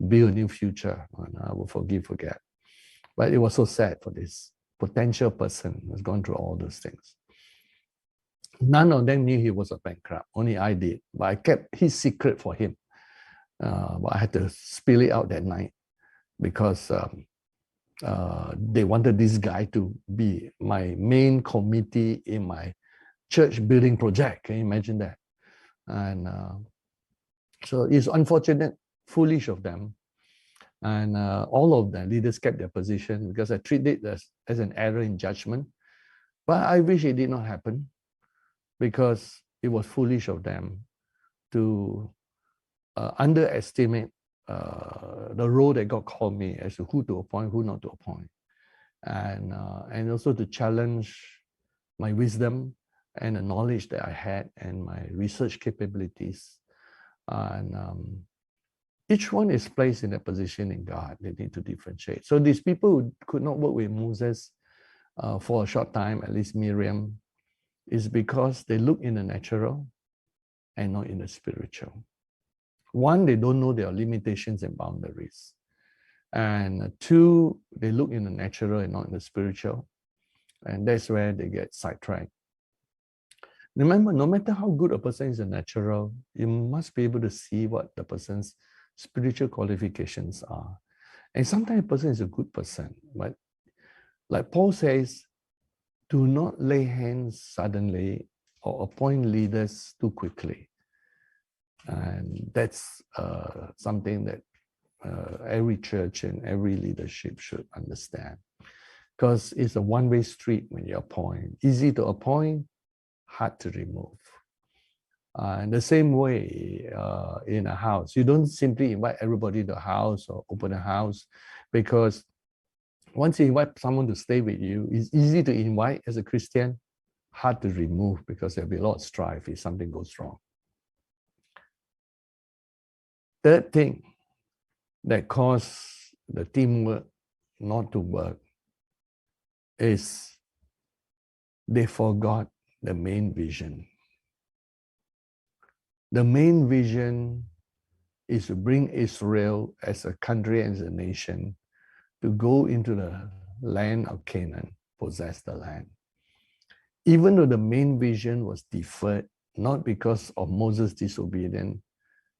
Speaker 1: build a new future, and I will forget. But it was so sad for this potential person who's gone through all those things. None of them knew he was a bankrupt, only I did. But I kept his secret for him. But I had to spill it out that night because they wanted this guy to be my main committee in my church building project. Can you imagine that? And so it's unfortunate foolish of them. And all of the leaders kept their position because I treat it as an error in judgment. But I wish it did not happen because it was foolish of them to underestimate the role that God called me as to who to appoint, who not to appoint. And also to challenge my wisdom and the knowledge that I had and my research capabilities. And each one is placed in a position in God. They need to differentiate. So these people who could not work with Moses for a short time, at least Miriam, is because they look in the natural and not in the spiritual. One, they don't know their limitations and boundaries. And two, they look in the natural and not in the spiritual. And that's where they get sidetracked. Remember, no matter how good a person is in natural, you must be able to see what the person's spiritual qualifications are. And sometimes a person is a good person, but like Paul says, do not lay hands suddenly or appoint leaders too quickly. And that's something that every church and every leadership should understand. Because it's a one-way street when you appoint. Easy to appoint, hard to remove. In the same way, in a house, you don't simply invite everybody to a house or open a house, because once you invite someone to stay with you, it's easy to invite as a Christian, hard to remove because there'll be a lot of strife if something goes wrong. Third thing that causes the teamwork not to work is they forgot the main vision. The main vision is to bring Israel as a country, as a nation, to go into the land of Canaan, possess the land. Even though the main vision was deferred, not because of Moses' disobedience,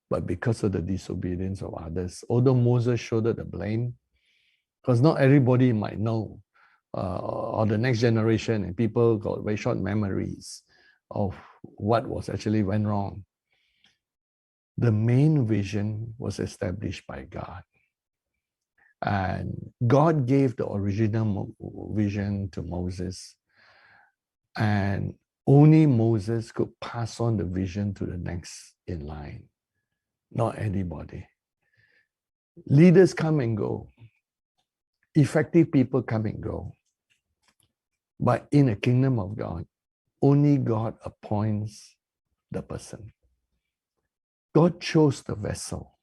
Speaker 1: but because of the disobedience of others. Although Moses shouldered the blame, because not everybody might know, or the next generation, and people got very short memories of what was actually went wrong. The main vision was established by God. And God gave the original vision to Moses. And only Moses could pass on the vision to the next in line, not anybody. Leaders come and go. Effective people come and go. But in the kingdom of God, only God appoints the person. God chose the vessel.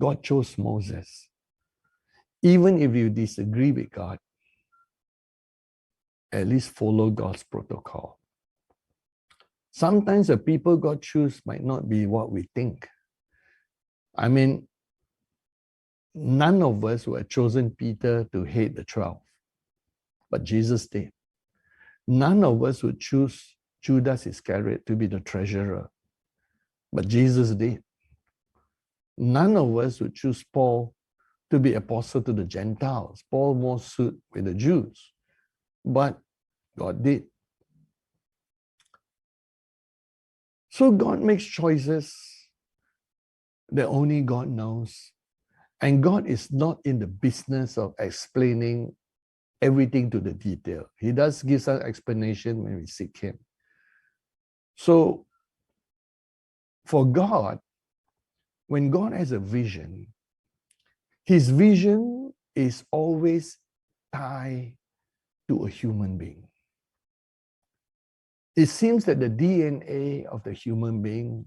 Speaker 1: God chose Moses. Even if you disagree with God, at least follow God's protocol. Sometimes the people God chooses might not be what we think. I mean, none of us would have chosen Peter to head the 12, but Jesus did. None of us would choose Judas Iscariot to be the treasurer, but Jesus did. None of us would choose Paul to be apostle to the Gentiles. Paul more suit with the Jews, but God did. So God makes choices that only God knows. And God is not in the business of explaining everything to the detail. He does give us explanation when we seek Him. So for God, when God has a vision, His vision is always tied to a human being. It seems that the DNA of the human being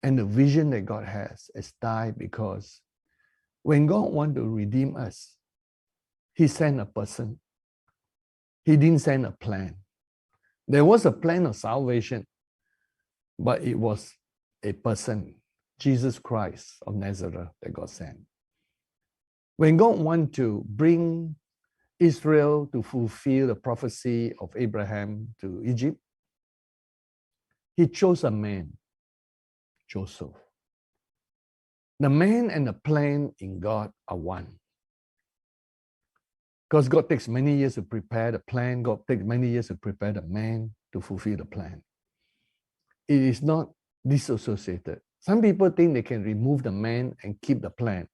Speaker 1: and the vision that God has is tied because when God wanted to redeem us, He sent a person. He didn't send a plan. There was a plan of salvation, but it was a person, Jesus Christ of Nazareth, that God sent. When God wanted to bring Israel to fulfill the prophecy of Abraham to Egypt, He chose a man, Joseph. The man and the plan in God are one. Because God takes many years to prepare the plan. God takes many years to prepare the man to fulfill the plan. It is not disassociated. Some people think they can remove the man and keep the plan.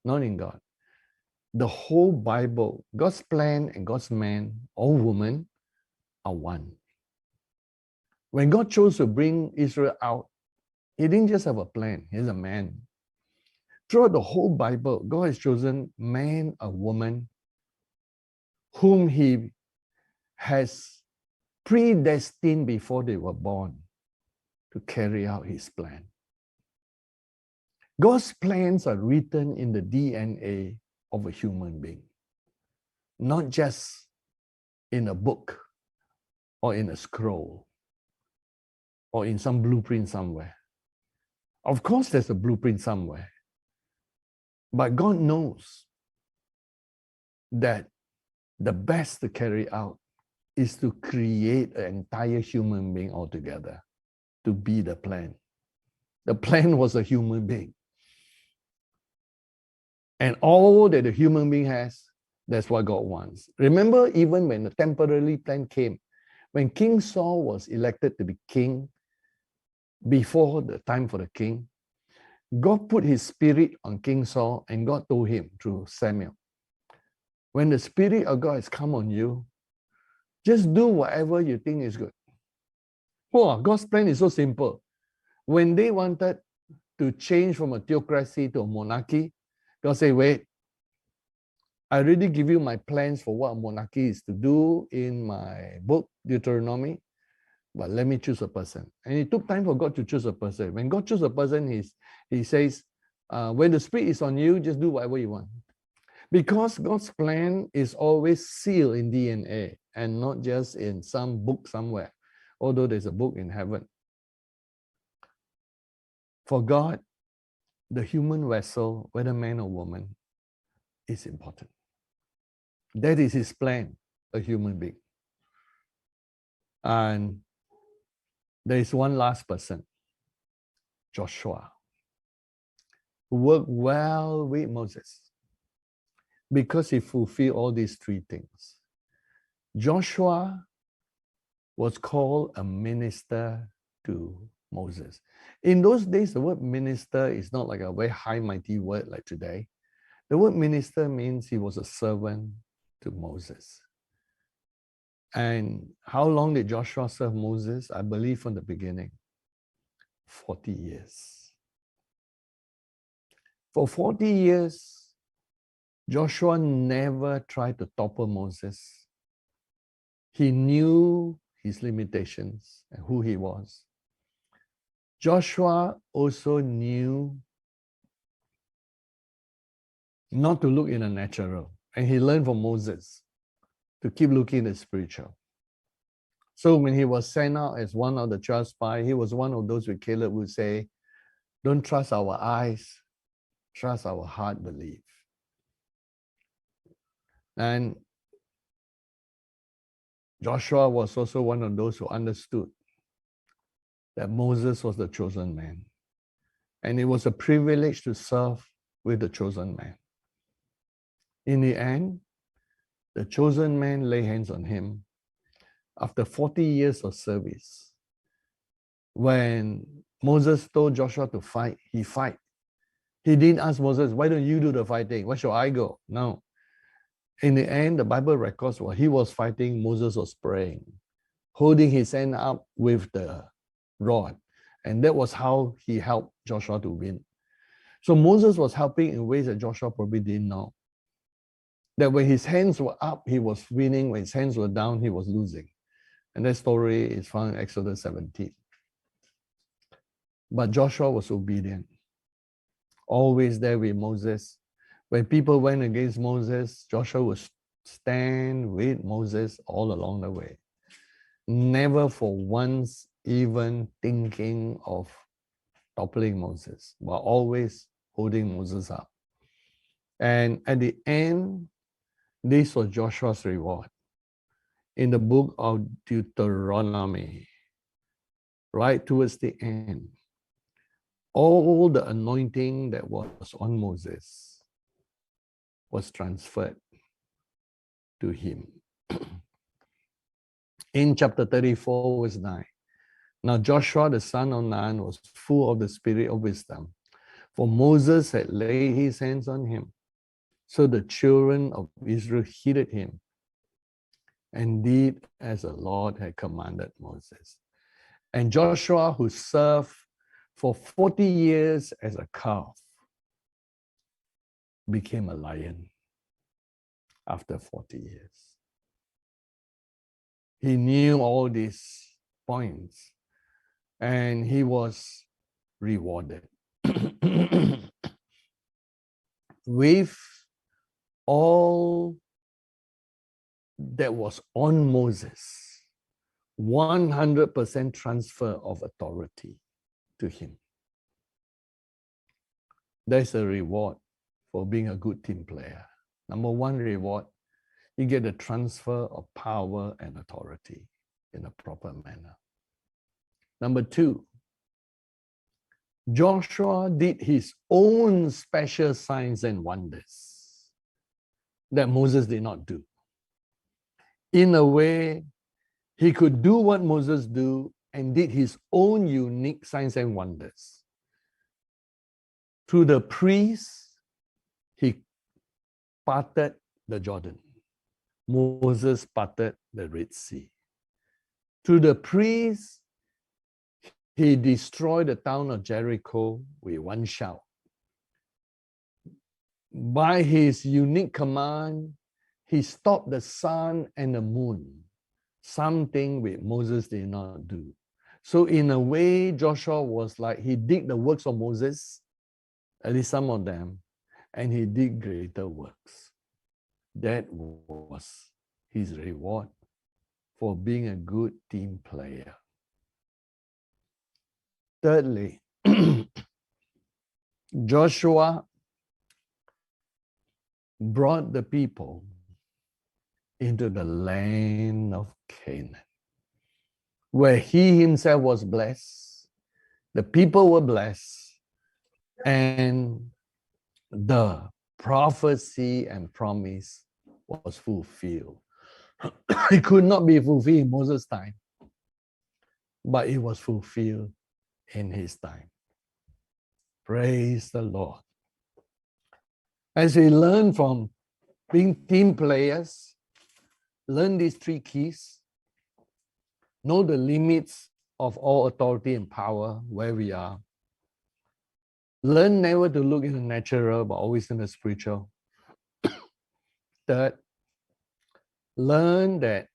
Speaker 1: Not in God. The whole Bible, God's plan and God's man or woman are one. When God chose to bring Israel out, He didn't just have a plan, He's a man. Throughout the whole Bible, God has chosen man or woman whom He has predestined before they were born to carry out His plan. God's plans are written in the DNA of a human being, not just in a book or in a scroll or in some blueprint somewhere. Of course, there's a blueprint somewhere, but God knows that the best to carry out is to create an entire human being altogether to be the plan. The plan was a human being. And all that the human being has, that's what God wants. Remember, even when the temporary plan came, when King Saul was elected to be king, before the time for the king, God put His spirit on King Saul, and God told him through Samuel, when the Spirit of God has come on you, just do whatever you think is good. Oh, God's plan is so simple. When they wanted to change from a theocracy to a monarchy, God said, wait, I already give you my plans for what a monarchy is to do in my book, Deuteronomy, but let me choose a person. And it took time for God to choose a person. When God chooses a person, He says, when the Spirit is on you, just do whatever you want. Because God's plan is always sealed in DNA and not just in some book somewhere, although there's a book in heaven. For God, the human vessel, whether man or woman, is important. That is His plan, a human being. And there is one last person, Joshua, who worked well with Moses because he fulfilled all these three things. Joshua was called a minister to Moses. In those days, the word minister is not like a very high, mighty word like today. The word minister means he was a servant to Moses. And how long did Joshua serve Moses? I believe from the beginning, 40 years. For 40 years, Joshua never tried to topple Moses. He knew his limitations and who he was. Joshua also knew not to look in the natural, and he learned from Moses to keep looking at the spiritual. So when he was sent out as one of the 12 spies, he was one of those where Caleb would say, don't trust our eyes, trust our heart, believe. And Joshua was also one of those who understood that Moses was the chosen man. And it was a privilege to serve with the chosen man. In the end, the chosen man laid hands on him after 40 years of service. When Moses told Joshua to fight, he fight. He didn't ask Moses, why don't you do the fighting? Where shall I go? No. In the end, the Bible records while he was fighting, Moses was praying, holding his hand up with the rod. And that was how he helped Joshua to win. So Moses was helping in ways that Joshua probably didn't know. That when his hands were up, he was winning. When his hands were down, he was losing. And that story is found in Exodus 17. But Joshua was obedient, always there with Moses. When people went against Moses, Joshua would stand with Moses all along the way. Never for once even thinking of toppling Moses, but always holding Moses up. And at the end, this was Joshua's reward. In the book of Deuteronomy, right towards the end, all the anointing that was on Moses was transferred to him. In chapter 34, verse 9, Now Joshua, the son of Nun, was full of the spirit of wisdom, for Moses had laid his hands on him. So the children of Israel heeded him and did as the Lord had commanded Moses. And Joshua, who served for 40 years as a calf, became a lion after 40 years. He knew all these points and he was rewarded with all that was on Moses, 100% transfer of authority to him. There's a reward for being a good team player. Number one reward, you get the transfer of power and authority in a proper manner. Number two, Joshua did his own special signs and wonders that Moses did not do. In a way, he could do what Moses do and did his own unique signs and wonders. Through the priests, he parted the Jordan. Moses parted the Red Sea. Through the priests, he destroyed the town of Jericho with one shout. By his unique command, he stopped the sun and the moon, something which Moses did not do. So in a way, Joshua was like, he did the works of Moses, at least some of them, and he did greater works. That was his reward for being a good team player. Thirdly, Joshua brought the people into the land of Canaan, where he himself was blessed, the people were blessed, and the prophecy and promise was fulfilled. It could not be fulfilled in Moses' time, but it was fulfilled in his time. Praise the Lord. As we learn from being team players, learn these three keys, know the limits of all authority and power where we are. Learn never to look in the natural, but always in the spiritual. Third, learn that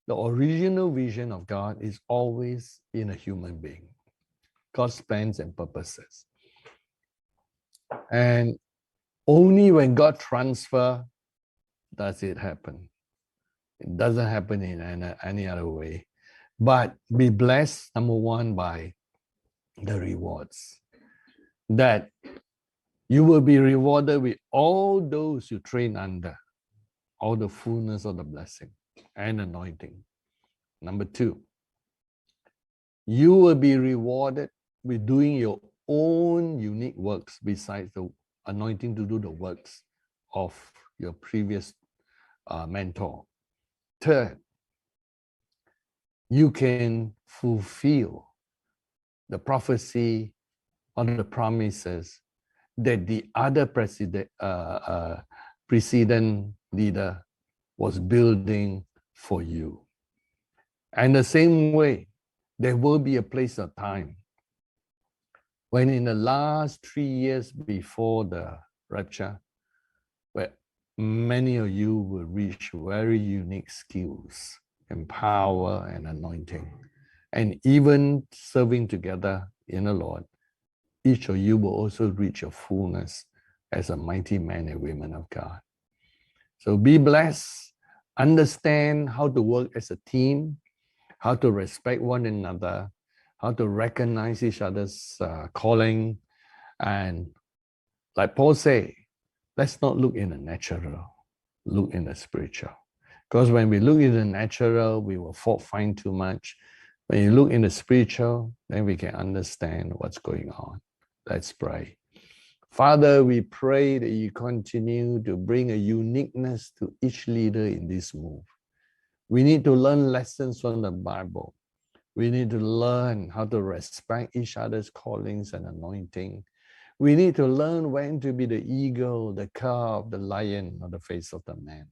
Speaker 1: the original vision of God is always in a human being. God's plans and purposes. And only when God transfers does it happen. It doesn't happen in any other way. But be blessed, number one, by the rewards. That you will be rewarded with all those you train under, all the fullness of the blessing and anointing. Number two, you will be rewarded with doing your own unique works besides the anointing to do the works of your previous mentor. Third, you can fulfill the prophecy or the promises that the other precedent leader was building for you. And the same way, there will be a place of time when in the last 3 years before the rapture, where many of you will reach very unique skills and power and anointing, and even serving together in the Lord, each of you will also reach your fullness as a mighty man and woman of God. So be blessed, understand how to work as a team, how to respect one another, how to recognize each other's calling. And like Paul said, let's not look in the natural, look in the spiritual. Because when we look in the natural, we will fault find too much. When you look in the spiritual, then we can understand what's going on. Let's pray. Father, we pray that you continue to bring a uniqueness to each leader in this move. We need to learn lessons from the Bible. We need to learn how to respect each other's callings and anointing. We need to learn when to be the eagle, the calf, the lion on the face of the man.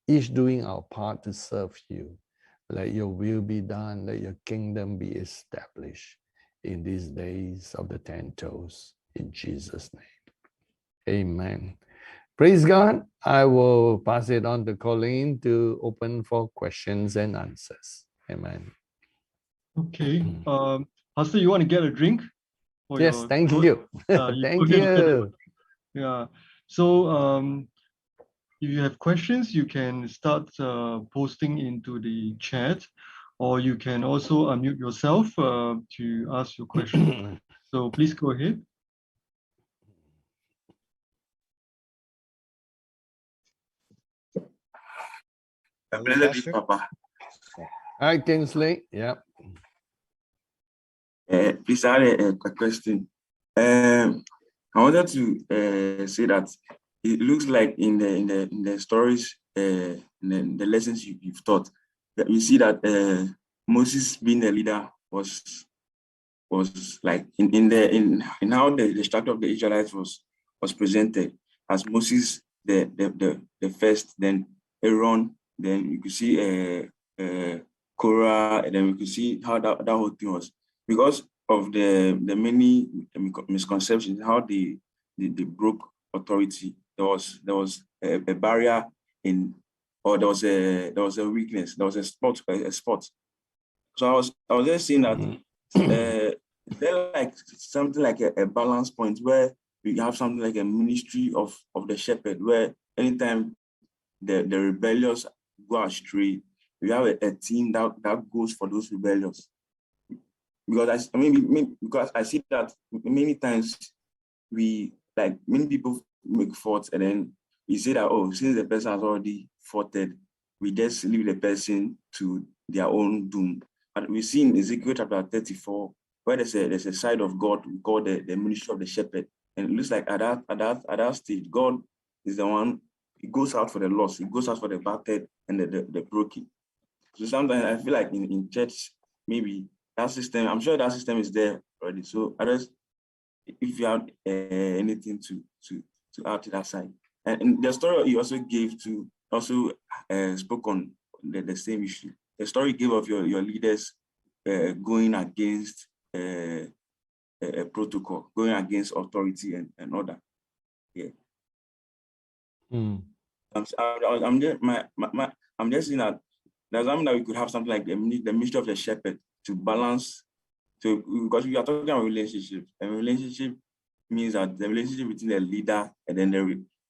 Speaker 1: Each doing our part to serve you. Let your will be done. Let your kingdom be established in these days of the 10 toes. In Jesus' name. Amen. Praise God. I will pass it on to Colleen to open for questions and answers. Amen.
Speaker 2: Okay. Pastor, you want to get a drink?
Speaker 1: Yes, thank you. Thank you.
Speaker 2: Yeah. So if you have questions, you can start posting into the chat, or you can also unmute yourself to ask your question. So please go ahead.
Speaker 3: Papa.
Speaker 1: Hi, Kingsley. Yeah.
Speaker 3: Please, I had a question. I wanted to say that it looks like in the stories, in the lessons you've taught, that we see that Moses being the leader was like in how the structure of the Israelites was presented as Moses the first, then Aaron, then you could see Korah, and then we could see how that whole thing was because of the many misconceptions, how they broke authority. There was a barrier in, or there was a weakness, there was a spot. So I was just saying that there like something like a balance point where we have something like a ministry of the shepherd, where anytime the rebellious go astray, we have a team that goes for those rebellious. Because because I see that many times many people make faults, and then we say that, oh, since the person has already faulted, we just leave the person to their own doom. But we see in Ezekiel chapter 34, where there's a side of God we call the ministry of the shepherd. And it looks like at that stage, God is the one. He goes out for the lost, he goes out for the battered and the broken. So sometimes I feel like in church, maybe that system, I'm sure that system is there already. So others, if you have anything to add to that side. And in the story you also gave to also spoke on the same issue. The story you gave of your leaders going against a protocol, going against authority and order. Yeah. I'm just saying that there's something that we could have something like the ministry of the shepherd to balance. So because we are talking about relationship, and relationship means that the relationship between the leader and then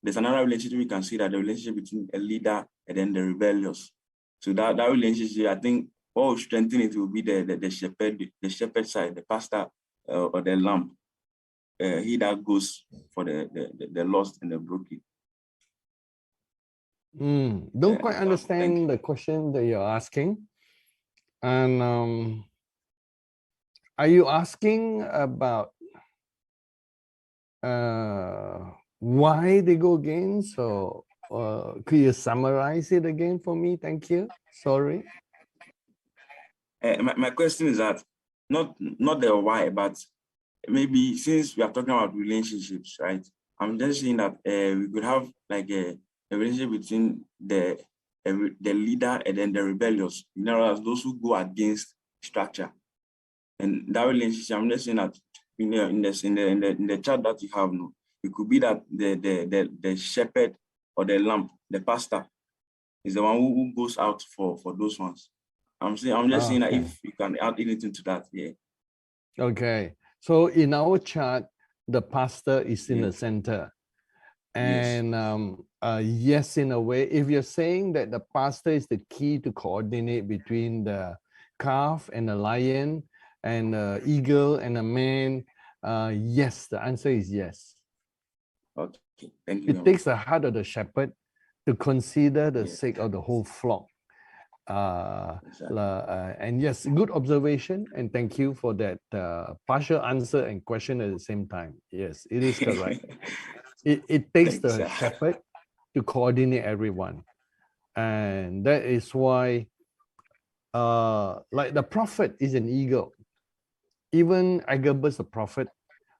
Speaker 3: there's another relationship we can see, that the relationship between a leader and then the rebellious. So that relationship, I think what will strengthen it will be the shepherd side, the pastor or the lamb. He that goes for the lost and the broken.
Speaker 1: Don't quite understand the question that you're asking. And are you asking about why they go against, or could you summarize it again for me? Thank you. Sorry.
Speaker 3: My question is that not the why, but maybe since we are talking about relationships, right? I'm just saying that we could have like a relationship between the leader and then the rebellious. In other words, those who go against structure. And that relationship, I'm just saying that in the chart that you have, no, it could be that the shepherd or the lamb, the pastor, is the one who goes out for those ones. I'm just saying that if you can add anything to that, yeah.
Speaker 1: Okay. So in our chart, the pastor is in the center. And yes, in a way, if you're saying that the pastor is the key to coordinate between the calf and the lion and the eagle and the man, yes, the answer is yes.
Speaker 3: Okay, thank you.
Speaker 1: It takes the heart of the shepherd to consider the sake of the whole flock. And yes, good observation, and thank you for that partial answer and question at the same time. Yes, it is correct. It takes the shepherd to coordinate everyone, and that is why like the prophet is an eagle. Even Agabus, the prophet,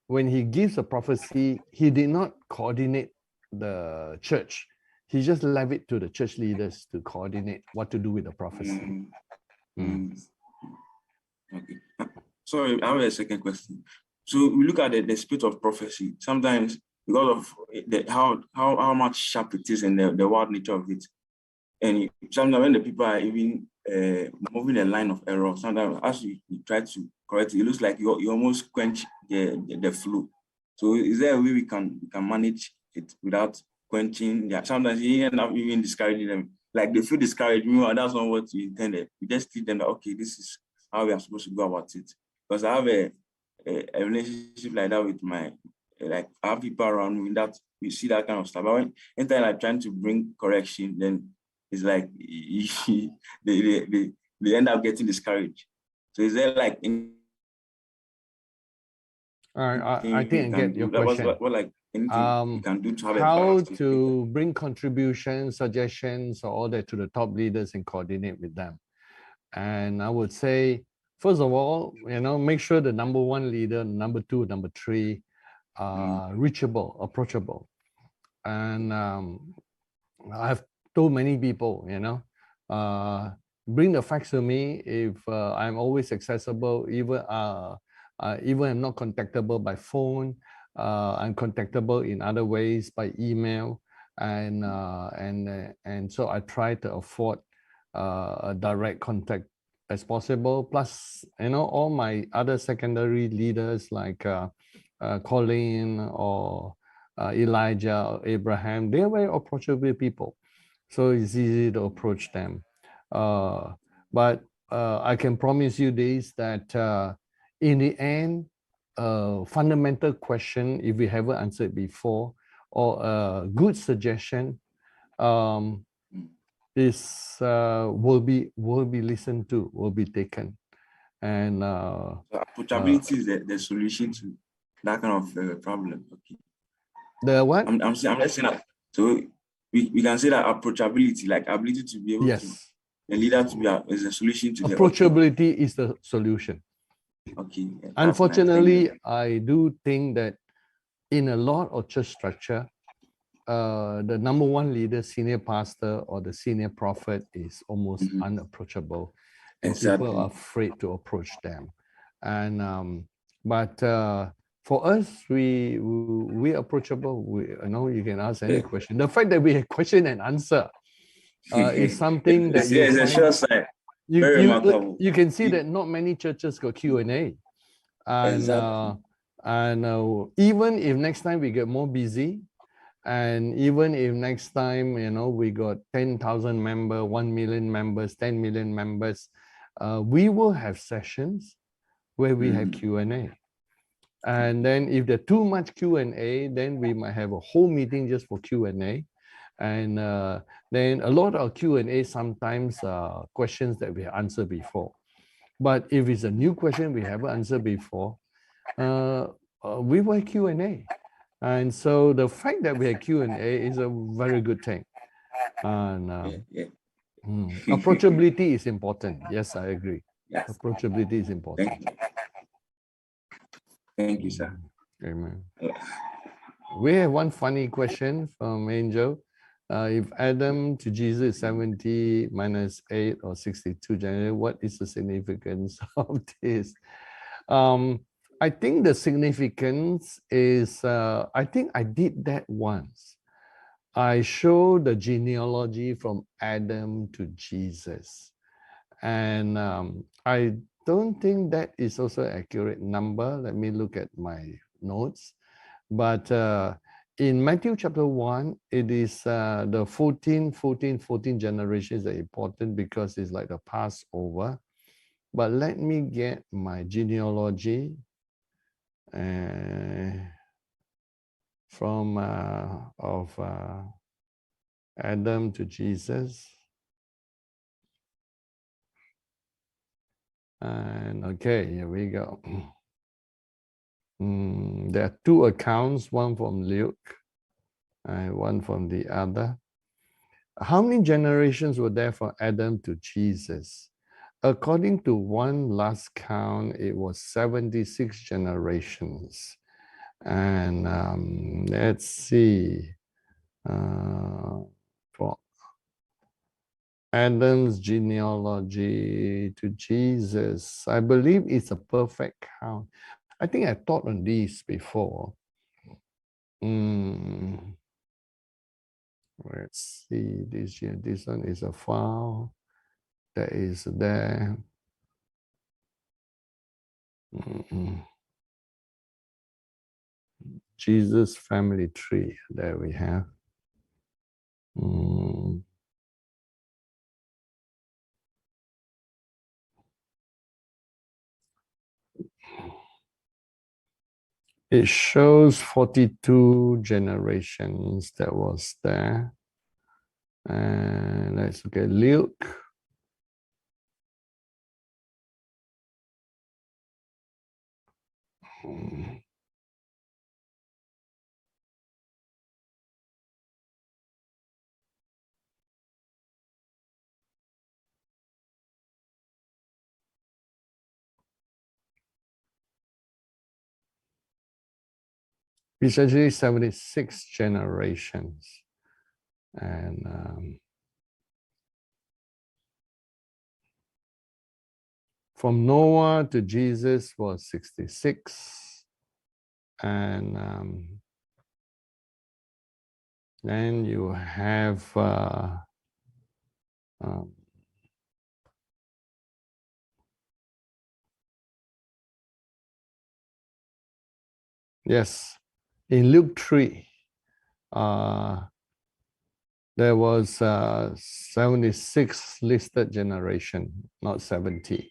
Speaker 1: when he gives a prophecy, he did not coordinate the church. He just left it to the church leaders to coordinate what to do with the prophecy.
Speaker 3: Okay. Sorry, I have a second question. So we look at the spirit of prophecy. Sometimes because of how much sharp it is and the wild nature of it, and sometimes when the people are even moving a line of error, sometimes as you try to correct it, it looks like you almost quench the flow. So is there a way we can manage it without quenching? Yeah, sometimes you end up even discouraging them. Like they feel discouraged. That's not what you intended. You just teach them that, okay, this is how we are supposed to go about it. Because I have a relationship like that with my, like I have people around me that we see that kind of stuff. But when anytime I'm trying to bring correction, then it's like they end up getting discouraged. So is there like
Speaker 1: I think I get your question.
Speaker 3: What like anything you can do to have
Speaker 1: how to bring contributions, suggestions, or all that to the top leaders and coordinate with them. And I would say, first of all, make sure the number one leader, number two, number three are reachable, approachable. And I've told many people, bring the facts to me if I'm always accessible, even I'm not contactable by phone, I'm contactable in other ways by email, and so I try to afford a direct contact as possible. Plus, all my other secondary leaders like Colin or Elijah or Abraham, they're very approachable people, so it's easy to approach them. But I can promise you this, that in the end, fundamental question, if we haven't answered before, or a good suggestion, is will be listened to, will be taken. And
Speaker 3: approachability is the solution to that kind of problem. Okay.
Speaker 1: The what?
Speaker 3: I'm just saying that. So we can say that approachability, like ability to be able to, the leader to be is a solution to
Speaker 1: approachability is the solution.
Speaker 3: Okay.
Speaker 1: Unfortunately, I do think that in a lot of church structure, the number one leader, senior pastor, or the senior prophet is almost unapproachable, and people are afraid to approach them. And but for us, we approachable. You can ask any question. The fact that we have question and answer is something that
Speaker 3: it's a sure sign. Very remarkable.
Speaker 1: You can see that not many churches got Q&A, and even if next time we get more busy, and even if next time we got 10,000 members, 1 million members, 10 million members, we will have sessions where we have Q&A. And then if there's too much Q&A, then we might have a whole meeting just for Q&A. And then a lot of Q&A sometimes questions that we answered before. But if it's a new question we haven't answered before, we will have Q&A. And so the fact that we have Q&A is a very good thing. And approachability is important. Yes, I agree. Yes. Approachability is important.
Speaker 3: Thank you, sir.
Speaker 1: Amen. We have one funny question from Angel. If Adam to Jesus is 70 minus 8 or 62 generally, what is the significance of this? I think the significance is, I think I did that once. I showed the genealogy from Adam to Jesus. And I don't think that is also an accurate number. Let me look at my notes. But in Matthew chapter 1, it is the 14 generations that are important because it's like the Passover. But let me get my genealogy from of Adam to Jesus. And okay, here we go. There are two accounts, one from Luke and one from the other. How many generations were there from Adam to Jesus? according to one last count, it was 76 generations. And let's see, for Adam's genealogy to Jesus, I believe it's a perfect count. I think I taught on these before. Let's see, this one is a file that is there. Jesus family tree, there we have. It shows 42 generations that was there. And let's look at Luke. It's actually 76 generations. And from Noah to Jesus was 66. And then you have yes, in Luke 3, there was 76 listed generation, not 70.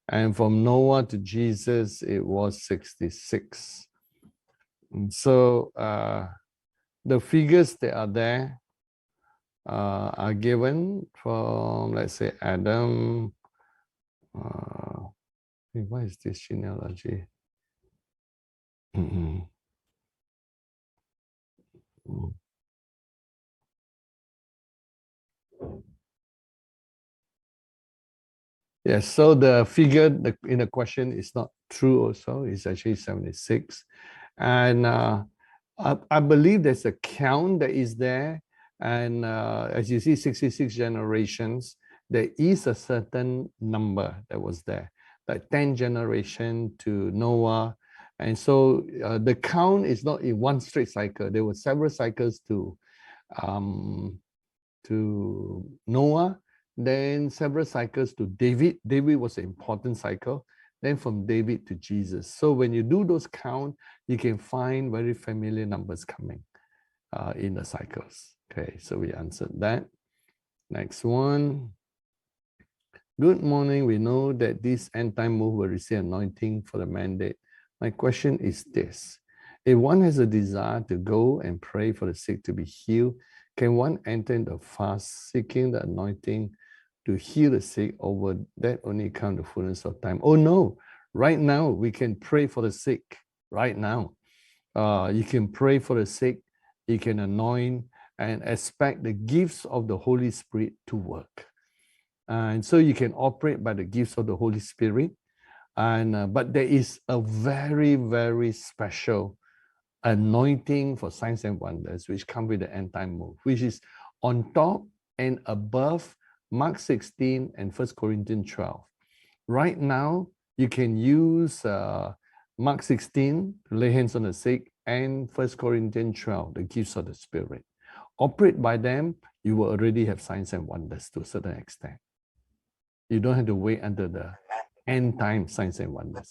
Speaker 1: And from Noah to Jesus, it was 66. And so the figures that are there are given from, let's say, Adam. What is this genealogy? Yes, so the figure in the question is not true also. It's actually 76. And I believe there's a count that is there. And as you see, 66 generations, there is a certain number that was there, like 10 generation to Noah. And so the count is not in one straight cycle. There were several cycles to Noah, then several cycles to David. David was an important cycle. Then from David to Jesus. So when you do those count, you can find very familiar numbers coming in the cycles. Okay, so we answered that. Next one. Good morning. We know that this end time move will receive anointing for the mandate. My question is this. If one has a desire to go and pray for the sick to be healed, can one enter into a fast seeking the anointing to heal the sick, or would that only come the fullness of time? Oh no, right now we can pray for the sick. Right now, you can pray for the sick, you can anoint and expect the gifts of the Holy Spirit to work. And so you can operate by the gifts of the Holy Spirit. And but there is a very, very special anointing for signs and wonders, which come with the end time move, which is on top and above Mark 16 and 1 Corinthians 12. Right now, you can use Mark 16 to lay hands on the sick and 1 Corinthians 12, the gifts of the Spirit. Operate by them, you will already have signs and wonders to a certain extent. You don't have to wait until the end time signs and wonders.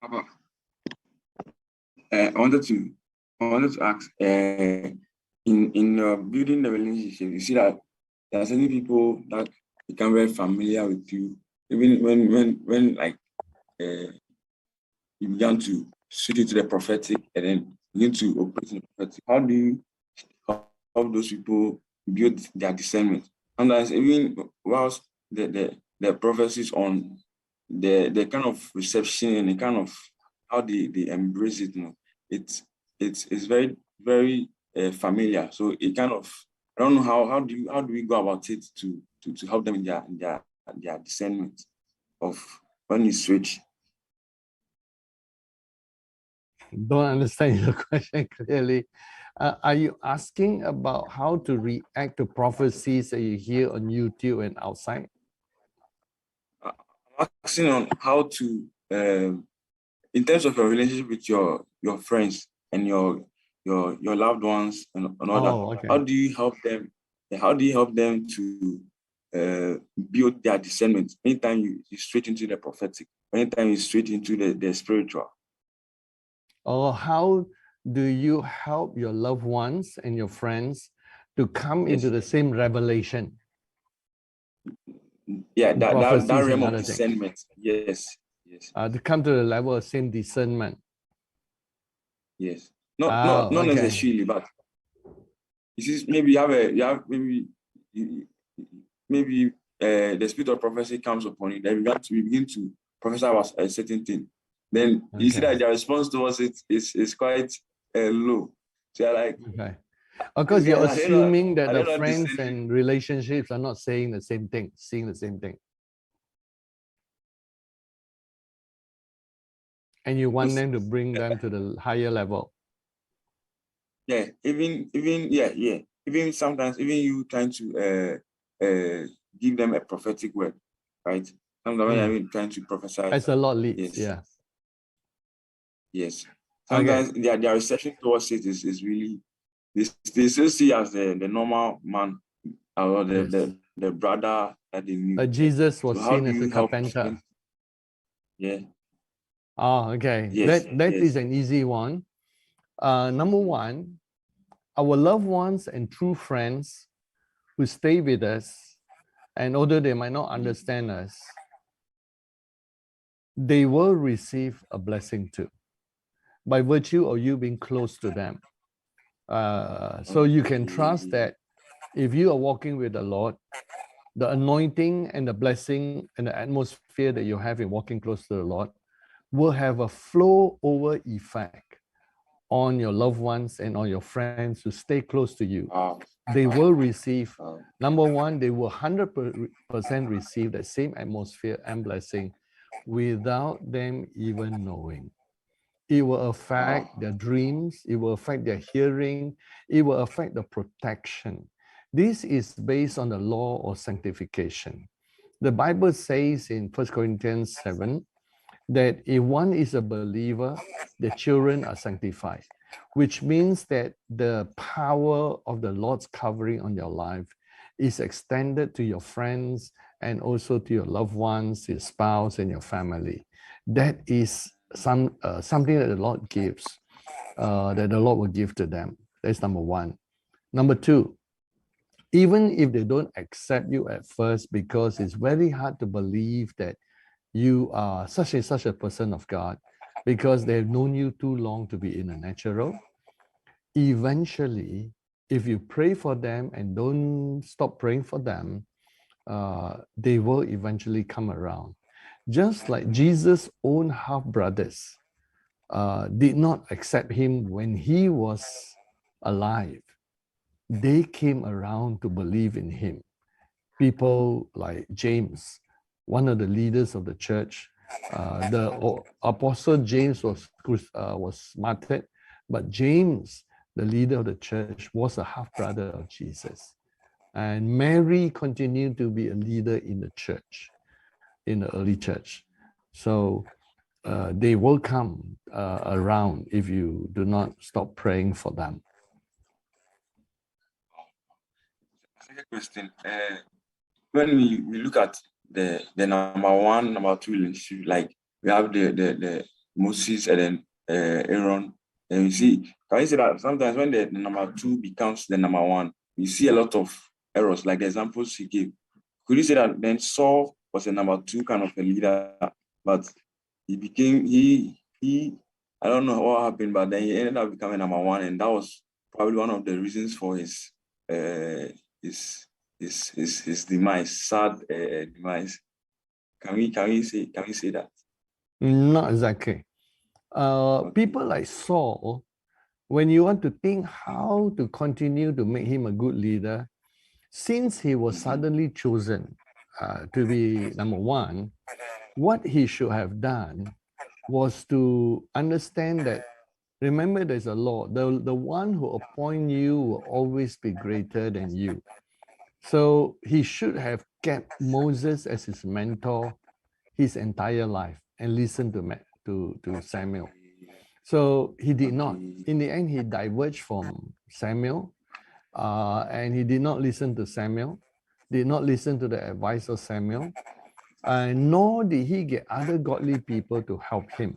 Speaker 3: Papa, I wanted to ask, in building the relationship, you see that there are certain people that become very familiar with you, even when like you began to switch into the prophetic and then begin to operate in the prophetic. How do you help those people build their discernment? And as even whilst the prophecies on the kind of reception and the kind of how they embrace it, it's very, very familiar. So it kind of I don't know how do we go about it to help them in their discernment of when you switch.
Speaker 1: Don't understand your question clearly. Are you asking about how to react to prophecies that you hear on YouTube and outside?
Speaker 3: I'm asking on how to, in terms of your relationship with your friends and your loved ones and all that.
Speaker 1: Okay.
Speaker 3: How do you help them? How do you help them to build their discernment? Anytime you straight into the prophetic, anytime you straight into the spiritual.
Speaker 1: Or how do you help your loved ones and your friends to come into the same revelation?
Speaker 3: Yeah, that realm of
Speaker 1: things.
Speaker 3: discernment. Yes.
Speaker 1: To come to the level of same discernment.
Speaker 3: Yes. Not necessarily, but you see, maybe maybe the spirit of prophecy comes upon you. Then we begin to prophesy about a certain thing. Then you see that their response towards it is quite low. So you're like,
Speaker 1: okay. Of course, you're assuming that the friends
Speaker 3: discerning.
Speaker 1: and relationships are not saying the same thing, seeing the same thing. And you want them to bring them to the higher level.
Speaker 3: Yeah, even sometimes, even you trying to give them a prophetic word, right? Sometimes when you're trying to prophesy.
Speaker 1: As the Lord leads,
Speaker 3: Yes. Sometimes their reception towards it is really, they still see as the normal man or the brother that they knew.
Speaker 1: Jesus was seen as a carpenter.
Speaker 3: Yeah.
Speaker 1: Oh, okay.
Speaker 3: Yes,
Speaker 1: That is an easy one. Number one, our loved ones and true friends who stay with us, and although they might not understand us, they will receive a blessing too, by virtue of you being close to them. So you can trust that if you are walking with the Lord, the anointing and the blessing and the atmosphere that you have in walking close to the Lord will have a flow over effect on your loved ones and on your friends who stay close to you. They will receive, number one, they will 100% receive the same atmosphere and blessing without them even knowing. It will affect their dreams, it will affect their hearing, it will affect the protection. This is based on the law of sanctification. The Bible says in 1 Corinthians 7 that if one is a believer, the children are sanctified, which means that the power of the Lord's covering on your life is extended to your friends and also to your loved ones, your spouse, and your family. That is something that the Lord gives, that the Lord will give to them. That's number one. Number two, even if they don't accept you at first, because it's very hard to believe that you are such and such a person of God, because they've known you too long to be in the natural. Eventually, if you pray for them and don't stop praying for them, they will eventually come around. Just like Jesus' own half-brothers did not accept him when he was alive. They came around to believe in him. People like James, one of the leaders of the church, the apostle James was martyred, but James, the leader of the church, was a half-brother of Jesus. And Mary continued to be a leader in the church, in the early church. So they will come around if you do not stop praying for them.
Speaker 3: Second question. When we look at the number one, number two relationship, like we have the Moses and then Aaron, and you see, can you say that sometimes when the number two becomes the number one, you see a lot of errors, like the examples he gave. Could you say that then Saul was a number two kind of a leader, but he became I don't know what happened, but then he ended up becoming number one, and that was probably one of the reasons for his demise, sad demise. Can we say that?
Speaker 1: Not exactly. People like Saul when you want to think how to continue to make him a good leader, since he was suddenly chosen to be number one, what he should have done was to understand that, remember, there's a law. The one who appoint you will always be greater than you. So he should have kept Moses as his mentor his entire life and listened to Samuel. So he did not. In the end, he diverged from Samuel, and he did not listen to Samuel, did not listen to the advice of Samuel, nor did he get other godly people to help him.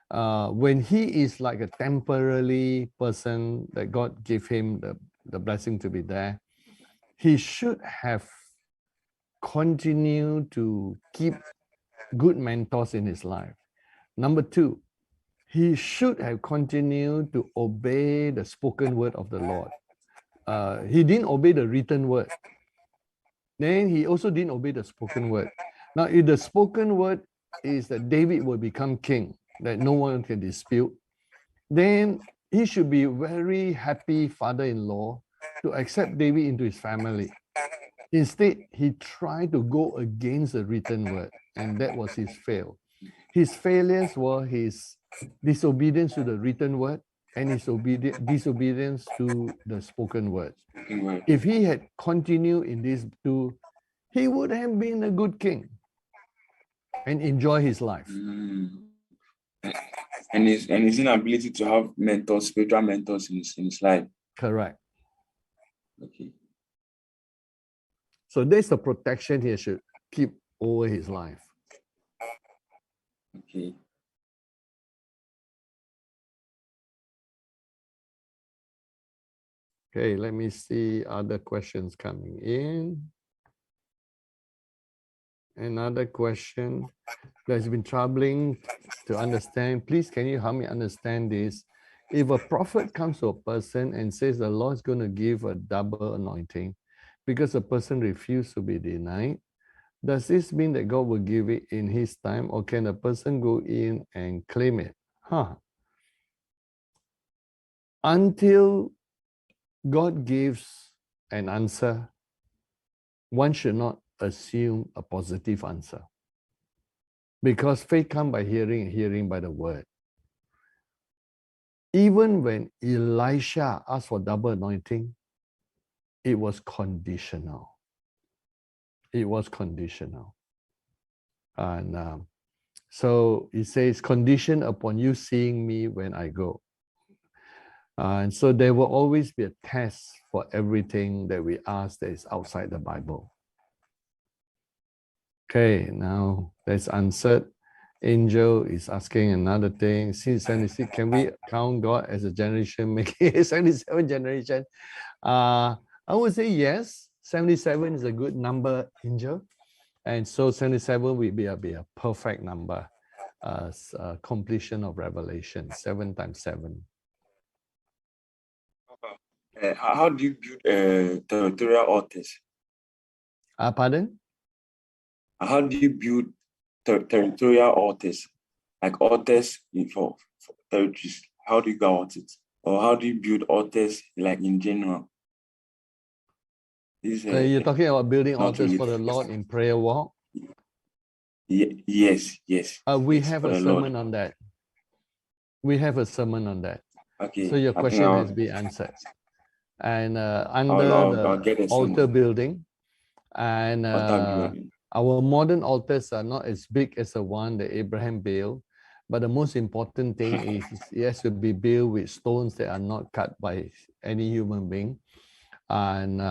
Speaker 1: When he is like a temporary person that God gave him the blessing to be there, he should have continued to keep good mentors in his life. Number two, he should have continued to obey the spoken word of the Lord. He didn't obey the written word. Then he also didn't obey the spoken word. Now, if the spoken word is that David will become king, that no one can dispute, then he should be very happy father-in-law to accept David into his family. Instead, he tried to go against the written word, and that was his fail. His failures were his disobedience to the written word and his disobedience to the spoken words. If he had continued in these two, he would have been a good king and enjoy his life.
Speaker 3: And his inability to have mentors, spiritual mentors in his life.
Speaker 1: Correct.
Speaker 3: Okay.
Speaker 1: So there's the protection he should keep over his life.
Speaker 3: Okay.
Speaker 1: Okay, let me see other questions coming in. Another question that's been troubling to understand. Please, can you help me understand this? If a prophet comes to a person and says the Lord's going to give a double anointing because a person refused to be denied, does this mean that God will give it in his time, or can a person go in and claim it? Until God gives an answer, one should not assume a positive answer. Because faith comes by hearing, and hearing by the word. Even when Elisha asked for double anointing, it was conditional. It was conditional. And so it says, condition upon you seeing me when I go. And so there will always be a test for everything that we ask that is outside the Bible. Okay, now that's answered. Angel is asking another thing. Since 76, can we count God as a generation making a 77 generation? I would say yes. 77 is a good number, Angel. And so 77 will be a perfect number. Completion of Revelation, 7 times 7.
Speaker 3: How do you build territorial altars?
Speaker 1: Pardon?
Speaker 3: How do you build territorial altars? Like altars for territories. How do you go about it? Or how do you build altars like in general?
Speaker 1: You're talking about building altars for the Lord in prayer walk?
Speaker 3: Yes.
Speaker 1: We
Speaker 3: yes,
Speaker 1: have a sermon on that. We have a sermon on that.
Speaker 3: Okay.
Speaker 1: So your question has been answered. And under the altar building, and our modern altars are not as big as the one that Abraham built, but the most important thing is it has to be built with stones that are not cut by any human being. And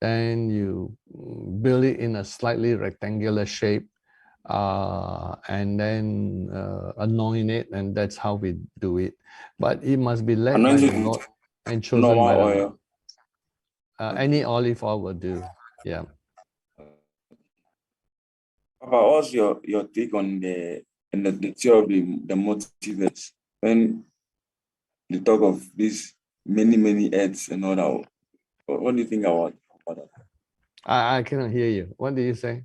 Speaker 1: then you build it in a slightly rectangular shape, and then anoint it, and that's how we do it. But it must be led by the Lord and chosen by the Lord. Any olive oil will do. Yeah.
Speaker 3: Papa, what's your take on the theory of the multiverse? When you talk of these many earths and all that, what do you think about that?
Speaker 1: I cannot hear you. What did you say?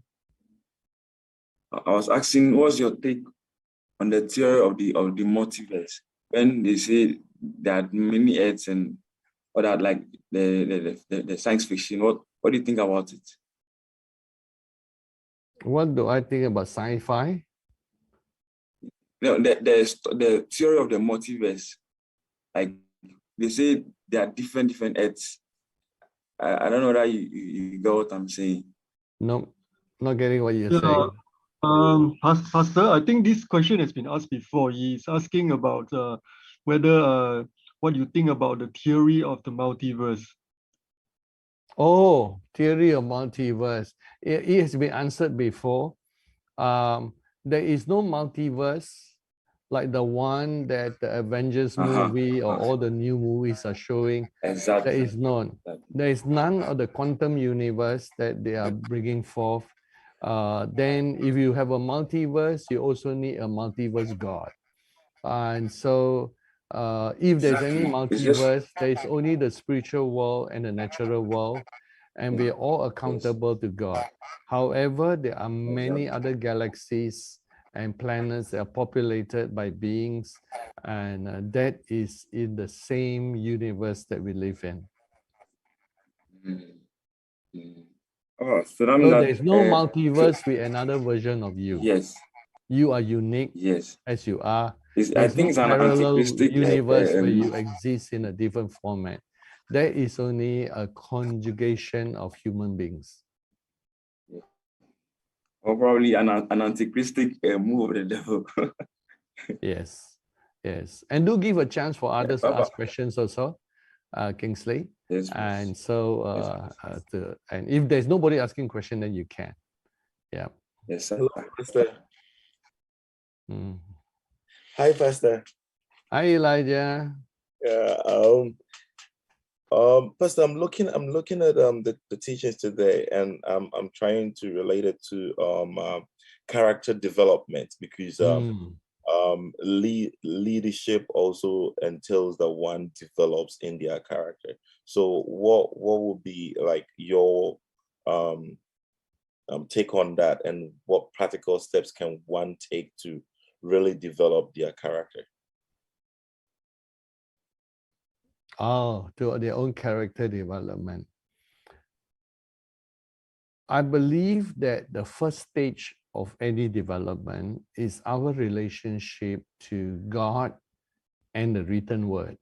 Speaker 3: I was asking, what's your take on the theory of the multiverse? when they say there are many Earths and all that, like the science fiction, what do you think about it?
Speaker 1: What do I think about sci-fi?
Speaker 3: You know, the theory of the multiverse, like they say there are different Earths. I don't know that you got what I'm saying.
Speaker 1: No, not getting what you're
Speaker 2: Yeah,
Speaker 1: saying.
Speaker 2: Pastor, I think this question has been asked before. He's asking about whether what you think about the theory of the multiverse.
Speaker 1: Oh, theory of multiverse. It has been answered before. There is no multiverse like the one that the Avengers movie or all the new movies are showing.
Speaker 3: Exactly.
Speaker 1: There is none. There is none of the quantum universe that they are bringing forth. Then if you have a multiverse, you also need a multiverse God. And so if there's any multiverse, there is only the spiritual world and the natural world, and we are all accountable to God. However, there are many other galaxies and planets that are populated by beings, and that is in the same universe that we live in.
Speaker 3: Oh, so that
Speaker 1: So
Speaker 3: means that
Speaker 1: there's no multiverse with another version of you.
Speaker 3: yes,
Speaker 1: You are unique
Speaker 3: yes.
Speaker 1: as you are.
Speaker 3: I
Speaker 1: There's
Speaker 3: think
Speaker 1: no
Speaker 3: it's an
Speaker 1: parallel
Speaker 3: antichristic
Speaker 1: universe where you exist in a different format. There is only a conjugation of human beings.
Speaker 3: or probably an antichristic move of the devil.
Speaker 1: Yes, yes. And do give a chance for others to ask questions also, Kingsley.
Speaker 3: Yes,
Speaker 1: And so, and if there's nobody asking question, then you can. Yeah.
Speaker 3: yes, sir.
Speaker 4: Hello, Pastor.
Speaker 1: Mm.
Speaker 4: Hi, Pastor.
Speaker 1: Hi, Elijah.
Speaker 4: Yeah. Pastor, I'm looking at the teachings today, and I'm trying to relate it to character development, because leadership also entails that one develops in their character. So what would be like your take on that, and what practical steps can one take to really develop their character?
Speaker 1: Oh, to their own character development. I believe that the first stage of any development is our relationship to God and the written word,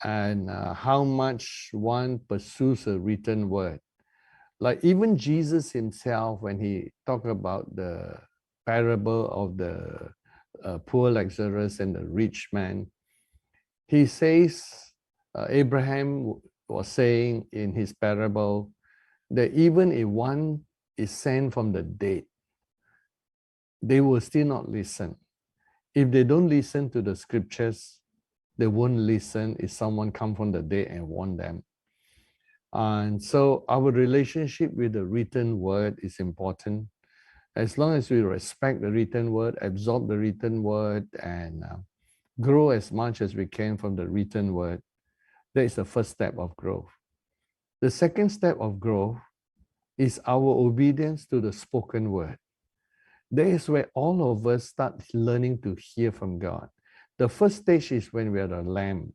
Speaker 1: and how much one pursues a written word. Like even Jesus himself, when he talked about the parable of the poor Lazarus and the rich man, he says, Abraham was saying in his parable that even if one is sent from the dead, they will still not listen. If they don't listen to the scriptures, they won't listen if someone come from the dead and warn them. And so our relationship with the written word is important. As long as we respect the written word, absorb the written word, and grow as much as we can from the written word, that is the first step of growth. The second step of growth is our obedience to the spoken word. That is where all of us start learning to hear from God. The first stage is when we are a lamb.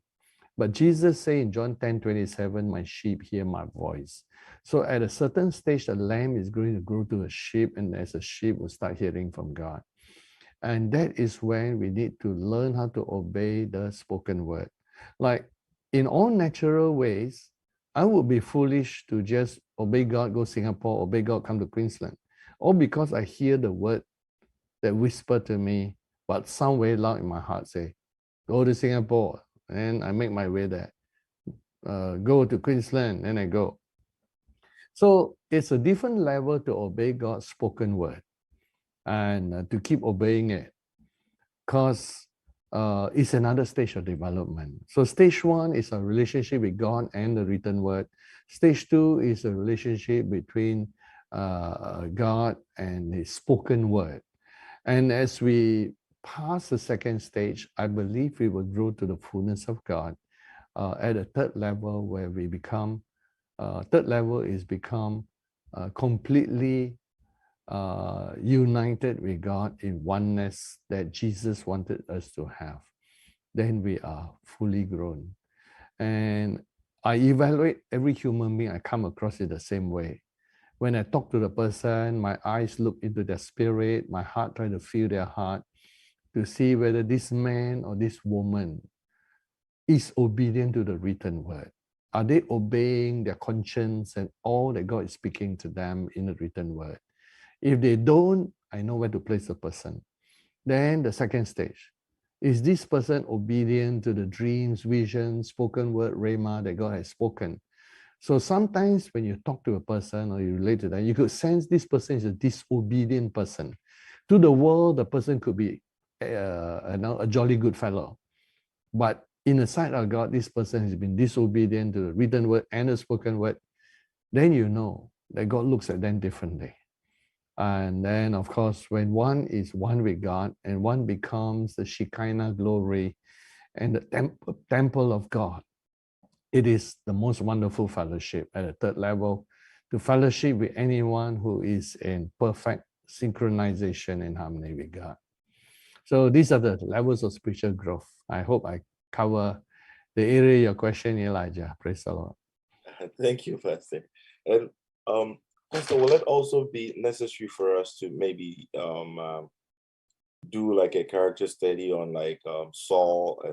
Speaker 1: But Jesus said in John 10:27, my sheep hear my voice. So at a certain stage, the lamb is going to grow to a sheep, and as a sheep will start hearing from God. And that is when we need to learn how to obey the spoken word. Like in all natural ways, I would be foolish to just obey God, go Singapore, obey God, come to Queensland. All because I hear the word that whisper to me, but sound very loud in my heart say, go to Singapore, and I make my way there. Go to Queensland, and I go. So it's a different level to obey God's spoken word and to keep obeying it, because it's another stage of development. So stage one is a relationship with God and the written word. Stage two is a relationship between God and his spoken word. And as we pass the second stage, I believe we will grow to the fullness of God at a third level, where we become, third level is become completely united with God in oneness that Jesus wanted us to have. then we are fully grown. And I evaluate every human being I come across in the same way. When I talk to the person, my eyes look into their spirit, my heart try to feel their heart to see whether this man or this woman is obedient to the written word. Are they obeying their conscience and all that God is speaking to them in the written word? If they don't, I know where to place the person. Then the second stage, is this person obedient to the dreams, visions, spoken word, rhema that God has spoken? So sometimes when you talk to a person or you relate to them, you could sense this person is a disobedient person. To the world, the person could be a jolly good fellow. But in the sight of God, this person has been disobedient to the written word and the spoken word. Then you know that God looks at them differently. And then, of course, when one is one with God and one becomes the Shekinah glory and the temple of God, it is the most wonderful fellowship at the third level, to fellowship with anyone who is in perfect synchronization and harmony with God. So these are the levels of spiritual growth. I hope I cover the area of your question, Elijah. Praise the Lord.
Speaker 4: Thank you, Pastor. And Pastor, will it also be necessary for us to maybe do like a character study on like Saul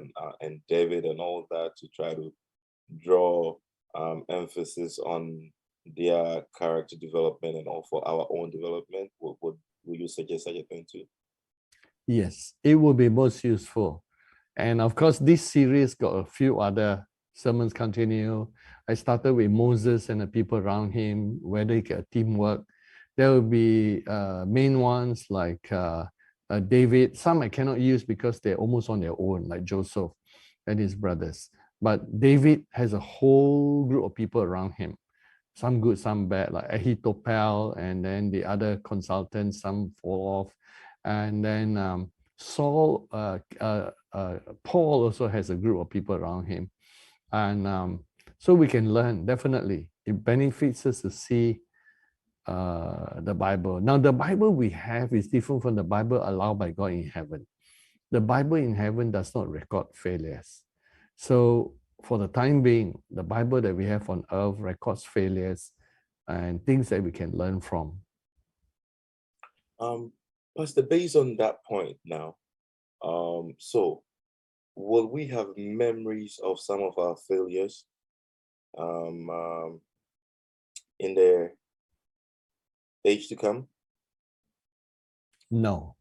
Speaker 4: and David and all that, to try to draw emphasis on their character development and also our own development? Will you suggest such a thing too?
Speaker 1: Yes, it will be most useful. And of course, this series got a few other sermons continue. I started with Moses and the people around him, whether he get teamwork. There will be main ones like David. Some I cannot use because they're almost on their own, like Joseph and his brothers. But David has a whole group of people around him. Some good, some bad, like Ahithophel, and then the other consultants, some fall off. And then Paul also has a group of people around him. And so we can learn, definitely. It benefits us to see the Bible. Now, the Bible we have is different from the Bible allowed by God in heaven. The Bible in heaven does not record failures. So for the time being, the Bible that we have on earth records failures and things that we can learn from.
Speaker 4: Pastor, based on that point now, so will we have memories of some of our failures in the age to come?
Speaker 1: No.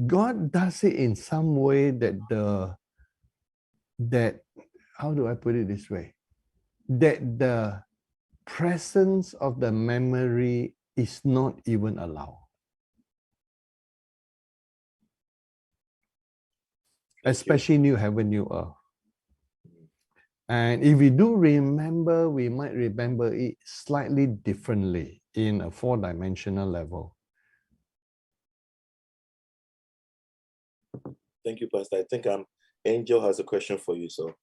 Speaker 1: God does it in some way that how do I put it this way? That the presence of the memory is not even allowed. Especially new heaven, new earth. And if we do remember, we might remember it slightly differently in a four-dimensional level.
Speaker 4: Thank you, Pastor. I think Angel has a question for you, so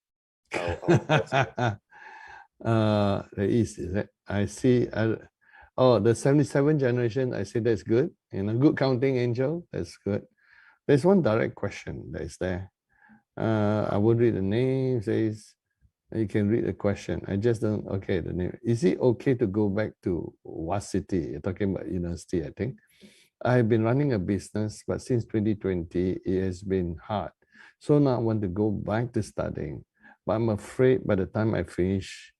Speaker 1: There is it? I see. Oh, the 77 generation, I say that's good. Good counting, Angel. That's good. There's one direct question that is there. I won't read the name. It says, you can read the question. I just don't, okay, the name. Is it okay to go back to City? You're talking about university, I think. I've been running a business, but since 2020, it has been hard. So now I want to go back to studying, but I'm afraid by the time I finish,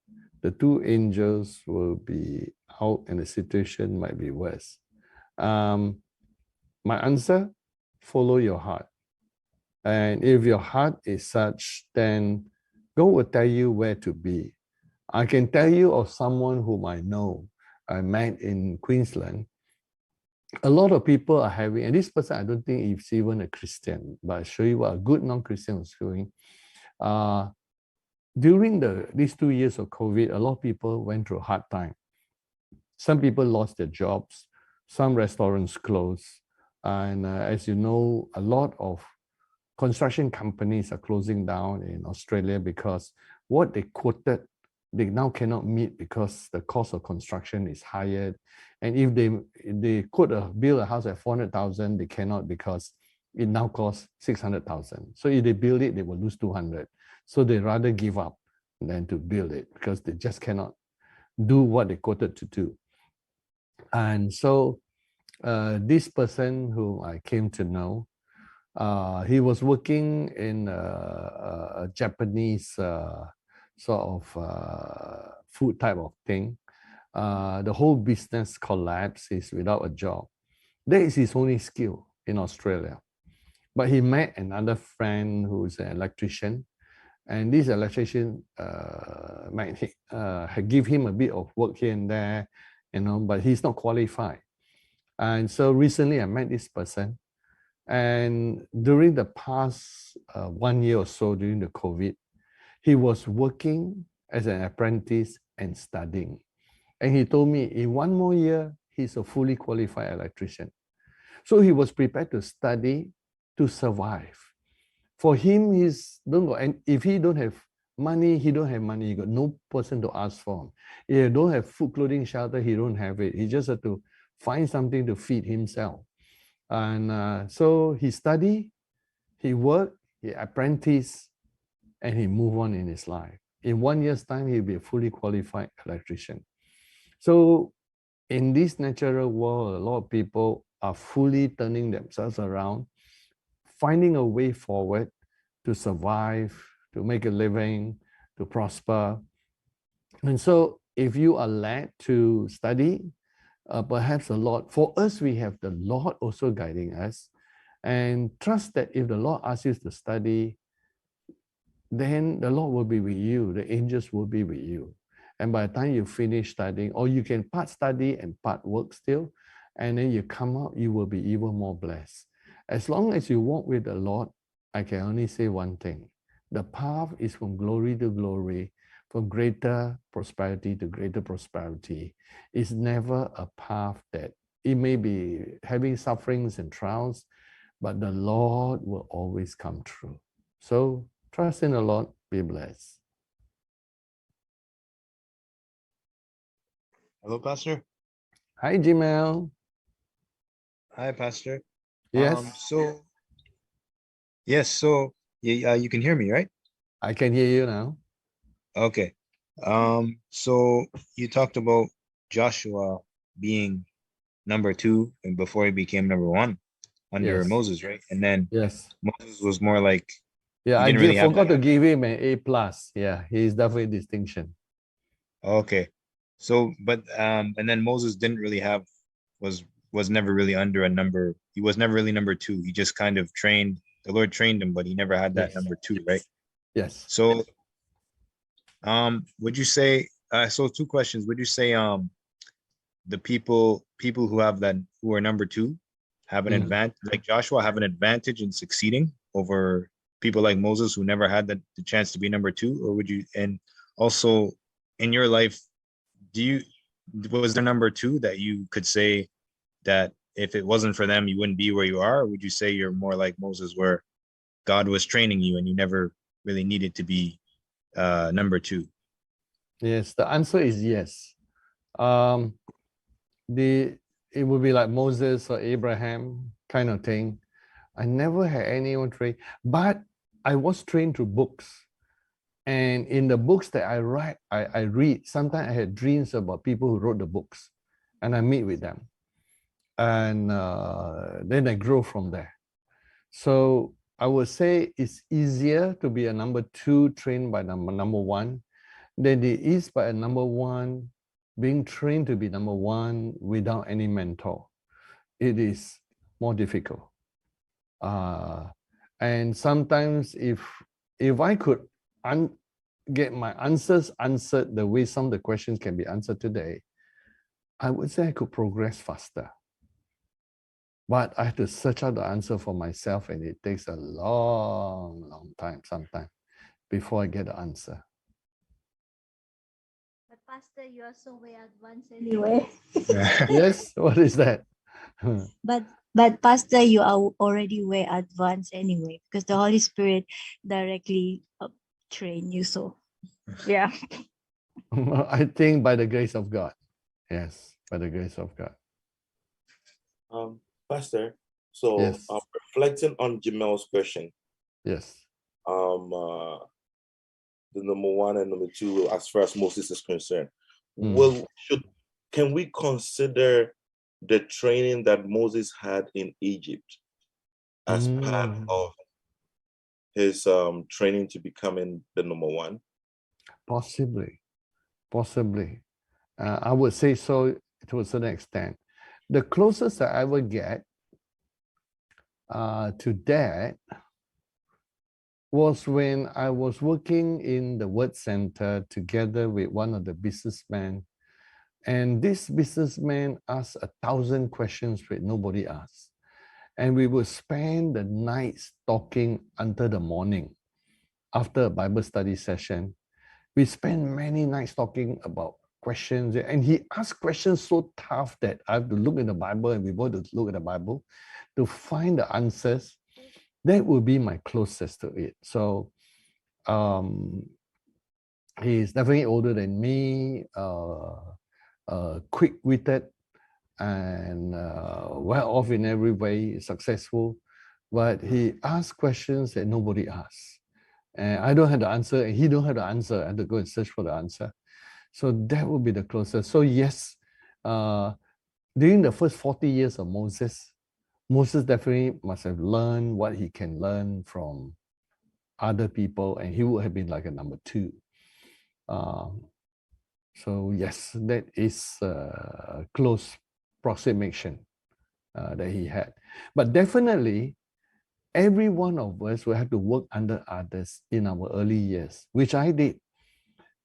Speaker 1: the two angels will be out and the situation might be worse. My answer, follow your heart. And if your heart is such, then God will tell you where to be. I can tell you of someone whom I know, I met in Queensland. A lot of people are having, and this person, I don't think he's even a Christian, but I'll show you what a good non-Christian was doing. During these 2 years of COVID, a lot of people went through a hard time. Some people lost their jobs, some restaurants closed. And as you know, a lot of construction companies are closing down in Australia because what they quoted, they now cannot meet because the cost of construction is higher. And if they could build a house at 400,000, they cannot because it now costs 600,000. So if they build it, they will lose 200. So they rather give up than to build it because they just cannot do what they quoted to do. And so this person who I came to know, he was working in a Japanese sort of food type of thing. The whole business collapsed. He's without a job. That is his only skill in Australia. But he met another friend who's an electrician, and this electrician give him a bit of work here and there, but he's not qualified. And so recently I met this person, and during the past 1 year or so during the COVID, he was working as an apprentice and studying. And he told me in 1 more year, he's a fully qualified electrician. So he was prepared to study to survive. For him, and if he don't have money, he don't have money. He got no person to ask for him. If he don't have food, clothing, shelter, he don't have it. He just had to find something to feed himself. And so he studied, he worked, he apprenticed, and he moved on in his life. In 1 year's time, he'll be a fully qualified electrician. So in this natural world, a lot of people are fully turning themselves around, finding a way forward to survive, to make a living, to prosper. And so if you are led to study, perhaps the Lord, for us, we have the Lord also guiding us, and trust that if the Lord asks you to study, then the Lord will be with you, the angels will be with you. And by the time you finish studying, or you can part study and part work still, and then you come out, you will be even more blessed. As long as you walk with the Lord, I can only say one thing. The path is from glory to glory, from greater prosperity to greater prosperity. It's never a path that, it may be having sufferings and trials, but the Lord will always come through. So trust in the Lord, be blessed.
Speaker 5: Hello, Pastor.
Speaker 1: Hi, Jimel.
Speaker 5: Hi, Pastor.
Speaker 1: Yes,
Speaker 5: So you can hear me, right?
Speaker 1: I can hear you now.
Speaker 5: Okay. So you talked about Joshua being number 2 and before he became number 1 under
Speaker 1: Yes.
Speaker 5: Moses, right? And then
Speaker 1: Yes.
Speaker 5: Moses was more like,
Speaker 1: Yeah,
Speaker 5: he
Speaker 1: I
Speaker 5: didn't really have
Speaker 1: forgot
Speaker 5: that.
Speaker 1: to give him an A+. Yeah, he's definitely distinction.
Speaker 5: Okay. So, but and then Moses didn't really have, was never really under a number. He was never really number 2. He just kind of trained, the Lord trained him, but he never had that
Speaker 1: Yes.
Speaker 5: number 2, right?
Speaker 1: Yes.
Speaker 5: So, would you say, so 2 questions. Would you say the people who have that, who are number 2 have an advantage, like Joshua, have an advantage in succeeding over people like Moses who never had the chance to be number 2? Or would you, and also in your life, was there number 2 that you could say that if it wasn't for them, you wouldn't be where you are? Or would you say you're more like Moses, where God was training you and you never really needed to be number 2?
Speaker 1: Yes, the answer is yes. It would be like Moses or Abraham kind of thing. I never had anyone train, but I was trained through books. And in the books that I read, sometimes I had dreams about people who wrote the books, and I meet with them. And then I grow from there. So I would say it's easier to be a number 2 trained by number 1 than it is by a number 1 being trained to be number 1 without any mentor. It is more difficult. And sometimes if I could get my answers answered the way some of the questions can be answered today, I would say I could progress faster. But I have to search out the answer for myself, and it takes a long time sometimes before I get the answer.
Speaker 6: But Pastor, you are so way advanced anyway.
Speaker 1: Yes, what is that?
Speaker 6: But Pastor, you are already way advanced anyway, because the Holy Spirit directly train you. So, yeah.
Speaker 1: I think by the grace of God. Yes, by the grace of God.
Speaker 4: Pastor, So
Speaker 1: Yes.
Speaker 4: reflecting on Jamel's question,
Speaker 1: Yes.
Speaker 4: the number one and number two, as far as Moses is concerned,
Speaker 1: Mm.
Speaker 4: can we consider the training that Moses had in Egypt as part of his training to becoming the number one?
Speaker 1: Possibly. I would say so to a certain extent. The closest that I would get to that was when I was working in the Word Center together with one of the businessmen. And this businessman asked 1,000 questions which nobody asked. And we would spend the nights talking until the morning after a Bible study session. We spent many nights talking about questions. And he asked questions so tough that I have to look in the Bible, and we both look at the Bible to find the answers. That would be my closest to it. So he's definitely older than me, quick-witted, and well off in every way, successful. But he asked questions that nobody asks. And I don't have the answer, and he don't have the answer. I had to go and search for the answer. So that would be the closest. So yes, during the first 40 years of Moses, Moses definitely must have learned what he can learn from other people, and he would have been like a number two. So yes, that is a close approximation that he had. But definitely, every one of us will have to work under others in our early years, which I did.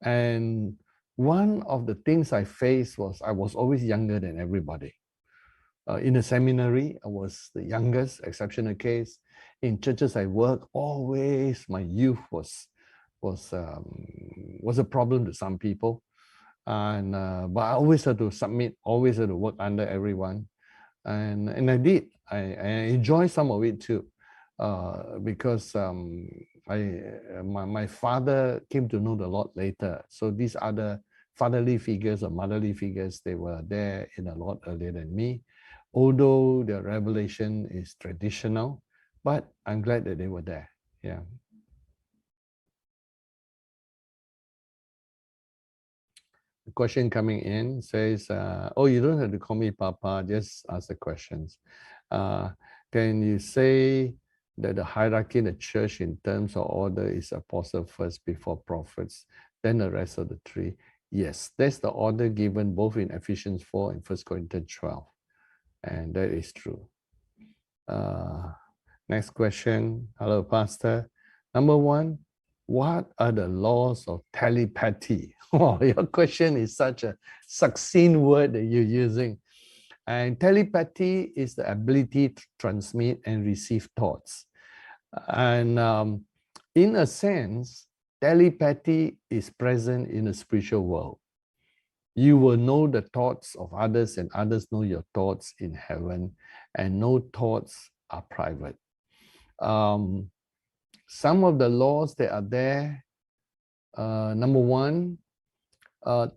Speaker 1: And one of the things I faced was I was always younger than everybody. In the seminary, I was the youngest, exceptional case. In churches I work, always my youth was a problem to some people. And but I always had to submit, always had to work under everyone. And I did. I enjoy some of it too, because my father came to know the Lord later. So these other fatherly figures or motherly figures, they were there in a lot earlier than me. Although the revelation is traditional, but I'm glad that they were there. Yeah. The question coming in says, oh, you don't have to call me Papa, just ask the questions. Can you say that the hierarchy in the church in terms of order is apostle first before prophets, then the rest of the three? Yes, that's the order given both in Ephesians 4 and 1 Corinthians 12. And that is true. Next question. Hello, Pastor. Number one, what are the laws of telepathy? Oh, your question is such a succinct word that you're using. And telepathy is the ability to transmit and receive thoughts. And in a sense, telepathy is present in the spiritual world. You will know the thoughts of others, and others know your thoughts in heaven, and no thoughts are private. Some of the laws that are there, number one,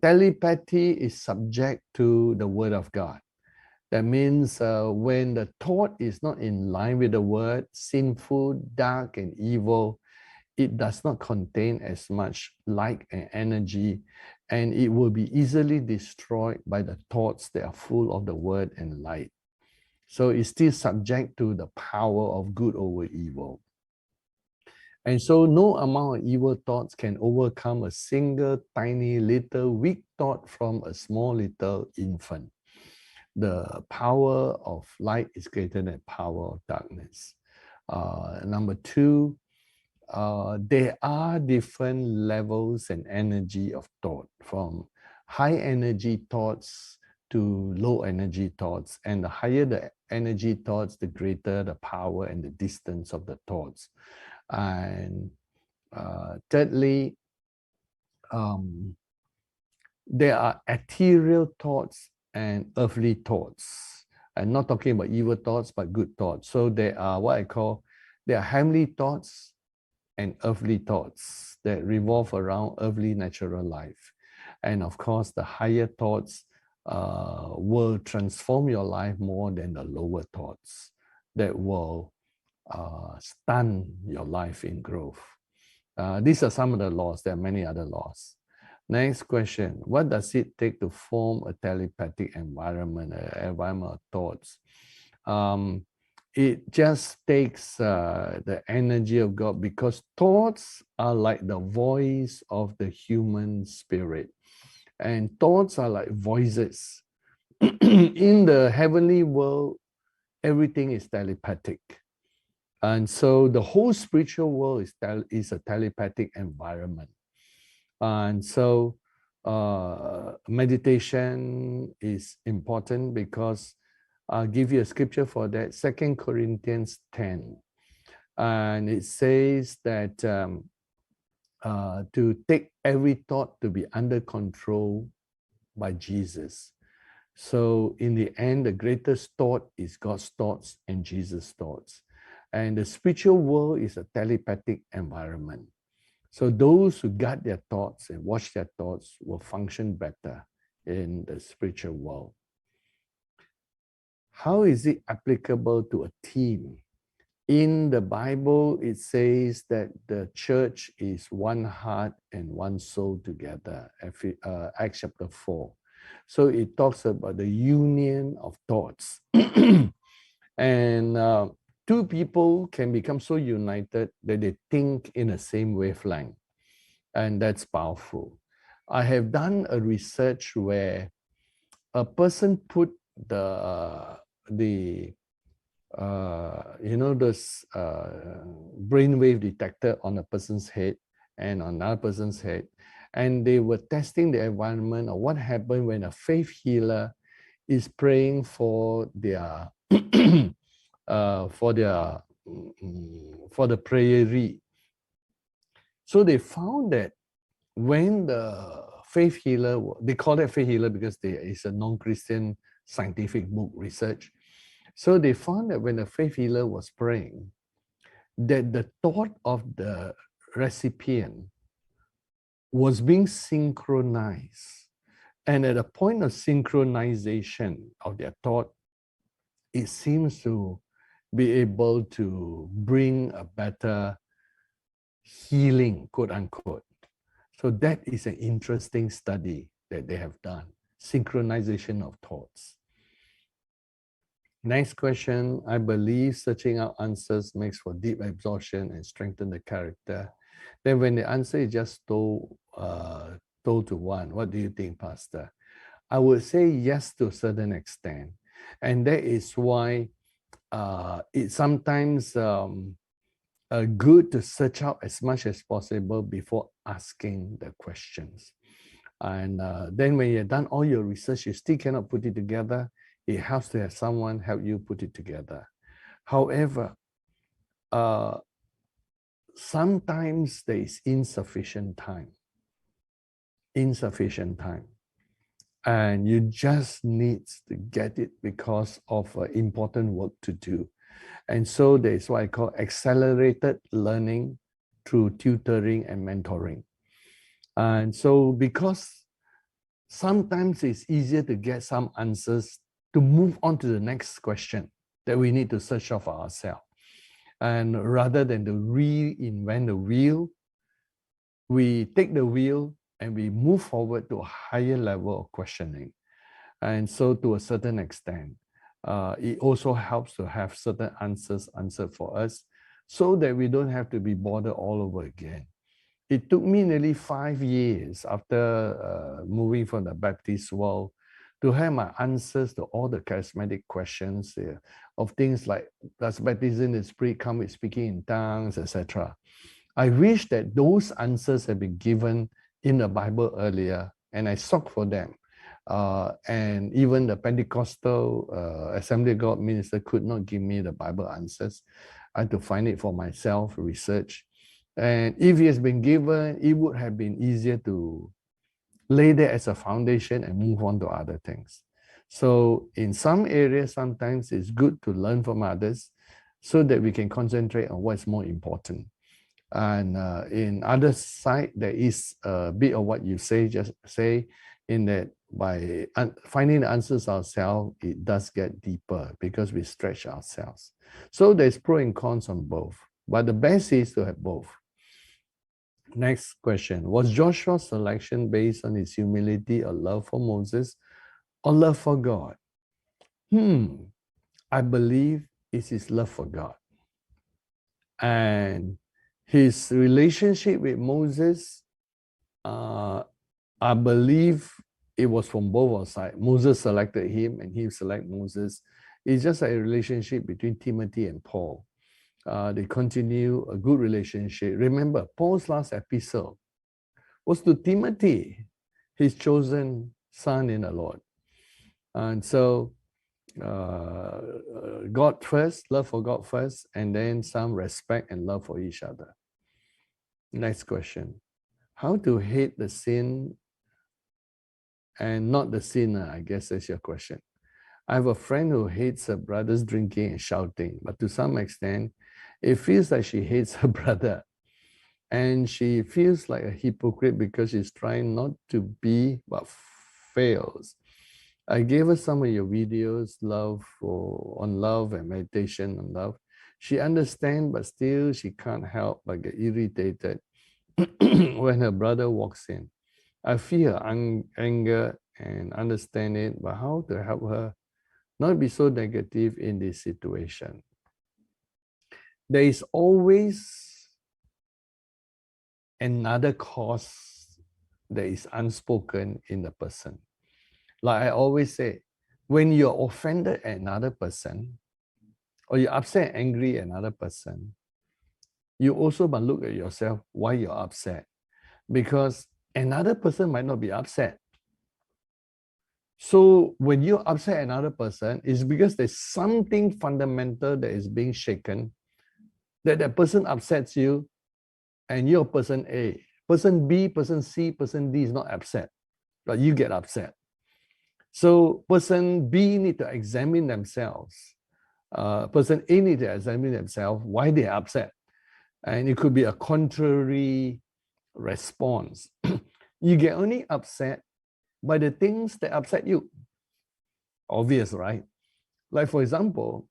Speaker 1: telepathy is subject to the word of God. That means when the thought is not in line with the word, sinful, dark, and evil, it does not contain as much light and energy, and it will be easily destroyed by the thoughts that are full of the word and light. So it's still subject to the power of good over evil. And so no amount of evil thoughts can overcome a single tiny little weak thought from a small little infant. The power of light is greater than the power of darkness. Number two, there are different levels and energy of thought, from high energy thoughts to low energy thoughts. And the higher the energy thoughts, the greater the power and the distance of the thoughts. And thirdly, there are ethereal thoughts and earthly thoughts. I'm not talking about evil thoughts, but good thoughts. So there are what I call, there are heavenly thoughts and earthly thoughts that revolve around earthly natural life. And of course, the higher thoughts will transform your life more than the lower thoughts. that will stun your life in growth. These are some of the laws. There are many other laws. Next question. What does it take to form a telepathic environment, an environment of thoughts? It just takes the energy of God, because thoughts are like the voice of the human spirit. And thoughts are like voices. In the heavenly world, everything is telepathic. And so the whole spiritual world is a telepathic environment. And so meditation is important, because I'll give you a scripture for that, 2 Corinthians 10. And it says that to take every thought to be under control by Jesus. So in the end, the greatest thought is God's thoughts and Jesus' thoughts. And the spiritual world is a telepathic environment. So those who guard their thoughts and watch their thoughts will function better in the spiritual world. How is it applicable to a team? In the Bible, it says that the church is one heart and one soul together, Acts chapter 4. So it talks about the union of thoughts. And two people can become so united that they think in the same wavelength. And that's powerful. I have done a research where a person put this brainwave detector on a person's head and on another person's head, and they were testing the environment of what happened when a faith healer is praying for their for the prayeree. So they found that when the faith healer, they call it faith healer because it's a non-Christian scientific book research. So they found that when the faith healer was praying, that the thought of the recipient was being synchronized. And at a point of synchronization of their thought, it seems to be able to bring a better healing, quote unquote. So that is an interesting study that they have done, synchronization of thoughts. Next question. I believe searching out answers makes for deep absorption and strengthen the character. Then when the answer is just told to one, what do you think, Pastor? I would say yes to a certain extent. And that is why it's sometimes good to search out as much as possible before asking the questions. And then when you've done all your research, you still cannot put it together, it helps to have someone help you put it together. However, sometimes there is insufficient time. And you just need to get it because of important work to do. And so there's what I call accelerated learning through tutoring and mentoring. And so because sometimes it's easier to get some answers to move on to the next question that we need to search out for ourselves. And rather than to reinvent the wheel, we take the wheel and we move forward to a higher level of questioning. And so to a certain extent, it also helps to have certain answers answered for us so that we don't have to be bothered all over again. It took me nearly 5 years after moving from the Baptist world to have my answers to all the charismatic questions of things like, does baptism in the Spirit come with speaking in tongues, etc. I wish that those answers had been given in the Bible earlier, and I sought for them. And even the Pentecostal Assembly of God minister could not give me the Bible answers. I had to find it for myself, research. And if it has been given, it would have been easier to lay there as a foundation and move on to other things. So in some areas, sometimes it's good to learn from others so that we can concentrate on what's more important. And in other side, there is a bit of what you say, just say in that by finding the answers ourselves, it does get deeper because we stretch ourselves. So there's pro and cons on both, but the best is to have both. Next question. Was Joshua's selection based on his humility or love for Moses or love for God? I believe it's his love for God. And his relationship with Moses, I believe it was from both sides. Moses selected him and he selected Moses. It's just a relationship between Timothy and Paul. They continue a good relationship. Remember, Paul's last epistle was to Timothy, his chosen son in the Lord. And so God first, love for God first, and then some respect and love for each other. Next question. How to hate the sin and not the sinner, I guess that's your question. I have a friend who hates her brother's drinking and shouting, but to some extent, it feels like she hates her brother. And she feels like a hypocrite because she's trying not to be, but fails. I gave her some of your videos, on love and meditation on love. She understands, but still she can't help but get irritated when her brother walks in. I feel her anger and understand it, but how to help her not be so negative in this situation? There is always another cause that is unspoken in the person. Like I always say, when you're offended at another person, or you're upset, angry at another person, you also must look at yourself why you're upset. Because another person might not be upset. So when you upset another person, it's because there's something fundamental that is being shaken, that person upsets you, and you're person A. Person B, person C, person D is not upset, but you get upset. So person B need to examine themselves. Person A need to examine themselves why they're upset. And it could be a contrary response. You get only upset by the things that upset you. Obvious, right? Like for example,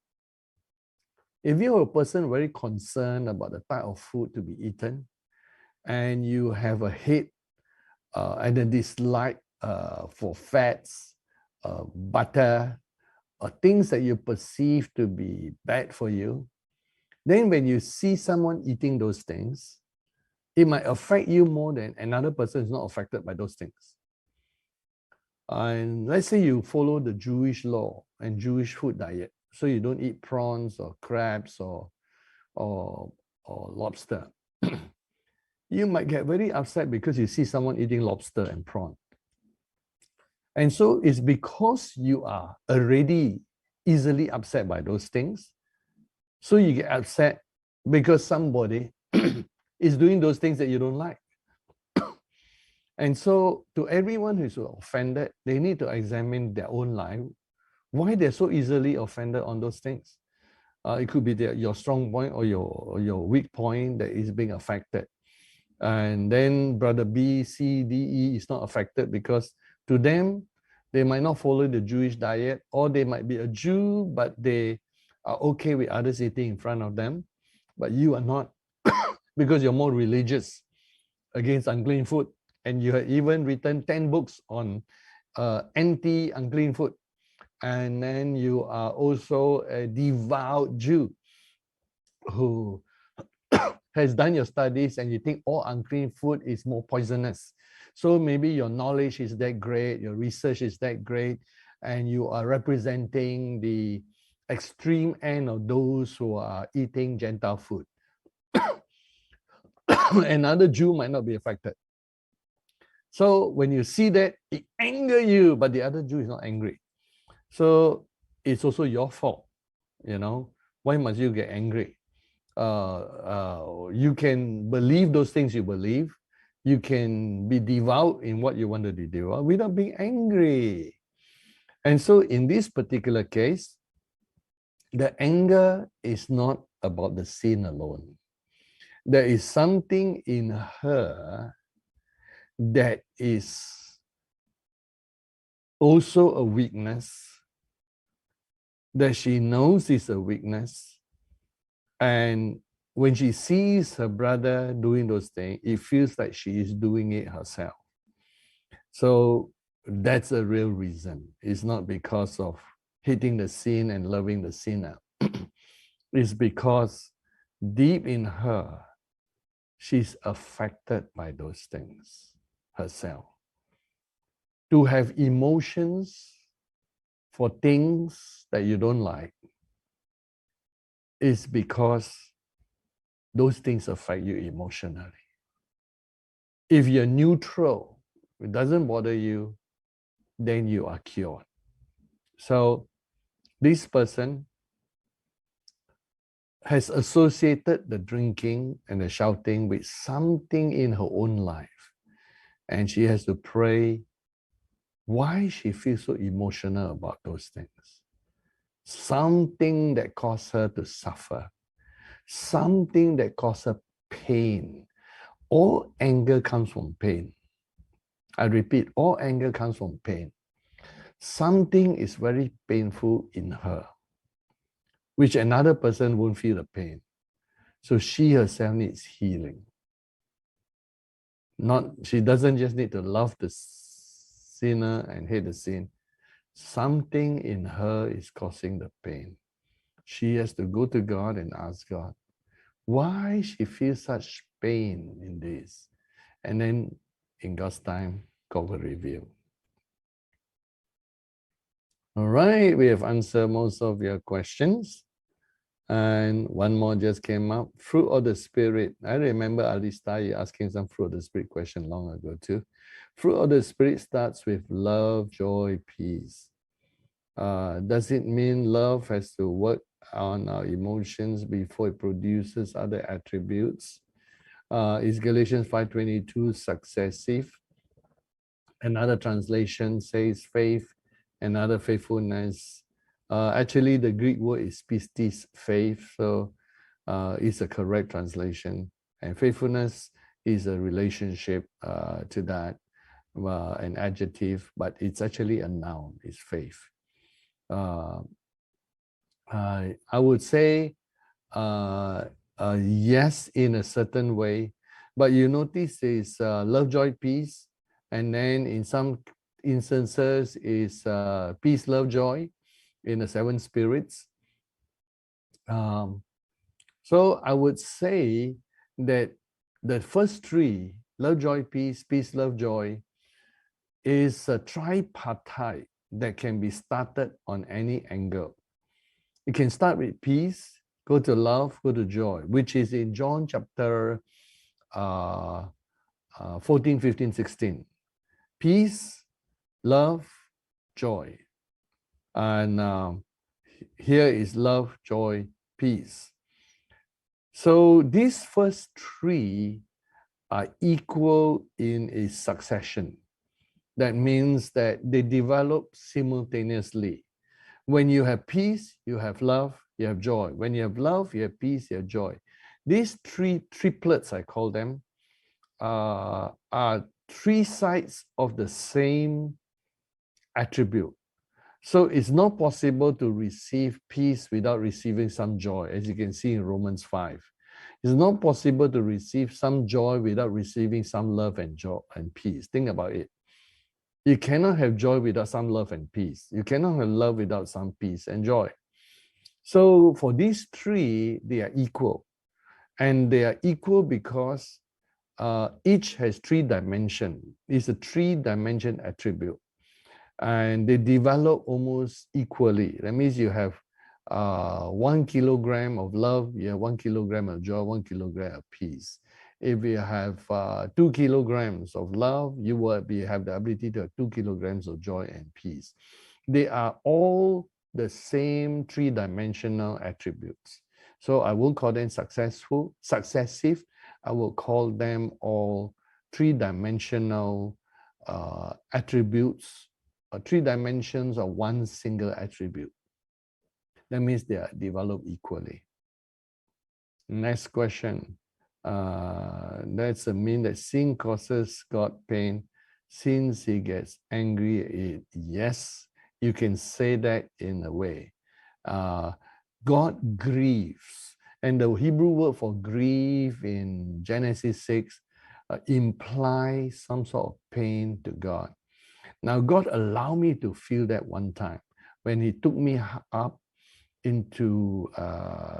Speaker 1: if you're a person very concerned about the type of food to be eaten, and you have a hate and a dislike for fats, butter, or things that you perceive to be bad for you, then when you see someone eating those things, it might affect you more than another person is not affected by those things. And let's say you follow the Jewish law and Jewish food diet, so you don't eat prawns or crabs or lobster. You might get very upset because you see someone eating lobster and prawn. And so it's because you are already easily upset by those things. So you get upset because somebody is doing those things that you don't like. And so to everyone who's offended, they need to examine their own life, why they're so easily offended on those things. It could be your strong point or your weak point that is being affected. And then brother B, C, D, E is not affected because to them, they might not follow the Jewish diet, or they might be a Jew, but they are okay with others eating in front of them. But you are not because you're more religious against unclean food. And you have even written 10 books on anti-unclean food. And then you are also a devout Jew who has done your studies and you think all unclean food is more poisonous. So maybe your knowledge is that great, your research is that great, and you are representing the extreme end of those who are eating Gentile food. Another Jew might not be affected. So when you see that, it angers you, but the other Jew is not angry. So it's also your fault, you know. Why must you get angry? You can believe those things you believe. You can be devout in what you want to be devout without being angry. And so in this particular case, the anger is not about the sin alone. There is something in her that is also a weakness that she knows is a weakness. And when she sees her brother doing those things, it feels like she is doing it herself. So that's a real reason. It's not because of hating the sin and loving the sinner. It's because deep in her, she's affected by those things herself. To have emotions for things that you don't like is because those things affect you emotionally. If you're neutral, it doesn't bother you, then you are cured. So this person has associated the drinking and the shouting with something in her own life. And she has to pray why she feels so emotional about those things. Something that caused her to suffer. Something that caused her pain. All anger comes from pain. I repeat, all anger comes from pain. Something is very painful in her, which another person won't feel the pain. So she herself needs healing. She doesn't just need to love the sinner and hate the sin. Something in her is causing the pain. She has to go to God and ask God, why she feels such pain in this? And then in God's time, God will reveal. All right, we have answered most of your questions. And one more just came up. Fruit of the Spirit. I remember Alista, you asking some fruit of the Spirit question long ago too. Fruit of the Spirit starts with love, joy, peace. Does it mean love has to work on our emotions before it produces other attributes? Is Galatians 5:22 successive? Another translation says faith, another faithfulness. Actually, the Greek word is pistis, faith, so it's a correct translation. And faithfulness is a relationship to that, an adjective, but it's actually a noun, it's faith. I would say yes, in a certain way, but you notice is love, joy, peace, and then in some instances is peace, love, joy in the seven spirits. So I would say that the first three, love, joy, peace, peace, love, joy, is a tripartite that can be started on any angle. You can start with peace, go to love, go to joy, which is in John chapter 14, 15, 16. Peace, love, joy. And here is love, joy, peace. So these first three are equal in a succession. That means that they develop simultaneously. When you have peace, you have love, you have joy. When you have love, you have peace, you have joy. These three triplets, I call them, are three sides of the same attribute. So it's not possible to receive peace without receiving some joy, as you can see in Romans 5. It's not possible to receive some joy without receiving some love and joy and peace. Think about it. You cannot have joy without some love and peace. You cannot have love without some peace and joy. So for these three, they are equal. And they are equal because each has three dimensions. It's a three-dimension attribute. And they develop almost equally. That means you have 1 kilogram of love, you have 1 kilogram of joy, 1 kilogram of peace. If you have 2 kilograms of love, you will have the ability to have 2 kilograms of joy and peace. They are all the same three-dimensional attributes. So I won't call them successive. I will call them all three-dimensional attributes, 3 dimensions of one single attribute. That means they are developed equally. Next question. That's a mean that sin causes God pain. since he gets angry at it. Yes, you can say that in a way. God grieves. And the Hebrew word for grieve in Genesis 6 implies some sort of pain to God. Now, God allowed me to feel that one time when he took me up into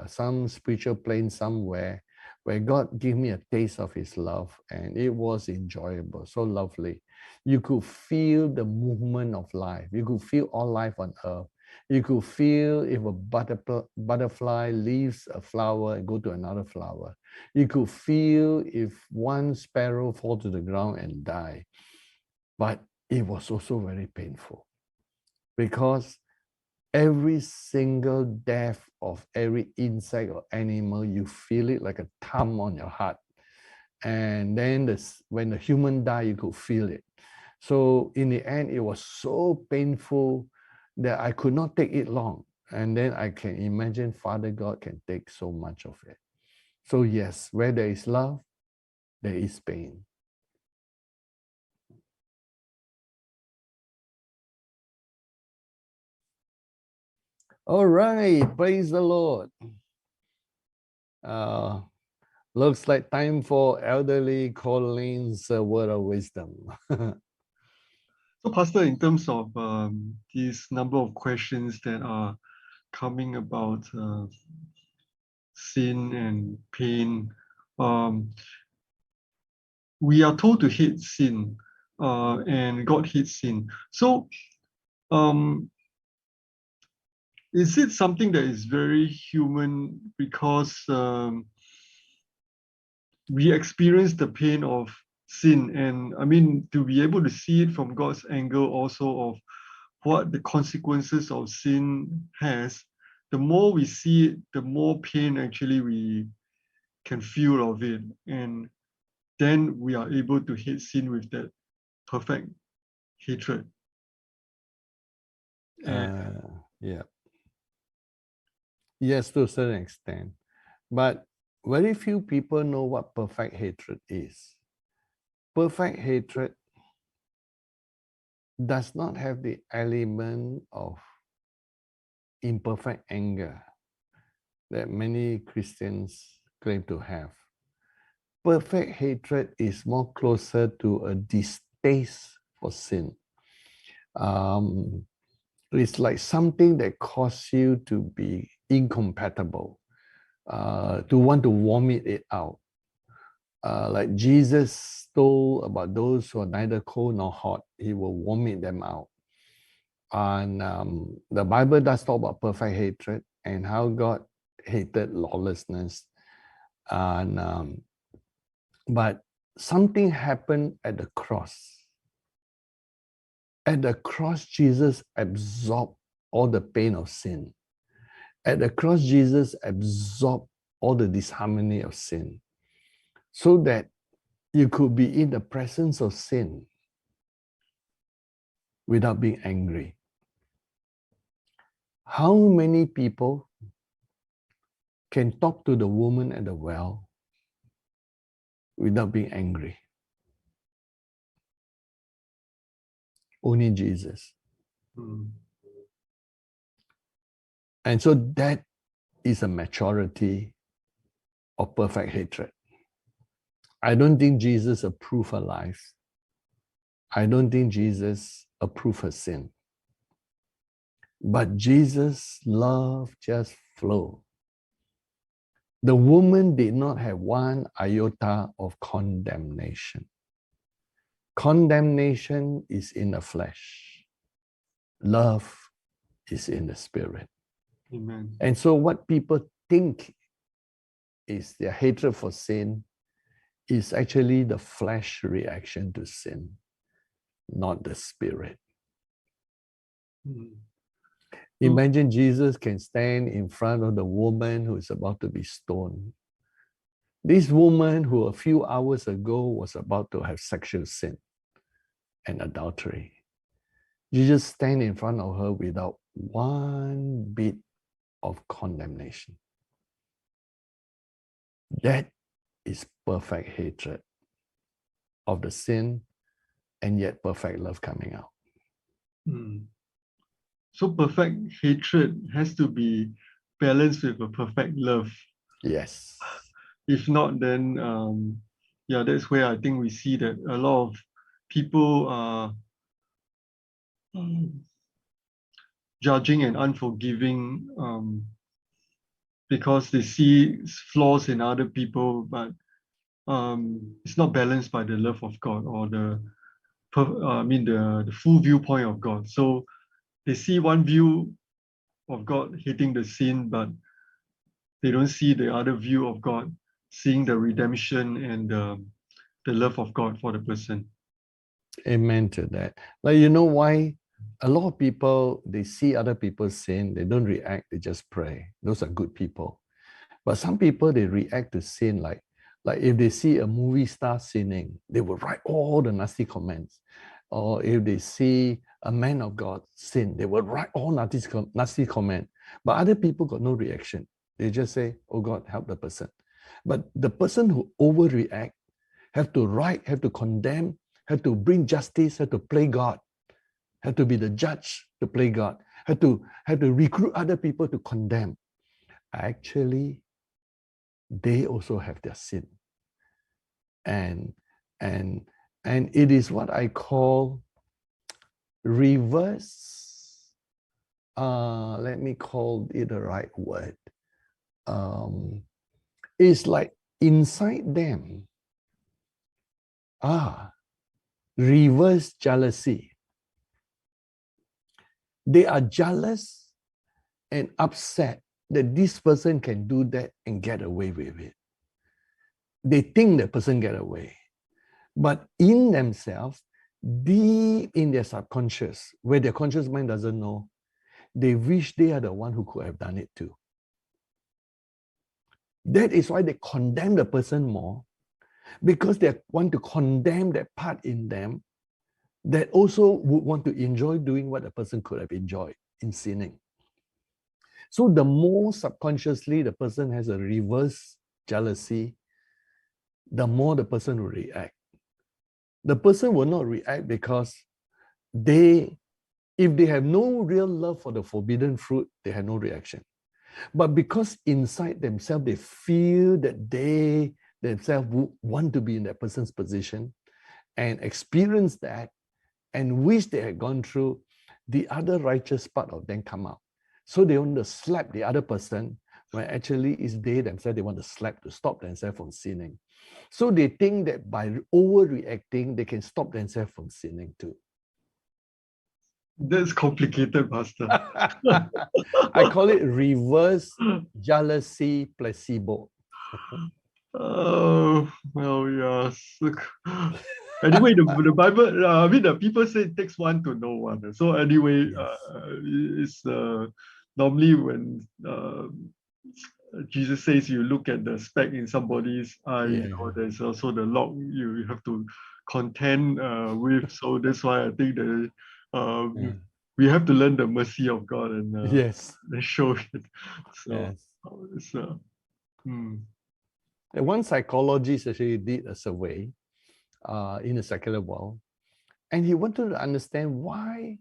Speaker 1: some spiritual plane somewhere where God gave me a taste of his love, and it was enjoyable, so lovely. You could feel the movement of life. You could feel all life on earth. You could feel if a butterfly leaves a flower and go to another flower. You could feel if one sparrow fall to the ground and die. But it was also very painful because every single death of every insect or animal, you feel it like a thumb on your heart. And then when the human die, you could feel it. So in the end, it was so painful that I could not take it long. And then I can imagine Father God can take so much of it. So yes, where there is love, there is pain. All right, praise the Lord. Looks like time for elderly Colleen's word of wisdom.
Speaker 2: So, Pastor, in terms of this number of questions that are coming about sin and pain, we are told to hate sin, and God hates sin. So, is it something that is very human because we experience the pain of sin? And I mean, to be able to see it from God's angle also of what the consequences of sin has, the more we see it, the more pain actually we can feel of it. And then we are able to hate sin with that perfect hatred.
Speaker 1: Yeah. Yes, to a certain extent. But very few people know what perfect hatred is. Perfect hatred does not have the element of imperfect anger that many Christians claim to have. Perfect hatred is more closer to a distaste for sin. It's like something that causes you to be incompatible, to want to vomit it out. Like Jesus told about those who are neither cold nor hot, he will vomit them out. And the Bible does talk about perfect hatred and how God hated lawlessness. And but something happened at the cross. At the cross, Jesus absorbed all the pain of sin. At the cross, Jesus absorbed all the disharmony of sin, so that you could be in the presence of sin without being angry. How many people can talk to the woman at the well without being angry? Only Jesus. And so that is a maturity of perfect hatred. I don't think Jesus approved her life. I don't think Jesus approved her sin. But Jesus' love just flowed. The woman did not have one iota of condemnation. Condemnation is in the flesh. Love is in the spirit.
Speaker 2: Amen.
Speaker 1: And so what people think is their hatred for sin is actually the flesh reaction to sin, not the spirit. Imagine Jesus can stand in front of the woman who is about to be stoned. This woman who a few hours ago was about to have sexual sin and adultery. Jesus stand in front of her without one bit of condemnation. That is perfect hatred of the sin and yet perfect love coming out.
Speaker 2: Mm. So perfect hatred has to be balanced with a perfect love.
Speaker 1: Yes.
Speaker 2: If not, then yeah, that's where I think we see that a lot of people are judging and unforgiving because they see flaws in other people, but it's not balanced by the love of God or the full viewpoint of God. So they see one view of God hating the sin, but they don't see the other view of God, seeing the redemption and the love of God for the person.
Speaker 1: Amen to that. Like, you know why a lot of people, they see other people sin, they don't react, they just pray. Those are good people. But some people, they react to sin like if they see a movie star sinning, they will write all the nasty comments. Or if they see a man of God sin, they will write all nasty comment. But other people got no reaction. They just say, oh God, help the person. But the person who overreact have to write, have to condemn, have to bring justice, have to play God, have to be the judge to play God, have to recruit other people to condemn. Actually, they also have their sin. And it is what I call reverse, let me call it the right word. It's like inside them, reverse jealousy. They are jealous and upset that this person can do that and get away with it. They think the person get away. But in themselves, deep in their subconscious, where their conscious mind doesn't know, they wish they are the one who could have done it too. That is why they condemn the person more, because they want to condemn that part in them that also would want to enjoy doing what the person could have enjoyed in sinning. So the more subconsciously the person has a reverse jealousy, the more the person will react. The person will not react because if they have no real love for the forbidden fruit, they have no reaction. But because inside themselves, they feel that they themselves want to be in that person's position and experience that and wish they had gone through, the other righteous part of them come out. So they want to slap the other person when actually it's they themselves they want to slap to stop themselves from sinning. So they think that by overreacting, they can stop themselves from sinning too.
Speaker 2: That's complicated, Pastor.
Speaker 1: I call it reverse jealousy placebo.
Speaker 2: Oh, well, yes. Anyway, the Bible, the people say it takes one to know one. So anyway,
Speaker 1: Yes.
Speaker 2: it's normally when Jesus says you look at the speck in somebody's eye,
Speaker 1: Yeah.
Speaker 2: there's also the log you have to contend with. So that's why I think that we have to learn the mercy of God and
Speaker 1: Yes.
Speaker 2: show it. So
Speaker 1: Yes.
Speaker 2: it's
Speaker 1: And one psychologist actually did a survey in the secular world, and he wanted to understand why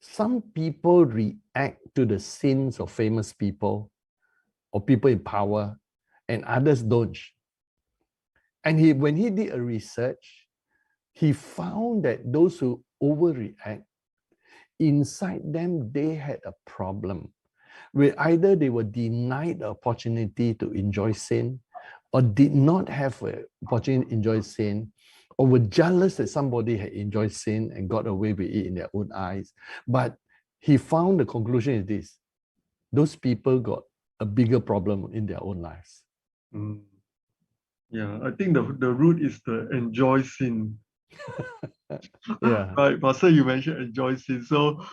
Speaker 1: some people react to the sins of famous people or people in power and others don't. And when he did a research, he found that those who overreact, inside them, they had a problem where either they were denied the opportunity to enjoy sin or did not have an opportunity to enjoy sin, or were jealous that somebody had enjoyed sin and got away with it in their own eyes. But he found the conclusion is this: those people got a bigger problem in their own lives.
Speaker 2: Yeah, I think the root is the enjoy sin.
Speaker 1: Yeah.
Speaker 2: Right, Pastor, you mentioned enjoy sin. So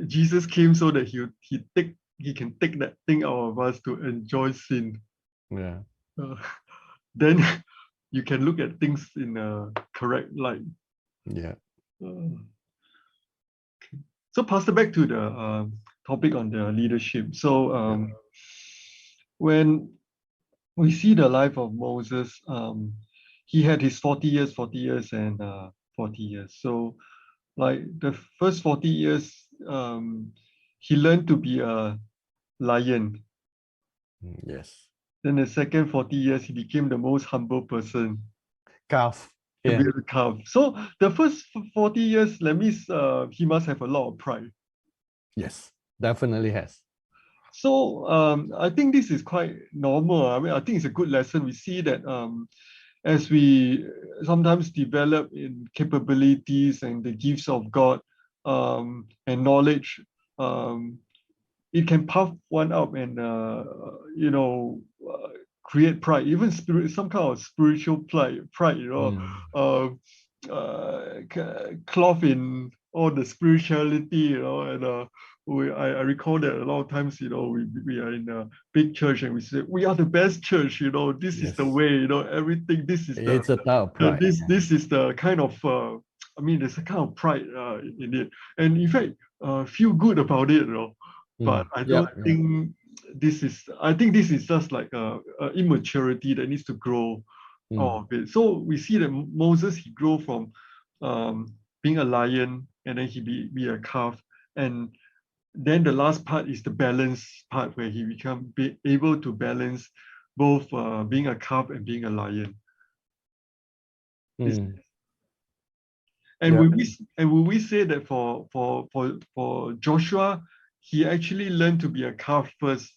Speaker 2: Jesus came so that he can take that thing out of us to enjoy sin.
Speaker 1: Yeah.
Speaker 2: Then you can look at things in a correct light.
Speaker 1: Yeah.
Speaker 2: So, Pastor, back to the topic on the leadership. So, when we see the life of Moses, he had his 40 years, and 40 years. So like the first 40 years, he learned to be a lion.
Speaker 1: Yes.
Speaker 2: Then the second 40 years, he became the most humble person
Speaker 1: Calf.
Speaker 2: to
Speaker 1: Yeah.
Speaker 2: be able to calf. So the first 40 years, that means he must have a lot of pride.
Speaker 1: Yes. Definitely has.
Speaker 2: So I think this is quite normal. I mean, I think it's a good lesson. We see that as we sometimes develop in capabilities and the gifts of God and knowledge, it can puff one up and create pride, even some kind of spiritual pride. Cloth in all the spirituality, and I recall that a lot of times, we are in a big church and we say we are the best church. This is the
Speaker 1: Yes.
Speaker 2: way. Everything. This is
Speaker 1: It's a type of pride.
Speaker 2: this is the kind of. There's a kind of pride in it, and in fact, feel good about it. But I don't think this is. I think this is just like a immaturity that needs to grow out of it. So we see that Moses, he grew from being a lion, and then he be a calf, and then the last part is the balance part where he be able to balance both being a calf and being a lion. And will we say that for Joshua, he actually learned to be a calf first,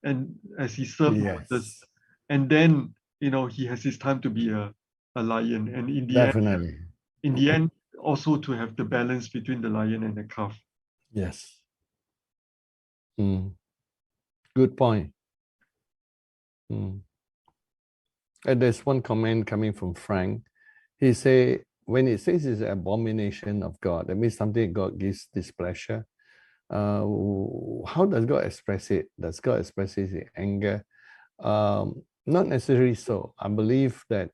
Speaker 2: and as he served Moses, and then he has his time to be a lion, and in the end, also to have the balance between the lion and the calf.
Speaker 1: Yes. Good point. And there's one comment coming from Frank. He say, when it says it's an abomination of God, that means something God gives displeasure. How does God express it? Does God express it in anger? Not necessarily so. I believe that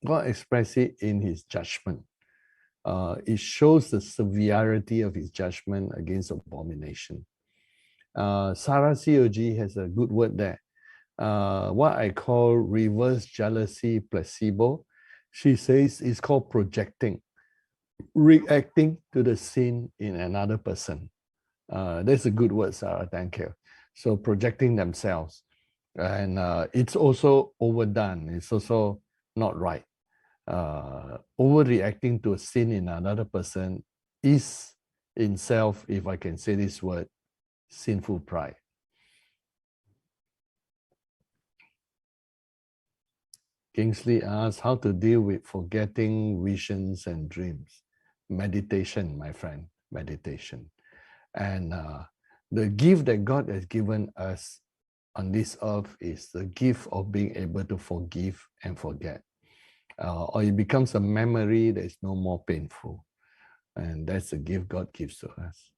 Speaker 1: God expresses it in his judgment. It shows the severity of his judgment against abomination. Sarah COG has a good word there. What I call reverse jealousy placebo. She says it's called projecting, reacting to the sin in another person. That's a good word, Sarah. Thank you. So projecting themselves. And it's also overdone. It's also not right. Overreacting to a sin in another person is in self, if I can say this word, sinful pride. Kingsley asks how to deal with forgetting visions and dreams. Meditation, my friend, meditation. And the gift that God has given us on this earth is the gift of being able to forgive and forget. Or it becomes a memory that is no more painful. And that's the gift God gives to us.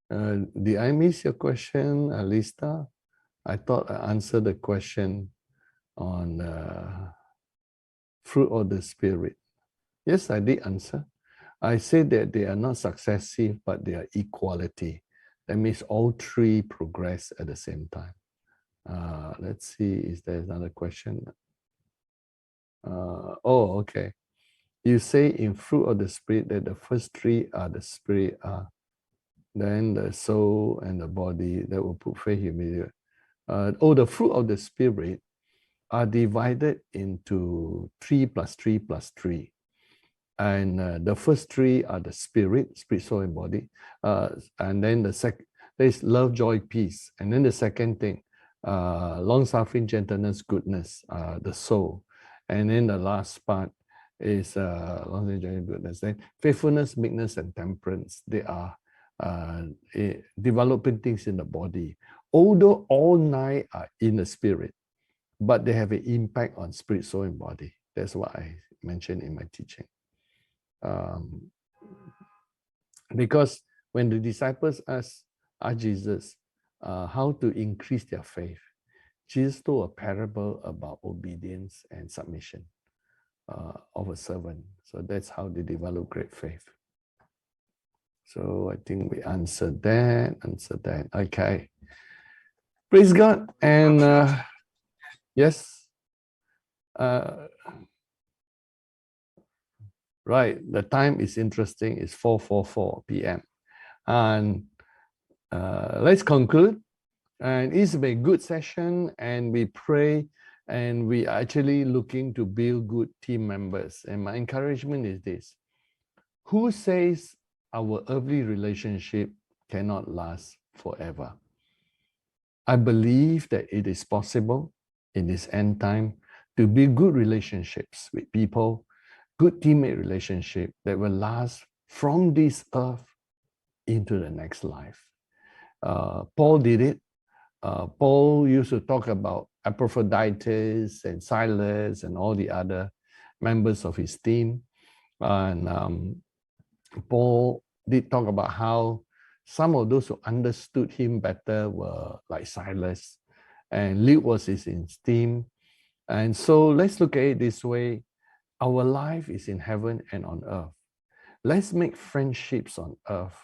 Speaker 1: Did I miss your question, Alista? I thought I answered the question on fruit of the Spirit. Yes, I did answer. I said that they are not successive, but they are equality. That means all three progress at the same time. Let's see, is there another question? Okay. You say in fruit of the Spirit that the first three are the Spirit, then the soul and the body that will put faith, humility. The fruit of the Spirit are divided into 3 + 3 + 3. And the first three are the spirit, soul, and body. And then there's love, joy, peace. And then the second thing, long-suffering, gentleness, goodness, the soul. And then the last part is long-suffering, gentleness, goodness. Then faithfulness, meekness, and temperance. They are developing things in the body. Although all 9 are in the spirit, but they have an impact on spirit, soul, and body. That's what I mentioned in my teaching. Because when the disciples asked Jesus how to increase their faith, Jesus told a parable about obedience and submission of a servant. So that's how they develop great faith. So I think we answered that. Okay. Praise God. And Yes. Right. The time is interesting. It's 4:44 p.m. And let's conclude. And it's been a good session, and we pray, and we are actually looking to build good team members. And my encouragement is this: who says our earthly relationship cannot last forever? I believe that it is possible in this end time to build good relationships with people, good teammate relationship that will last from this earth into the next life. Paul did it. Paul used to talk about Epaphroditus and Silas and all the other members of his team. And Paul did talk about how some of those who understood him better were like Silas, and Luke was his team. And so let's look at it this way. Our life is in heaven and on earth. Let's make friendships on earth,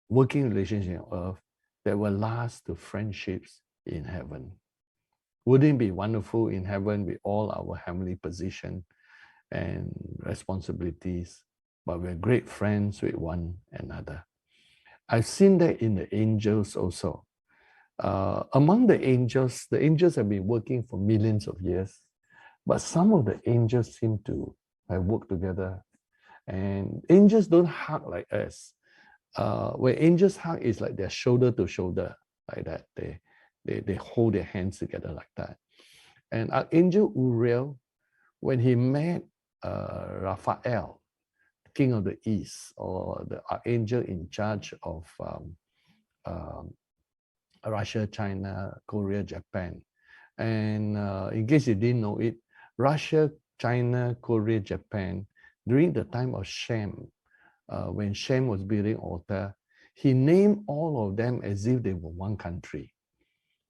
Speaker 1: working relationship on earth, that will last to friendships in heaven. Wouldn't it be wonderful in heaven with all our heavenly position and responsibilities, but we're great friends with one another? I've seen that in the angels also. Among the angels have been working for millions of years, but some of the angels seem to have worked together. And angels don't hug like us. When angels hug, it's like they're shoulder to shoulder, like that. They hold their hands together like that. And Archangel Uriel, when he met Raphael, king of the east, or the archangel in charge of Russia, China, Korea, Japan. And in case you didn't know it, Russia, China, Korea, Japan, during the time of Shem, when Shem was building altar, he named all of them as if they were one country.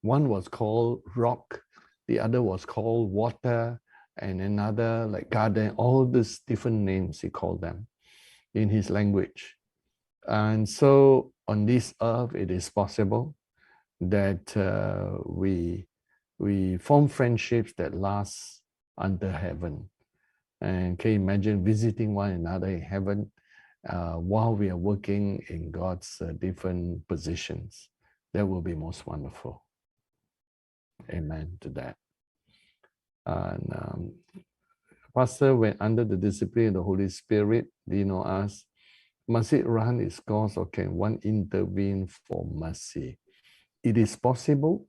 Speaker 1: One was called rock, the other was called water, and another like garden, all these different names he called them in his language. And so on this earth, it is possible that we form friendships that last under heaven. And can you imagine visiting one another in heaven while we are working in God's different positions? That will be most wonderful. Amen to that. And Pastor, when under the discipline of the Holy Spirit, Dino asks, must it run its course, or can one intervene for mercy? It is possible.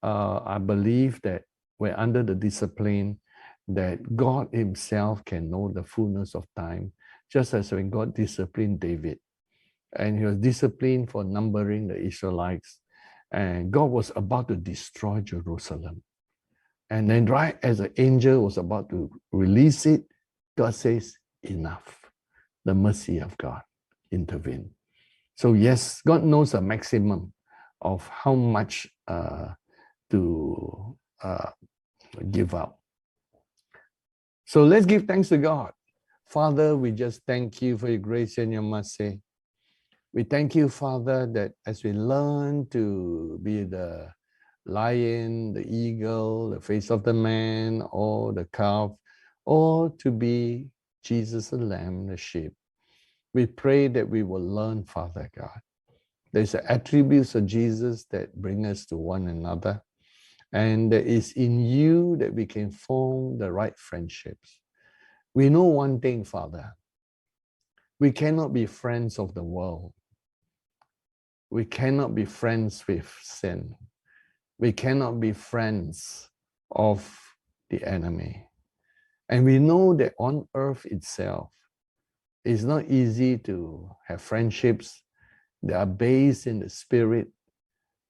Speaker 1: I believe that we're under the discipline, that God himself can know the fullness of time, just as when God disciplined David. And he was disciplined for numbering the Israelites. And God was about to destroy Jerusalem. And then right as the angel was about to release it, God says, enough. The mercy of God intervened. So yes, God knows the maximum of how much to give up. So let's give thanks to God. Father, we just thank you for your grace and your mercy. We thank you, Father, that as we learn to be the lion, the eagle, the face of the man, or the calf, or to be Jesus the lamb, the sheep, we pray that we will learn, Father God. There's the attributes of Jesus that bring us to one another. And it is in you that we can form the right friendships. We know one thing, Father. We cannot be friends of the world. We cannot be friends with sin. We cannot be friends of the enemy. And we know that on earth itself, it's not easy to have friendships that are based in the spirit,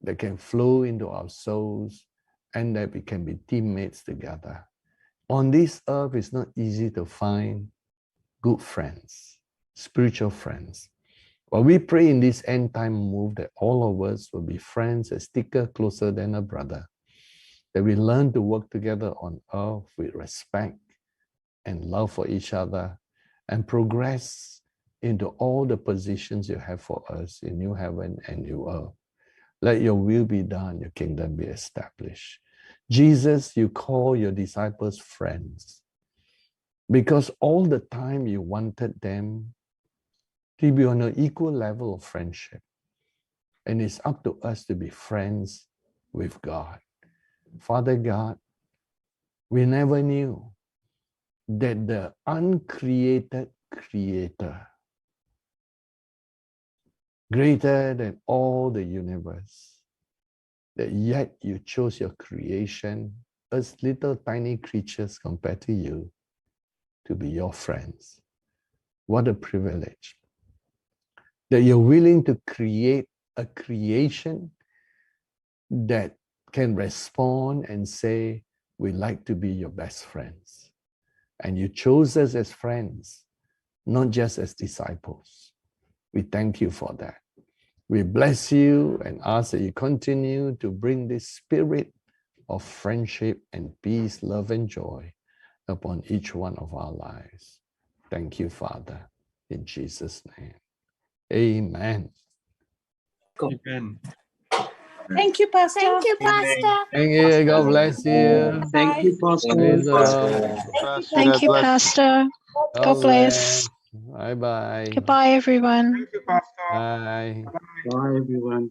Speaker 1: that can flow into our souls, and that we can be teammates together. On this earth, it's not easy to find good friends, spiritual friends. But we pray in this end time move that all of us will be friends that stick closer than a brother, that we learn to work together on earth with respect and love for each other, and progress into all the positions you have for us in new heaven and new earth. Let your will be done, your kingdom be established. Jesus, you call your disciples friends because all the time you wanted them to be on an equal level of friendship. And it's up to us to be friends with God. Father God, we never knew that the uncreated Creator, greater than all the universe, that yet you chose your creation, us little tiny creatures compared to you, to be your friends. What a privilege. That you're willing to create a creation that can respond and say, we'd like to be your best friends. And you chose us as friends, not just as disciples. We thank you for that. We bless you and ask that you continue to bring this spirit of friendship and peace, love, and joy upon each one of our lives. Thank you, Father, in Jesus' name. Amen.
Speaker 2: Amen.
Speaker 7: Thank you, Pastor.
Speaker 8: Thank you, Pastor.
Speaker 1: Thank you. God bless you.
Speaker 7: Thank you, Pastor.
Speaker 1: Praise the Lord.
Speaker 5: Pastor,
Speaker 8: Thank
Speaker 5: God
Speaker 8: you,
Speaker 5: bless.
Speaker 8: Pastor. God bless.
Speaker 1: Bye-bye.
Speaker 8: Goodbye, everyone.
Speaker 1: Bye.
Speaker 7: Bye, everyone.